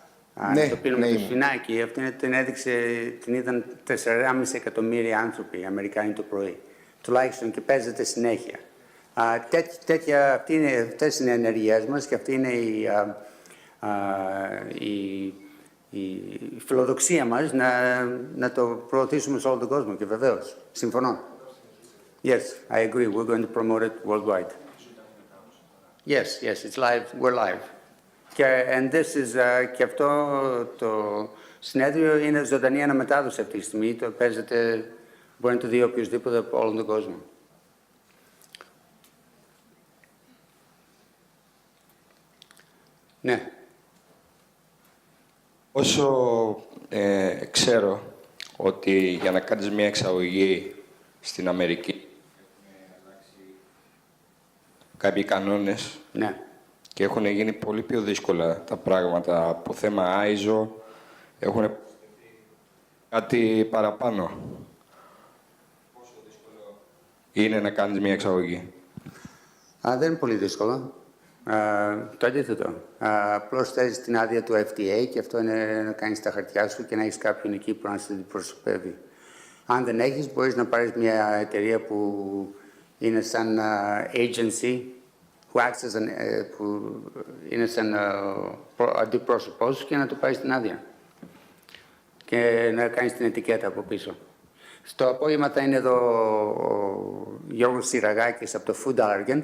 ναι, το πίνουμε ναι, το σφινάκι, αυτή την είδαν 4,5 εκατομμύρια άνθρωποι, Αμερικάνοι το πρωί. Τουλάχιστον και παίζεται συνέχεια. Αυτές είναι οι ενεργειές μας και αυτή είναι η φιλοδοξία μας να το προωθήσουμε σε όλο τον κόσμο και βεβαίως, συμφωνώ. Yes, I agree. We're going to promote it worldwide. Yes, it's live. We're live. And this is, και αυτό το συνέδριο είναι ζωντανή αναμετάδοση αυτή τη στιγμή. Το παίζεται, μπορεί να το δει οποιοδήποτε από όλο τον κόσμο. Ναι. Όσο ξέρω ότι για να κάνεις μια εξαγωγή στην Αμερική κάποιοι κανόνες, ναι, και έχουν γίνει πολύ πιο δύσκολα τα πράγματα από θέμα ISO, έχουν κάτι παραπάνω. Πόσο δύσκολο είναι να κάνεις μια εξαγωγή? Δεν είναι πολύ δύσκολο. Το αντίθετο. Απλώς θες την άδεια του FDA και αυτό είναι να κάνεις τα χαρτιά σου και να έχεις κάποιον εκεί που να σε αντιπροσωπεύει. Αν δεν έχεις, μπορείς να πάρεις μια εταιρεία που είναι σαν agency, που είναι σαν αντιπρόσωπό σου και να του πάρεις την άδεια και να κάνεις την ετικέτα από πίσω. Στο απόγευμα θα είναι εδώ ο Γιώργος Σιραγάκης από το Food Allergen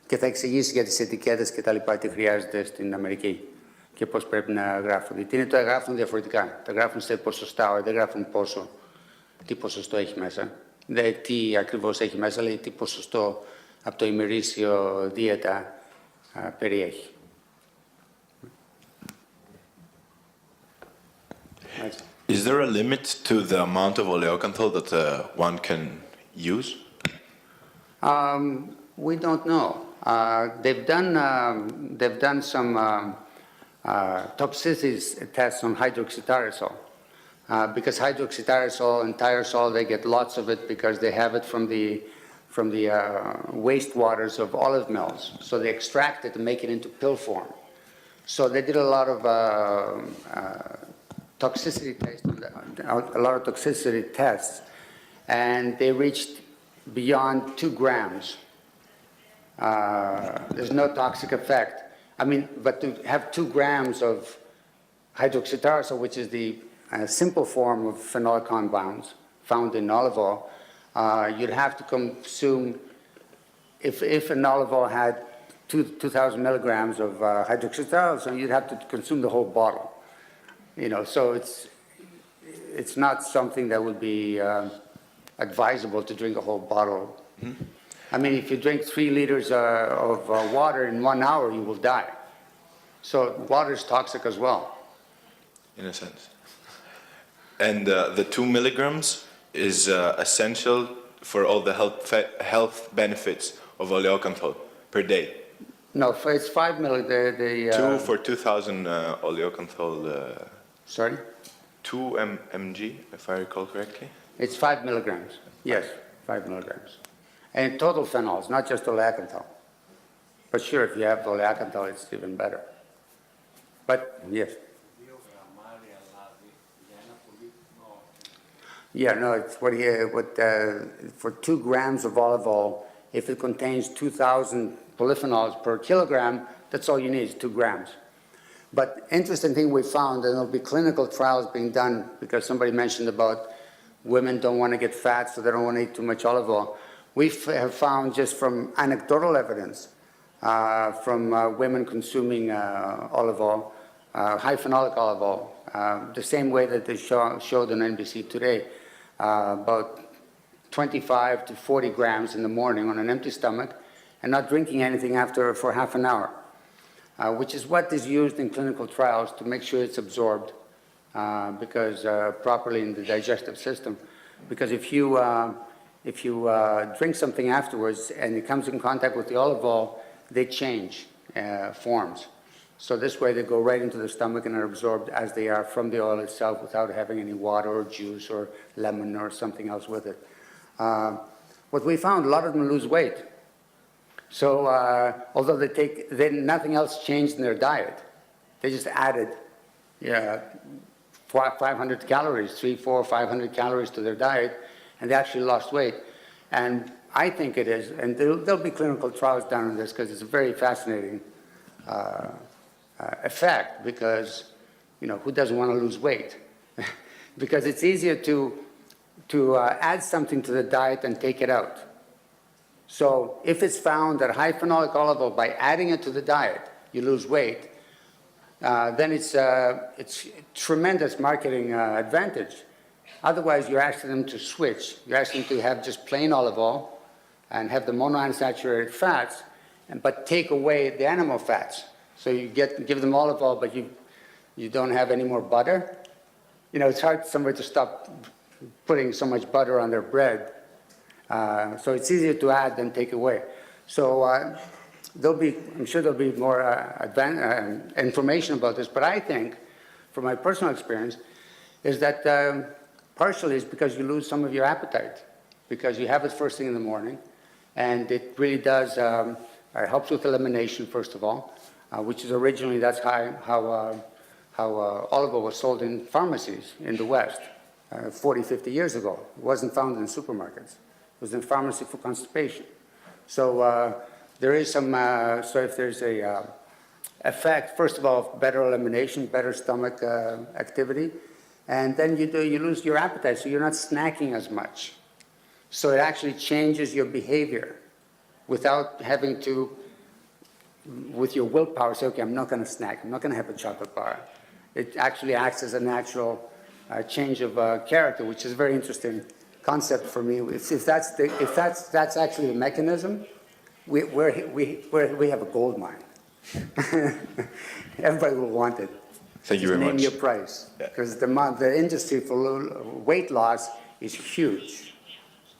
και θα εξηγήσει για τις ετικέτες και τα λοιπά τι χρειάζεται στην Αμερική και πώς πρέπει να γράφουν. Γιατί τα γράφουν διαφορετικά. Τα γράφουν σε ποσοστά, δεν γράφουν τι ποσοστό έχει μέσα. Δεν τι ακριβώς έχει μέσα, λέει τι ποσοστό από το ημερήσιο δίαιτα περιέχει. Is there a limit to the amount of oleocanthal that one can use? We don't know. They've done some toxicity tests on hydroxytyrosol. Because hydroxytyrosol and tyrosol, they get lots of it because they have it from the wastewaters of olive mills. So they extract it and make it into pill form. So they did a lot of toxicity tests, and they reached beyond 2 grams. There's no toxic effect. I mean, but to have 2 grams of hydroxytyrosol, which is the simple form of phenolic compounds found in olive oil, you'd have to consume, if an olive oil had 2,000 milligrams of hydroxytyrosol, you'd have to consume the whole bottle. You know, so it's not something that would be advisable to drink a whole bottle. Mm-hmm. I mean, if you drink 3 liters of water in 1 hour, you will die. So water is toxic as well. In a sense. And the 2 milligrams is essential for all the health benefits of oleocanthal per day. No, it's 5 milligrams. 2 for 2,000 oleocanthal. Sorry? 2 mg, if I recall correctly. It's 5 milligrams. Yes, 5 milligrams. And total phenols, not just oleocanthal. But sure, if you have oleocanthal, it's even better. But yes. Yeah, no, it's for 2 grams of olive oil, if it contains 2,000 polyphenols per kilogram, that's all you need is 2 grams. But interesting thing we found, and there'll be clinical trials being done because somebody mentioned about women don't want to get fat, so they don't want to eat too much olive oil. We have found just from anecdotal evidence from women consuming olive oil, high phenolic olive oil, the same way that they showed on NBC today, about 25 to 40 grams in the morning on an empty stomach, and not drinking anything for half an hour, which is what is used in clinical trials to make sure it's absorbed because properly in the digestive system. Because if you drink something afterwards and it comes in contact with the olive oil, they change forms. So this way they go right into the stomach and are absorbed as they are from the oil itself without having any water or juice or lemon or something else with it. What we found, a lot of them lose weight. So although nothing else changed in their diet, they just added 500 calories, 400, 500 calories to their diet, and they actually lost weight. And I think it is, and there'll be clinical trials done on this because it's a very fascinating effect, because who doesn't want to lose weight? Because it's easier to add something to the diet than take it out. So if it's found that high phenolic olive oil, by adding it to the diet, you lose weight, then it's tremendous marketing advantage. Otherwise, you're asking them to switch. You're asking them to have just plain olive oil and have the monounsaturated fats, but take away the animal fats. So you give them olive oil, but you don't have any more butter. It's hard somewhere to stop putting so much butter on their bread. So it's easier to add than take away. So I'm sure there'll be more information about this, but I think, from my personal experience, is that partially it's because you lose some of your appetite, because you have it first thing in the morning, and it really does, it helps with elimination, first of all, which is originally, that's how olive oil was sold in pharmacies in the West 40, 50 years ago. It wasn't found in supermarkets. It was in pharmacy for constipation. So there is some, so if there's a effect, first of all, better elimination, better stomach activity, and then you lose your appetite, so you're not snacking as much. So it actually changes your behavior without having to, with your willpower, say, okay, I'm not going to snack, I'm not going to have a chocolate bar. It actually acts as a natural change of character, which is a very interesting concept for me. If that's actually the mechanism, we have a gold mine. Everybody will want it. Thank you very much. Name your price, because the industry for weight loss is huge.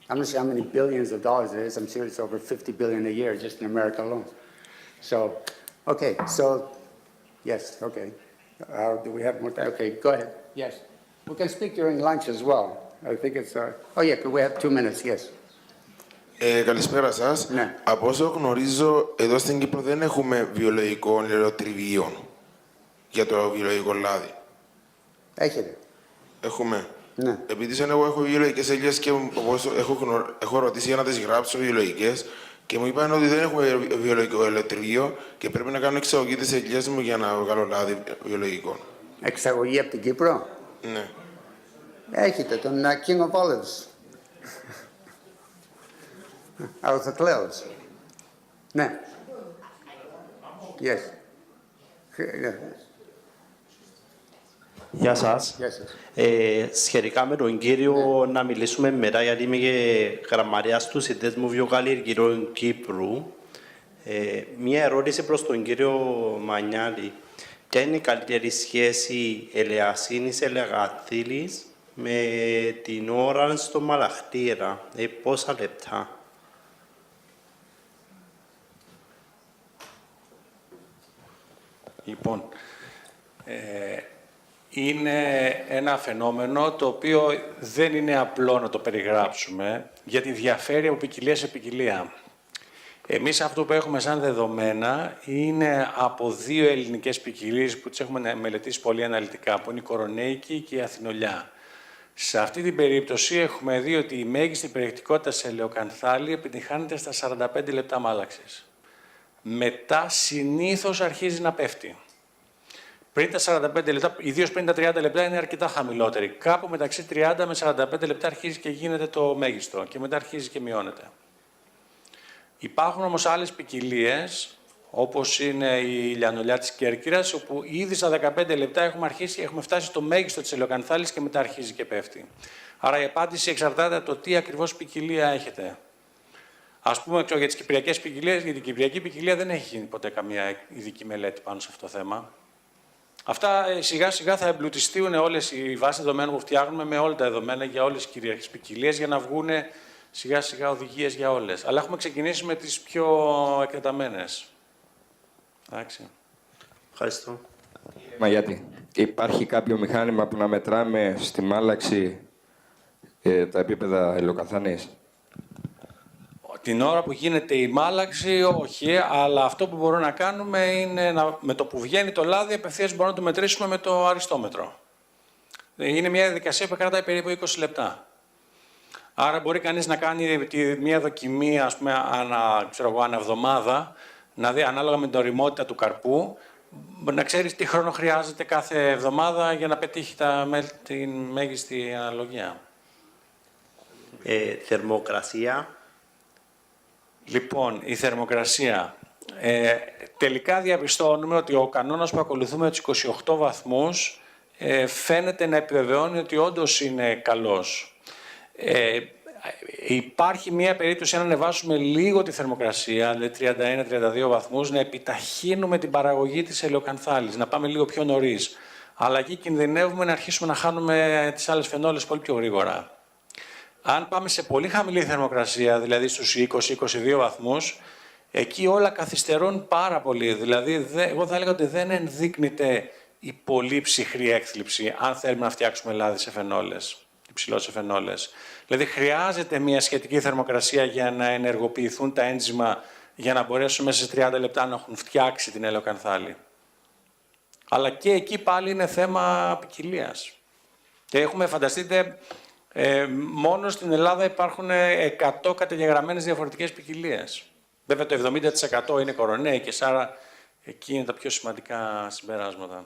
I'm not sure how many billions of dollars it is. I'm sure it's over 50 billion a year just in America alone. So, okay, so yes, okay. Do we have more time? Okay, go ahead. Yes, we can speak during lunch as well. I think it's. Oh yeah, we have 2 minutes. Yes. Καλησπέρα σας. Ναι. Από όσο γνωρίζω, εδώ στην Κύπρο δεν έχουμε βιολογικό νεροτριβείο για το βιολογικό λάδι. Έχετε. Έχουμε. Ναι. Επειδή σαν εγώ έχω βιολογικές ελιές και όπως έχω ρωτήσει για να τις γράψω βιολογικές και μου είπαν ότι δεν έχουμε βιολογικό ελαιοτριβείο και πρέπει να κάνω εξαγωγή τις ελιές μου για να βγάλω λάδι βιολογικό. Εξαγωγή από την Κύπρο. Ναι. Έχετε τον King of Olives. Out of the clouds. Ναι. Yes. Γεια σας. Γεια σας. Σχετικά με τον κύριο να μιλήσουμε μετά, γιατί είμαι και γραμματέας του Συνδέσμου Βιοκαλλιεργητών Κύπρου. Μία ερώτηση προς τον κύριο Μανιάλη. Ποια είναι η καλύτερη σχέση ελαιασίνης-ελαιαγαθήλης με την ώρα στο μαλαχτήρα, πόσα λεπτά? Λοιπόν, είναι ένα φαινόμενο το οποίο δεν είναι απλό να το περιγράψουμε, γιατί διαφέρει από ποικιλία σε ποικιλία. Εμείς αυτό που έχουμε σαν δεδομένα είναι από δύο ελληνικές ποικιλίες που τις έχουμε μελετήσει πολύ αναλυτικά, που είναι η κορονέικη και η αθηνολιά. Σε αυτή την περίπτωση έχουμε δει ότι η μέγιστη περιεκτικότητα σε ελαιοκανθάλη επιτυγχάνεται στα 45 λεπτά μάλαξης. Μετά συνήθως αρχίζει να πέφτει. Πριν τα 45 λεπτά, ιδίως πριν τα 30 λεπτά, είναι αρκετά χαμηλότερη. Κάπου μεταξύ 30 με 45 λεπτά αρχίζει και γίνεται το μέγιστο και μετά αρχίζει και μειώνεται. Υπάρχουν όμως άλλες ποικιλίες, όπως είναι η λιανολιά της Κέρκυρας, όπου ήδη στα 15 λεπτά έχουμε φτάσει στο μέγιστο της ελαιοκανθάλης και μετά αρχίζει και πέφτει. Άρα η απάντηση εξαρτάται από το τι ακριβώς ποικιλία έχετε. Ας πούμε για τις κυπριακές ποικιλίες, για την κυπριακή ποικιλία δεν έχει γίνει ποτέ καμία ειδική μελέτη πάνω σε αυτό το θέμα. Αυτά σιγά σιγά θα εμπλουτιστούν όλες οι βάσεις δεδομένων που φτιάχνουμε με όλα τα δεδομένα για όλες τις κυρίαρχες ποικιλίες για να βγουν σιγά σιγά οδηγίες για όλες. Αλλά έχουμε ξεκινήσει με τις πιο εκτεταμένες. Εντάξει. Ευχαριστώ. Μαγιάτη, υπάρχει κάποιο μηχάνημα που να μετράμε στη μάλαξη τα επίπεδα ελαιοκαθανής? Την ώρα που γίνεται η μάλαξη, όχι, αλλά αυτό που μπορούμε να κάνουμε είναι με το που βγαίνει το λάδι, απευθείας μπορούμε να το μετρήσουμε με το αριστόμετρο. Είναι μια διαδικασία που κρατάει περίπου 20 λεπτά. Άρα μπορεί κανείς να κάνει μια δοκιμή, ας πούμε, ανά εβδομάδα, να δει ανάλογα με την ωριμότητα του καρπού, να ξέρεις τι χρόνο χρειάζεται κάθε εβδομάδα για να πετύχει την μέγιστη αναλογία. Θερμοκρασία. Λοιπόν, η θερμοκρασία. Τελικά διαπιστώνουμε ότι ο κανόνας που ακολουθούμε τους 28 βαθμούς φαίνεται να επιβεβαιώνει ότι όντως είναι καλός. Υπάρχει μια περίπτωση, αν ανεβάσουμε λίγο τη θερμοκρασία, δηλαδή 31-32 βαθμούς, να επιταχύνουμε την παραγωγή της ελαιοκανθάλης, να πάμε λίγο πιο νωρίς. Αλλά εκεί κινδυνεύουμε να αρχίσουμε να χάνουμε τις άλλες φαινόλες πολύ πιο γρήγορα. Αν πάμε σε πολύ χαμηλή θερμοκρασία, δηλαδή στους 20-22 βαθμούς, εκεί όλα καθυστερούν πάρα πολύ. Δηλαδή, εγώ θα έλεγα ότι δεν ενδείκνυται η πολύ ψυχρή έκθλιψη, αν θέλουμε να φτιάξουμε λάδι σε φαινόλες, υψηλώς σε φαινόλες. Δηλαδή, χρειάζεται μια σχετική θερμοκρασία για να ενεργοποιηθούν τα ένζημα, για να μπορέσουν μέσα σε 30 λεπτά να έχουν φτιάξει την ελαιοκανθάλη. Αλλά και εκεί πάλι είναι θέμα ποικιλίας. Και έχουμε, φανταστείτε, μόνο στην Ελλάδα υπάρχουν 100 καταγεγραμμένες διαφορετικές ποικιλίες. Βέβαια το 70% είναι κορονέικες, άρα εκεί είναι τα πιο σημαντικά συμπεράσματα.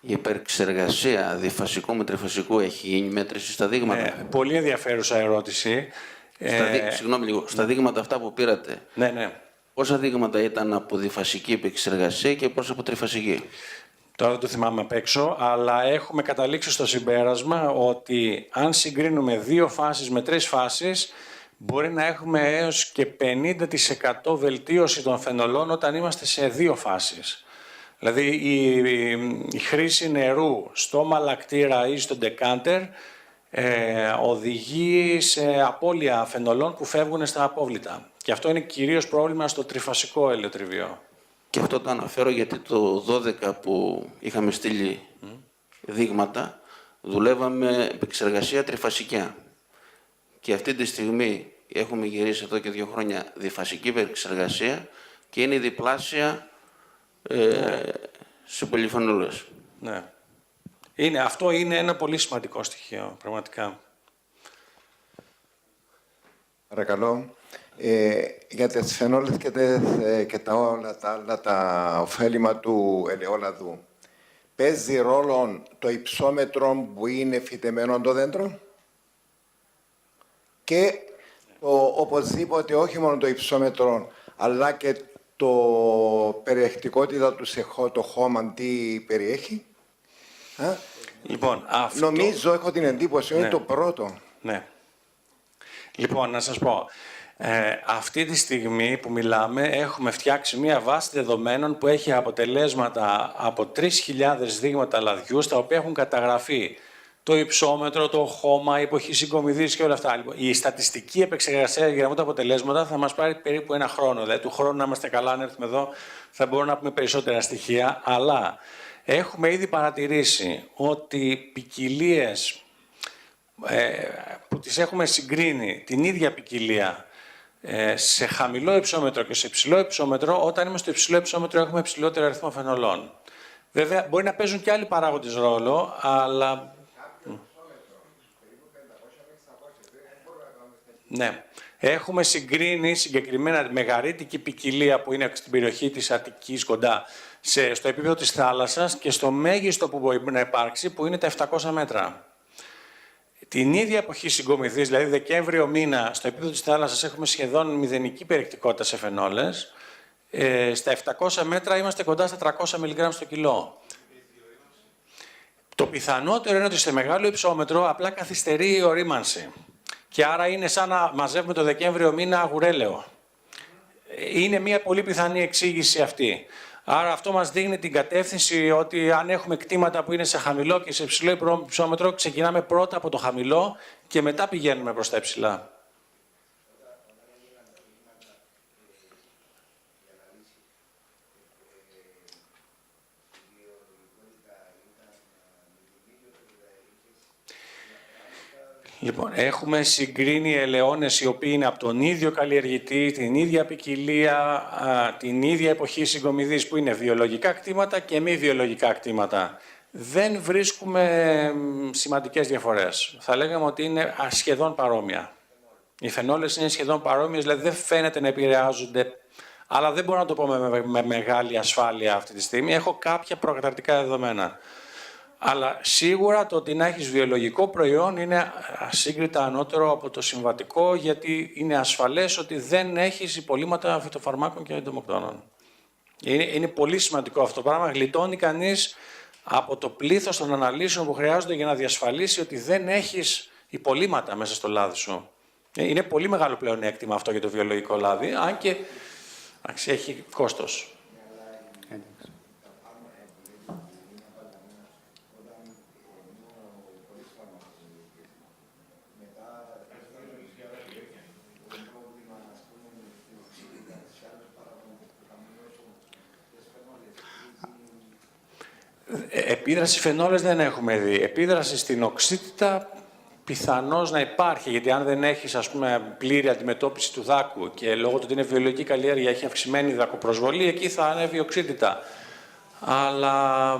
Η υπερξεργασία διφασικού με τριφασικού έχει γίνει μέτρηση στα δείγματα? Πολύ ενδιαφέρουσα ερώτηση. Συγγνώμη λίγο. Στα δείγματα αυτά που πήρατε, πόσα δείγματα ήταν από διφασική υπερξεργασία και πόσα από τριφασική? Τώρα δεν το θυμάμαι απ' έξω, αλλά έχουμε καταλήξει στο συμπέρασμα ότι αν συγκρίνουμε 2 φάσεις με 3 φάσεις, μπορεί να έχουμε έως και 50% βελτίωση των φαινολών όταν είμαστε σε 2 φάσεις. Δηλαδή η χρήση νερού στο μαλακτήρα ή στο ντεκάντερ οδηγεί σε απώλεια φαινολών που φεύγουν στα απόβλητα. Και αυτό είναι κυρίως πρόβλημα στο τριφασικό ελαιοτριβιό. Και αυτό το αναφέρω γιατί το 12 που είχαμε στείλει δείγματα, δουλεύαμε επεξεργασία τριφασικιά. Και αυτή τη στιγμή έχουμε γυρίσει εδώ και 2 χρόνια διφασική επεξεργασία και είναι διπλάσια σε πολυφαινόλες. Ναι. Αυτό είναι ένα πολύ σημαντικό στοιχείο, πραγματικά. Παρακαλώ. Για τις φαινόλες και όλα τα άλλα τα ωφέλιμα του ελαιόλαδου, παίζει ρόλο το υψόμετρο που είναι φυτεμένο το δέντρο και οπωσδήποτε όχι μόνο το υψόμετρο, αλλά και το περιεκτικότητα του σε το χώμα τι περιέχει. Λοιπόν, αυτό... Νομίζω, έχω την εντύπωση, είναι το πρώτο. Ναι. Λοιπόν, να σας πω. Αυτή τη στιγμή που μιλάμε έχουμε φτιάξει μία βάση δεδομένων που έχει αποτελέσματα από 3.000 δείγματα λαδιού, στα οποία έχουν καταγραφεί το υψόμετρο, το χώμα, η εποχή συγκομιδής και όλα αυτά. Λοιπόν, η στατιστική επεξεργασία για τα αποτελέσματα θα μας πάρει περίπου 1 χρόνο. Δηλαδή, του χρόνου να είμαστε καλά, αν έρθουμε εδώ, θα μπορούμε να πούμε περισσότερα στοιχεία. Αλλά έχουμε ήδη παρατηρήσει ότι ποικιλίες που τις έχουμε συγκρίνει, την ίδια ποικιλία, σε χαμηλό υψόμετρο και σε υψηλό υψόμετρο, όταν είμαστε στο υψηλό υψόμετρο έχουμε υψηλότερο αριθμό φαινολών. Βέβαια, μπορεί να παίζουν και άλλοι παράγοντες ρόλο, αλλά... Ναι. Έχουμε συγκρίνει συγκεκριμένα μεγαρύτικη ποικιλία που είναι στην περιοχή της Αττικής κοντά στο επίπεδο της θάλασσας και στο μέγιστο που μπορεί να υπάρξει, που είναι τα 700 μέτρα. Την ίδια εποχή συγκομιδής, δηλαδή Δεκέμβριο μήνα, στο επίπεδο της θάλασσας έχουμε σχεδόν μηδενική περιεκτικότητα σε φαινόλες. Στα 700 μέτρα είμαστε κοντά στα 300 μιλιγκράμμ στο κιλό. Το πιθανότερο είναι ότι σε μεγάλο υψόμετρο απλά καθυστερεί η ορίμανση. Και άρα είναι σαν να μαζεύουμε το Δεκέμβριο μήνα αγουρέλαιο. Είναι μια πολύ πιθανή εξήγηση αυτή. Άρα αυτό μας δείχνει την κατεύθυνση ότι αν έχουμε κτήματα που είναι σε χαμηλό και σε υψηλό υψόμετρο, ξεκινάμε πρώτα από το χαμηλό και μετά πηγαίνουμε προς τα υψηλά. Λοιπόν, έχουμε συγκρίνει ελαιώνες οι οποίοι είναι από τον ίδιο καλλιεργητή, την ίδια ποικιλία, την ίδια εποχή συγκομιδής, που είναι βιολογικά κτήματα και μη βιολογικά κτήματα. Δεν βρίσκουμε σημαντικές διαφορές. Θα λέγαμε ότι είναι σχεδόν παρόμοια. Οι φαινόλες είναι σχεδόν παρόμοιες, δηλαδή δεν φαίνεται να επηρεάζονται, αλλά δεν μπορώ να το πω με μεγάλη ασφάλεια αυτή τη στιγμή. Έχω κάποια προκαταρκτικά δεδομένα. Αλλά σίγουρα το ότι να έχεις βιολογικό προϊόν είναι ασύγκριτα ανώτερο από το συμβατικό, γιατί είναι ασφαλές ότι δεν έχεις υπολείμματα φυτοφαρμάκων και εντομοκτώνων. Είναι πολύ σημαντικό αυτό το πράγμα. Γλιτώνει κανείς από το πλήθος των αναλύσεων που χρειάζονται για να διασφαλίσει ότι δεν έχεις υπολείμματα μέσα στο λάδι σου. Είναι πολύ μεγάλο πλεονέκτημα αυτό για το βιολογικό λάδι, αν και έχει κόστος. Επίδραση φαινόλες δεν έχουμε δει. Επίδραση στην οξύτητα πιθανώς να υπάρχει, γιατί αν δεν έχεις, ας πούμε, πλήρη αντιμετώπιση του δάκου και λόγω του ότι είναι βιολογική καλλιέργεια έχει αυξημένη δακοπροσβολή, εκεί θα ανέβει η οξύτητα. Αλλά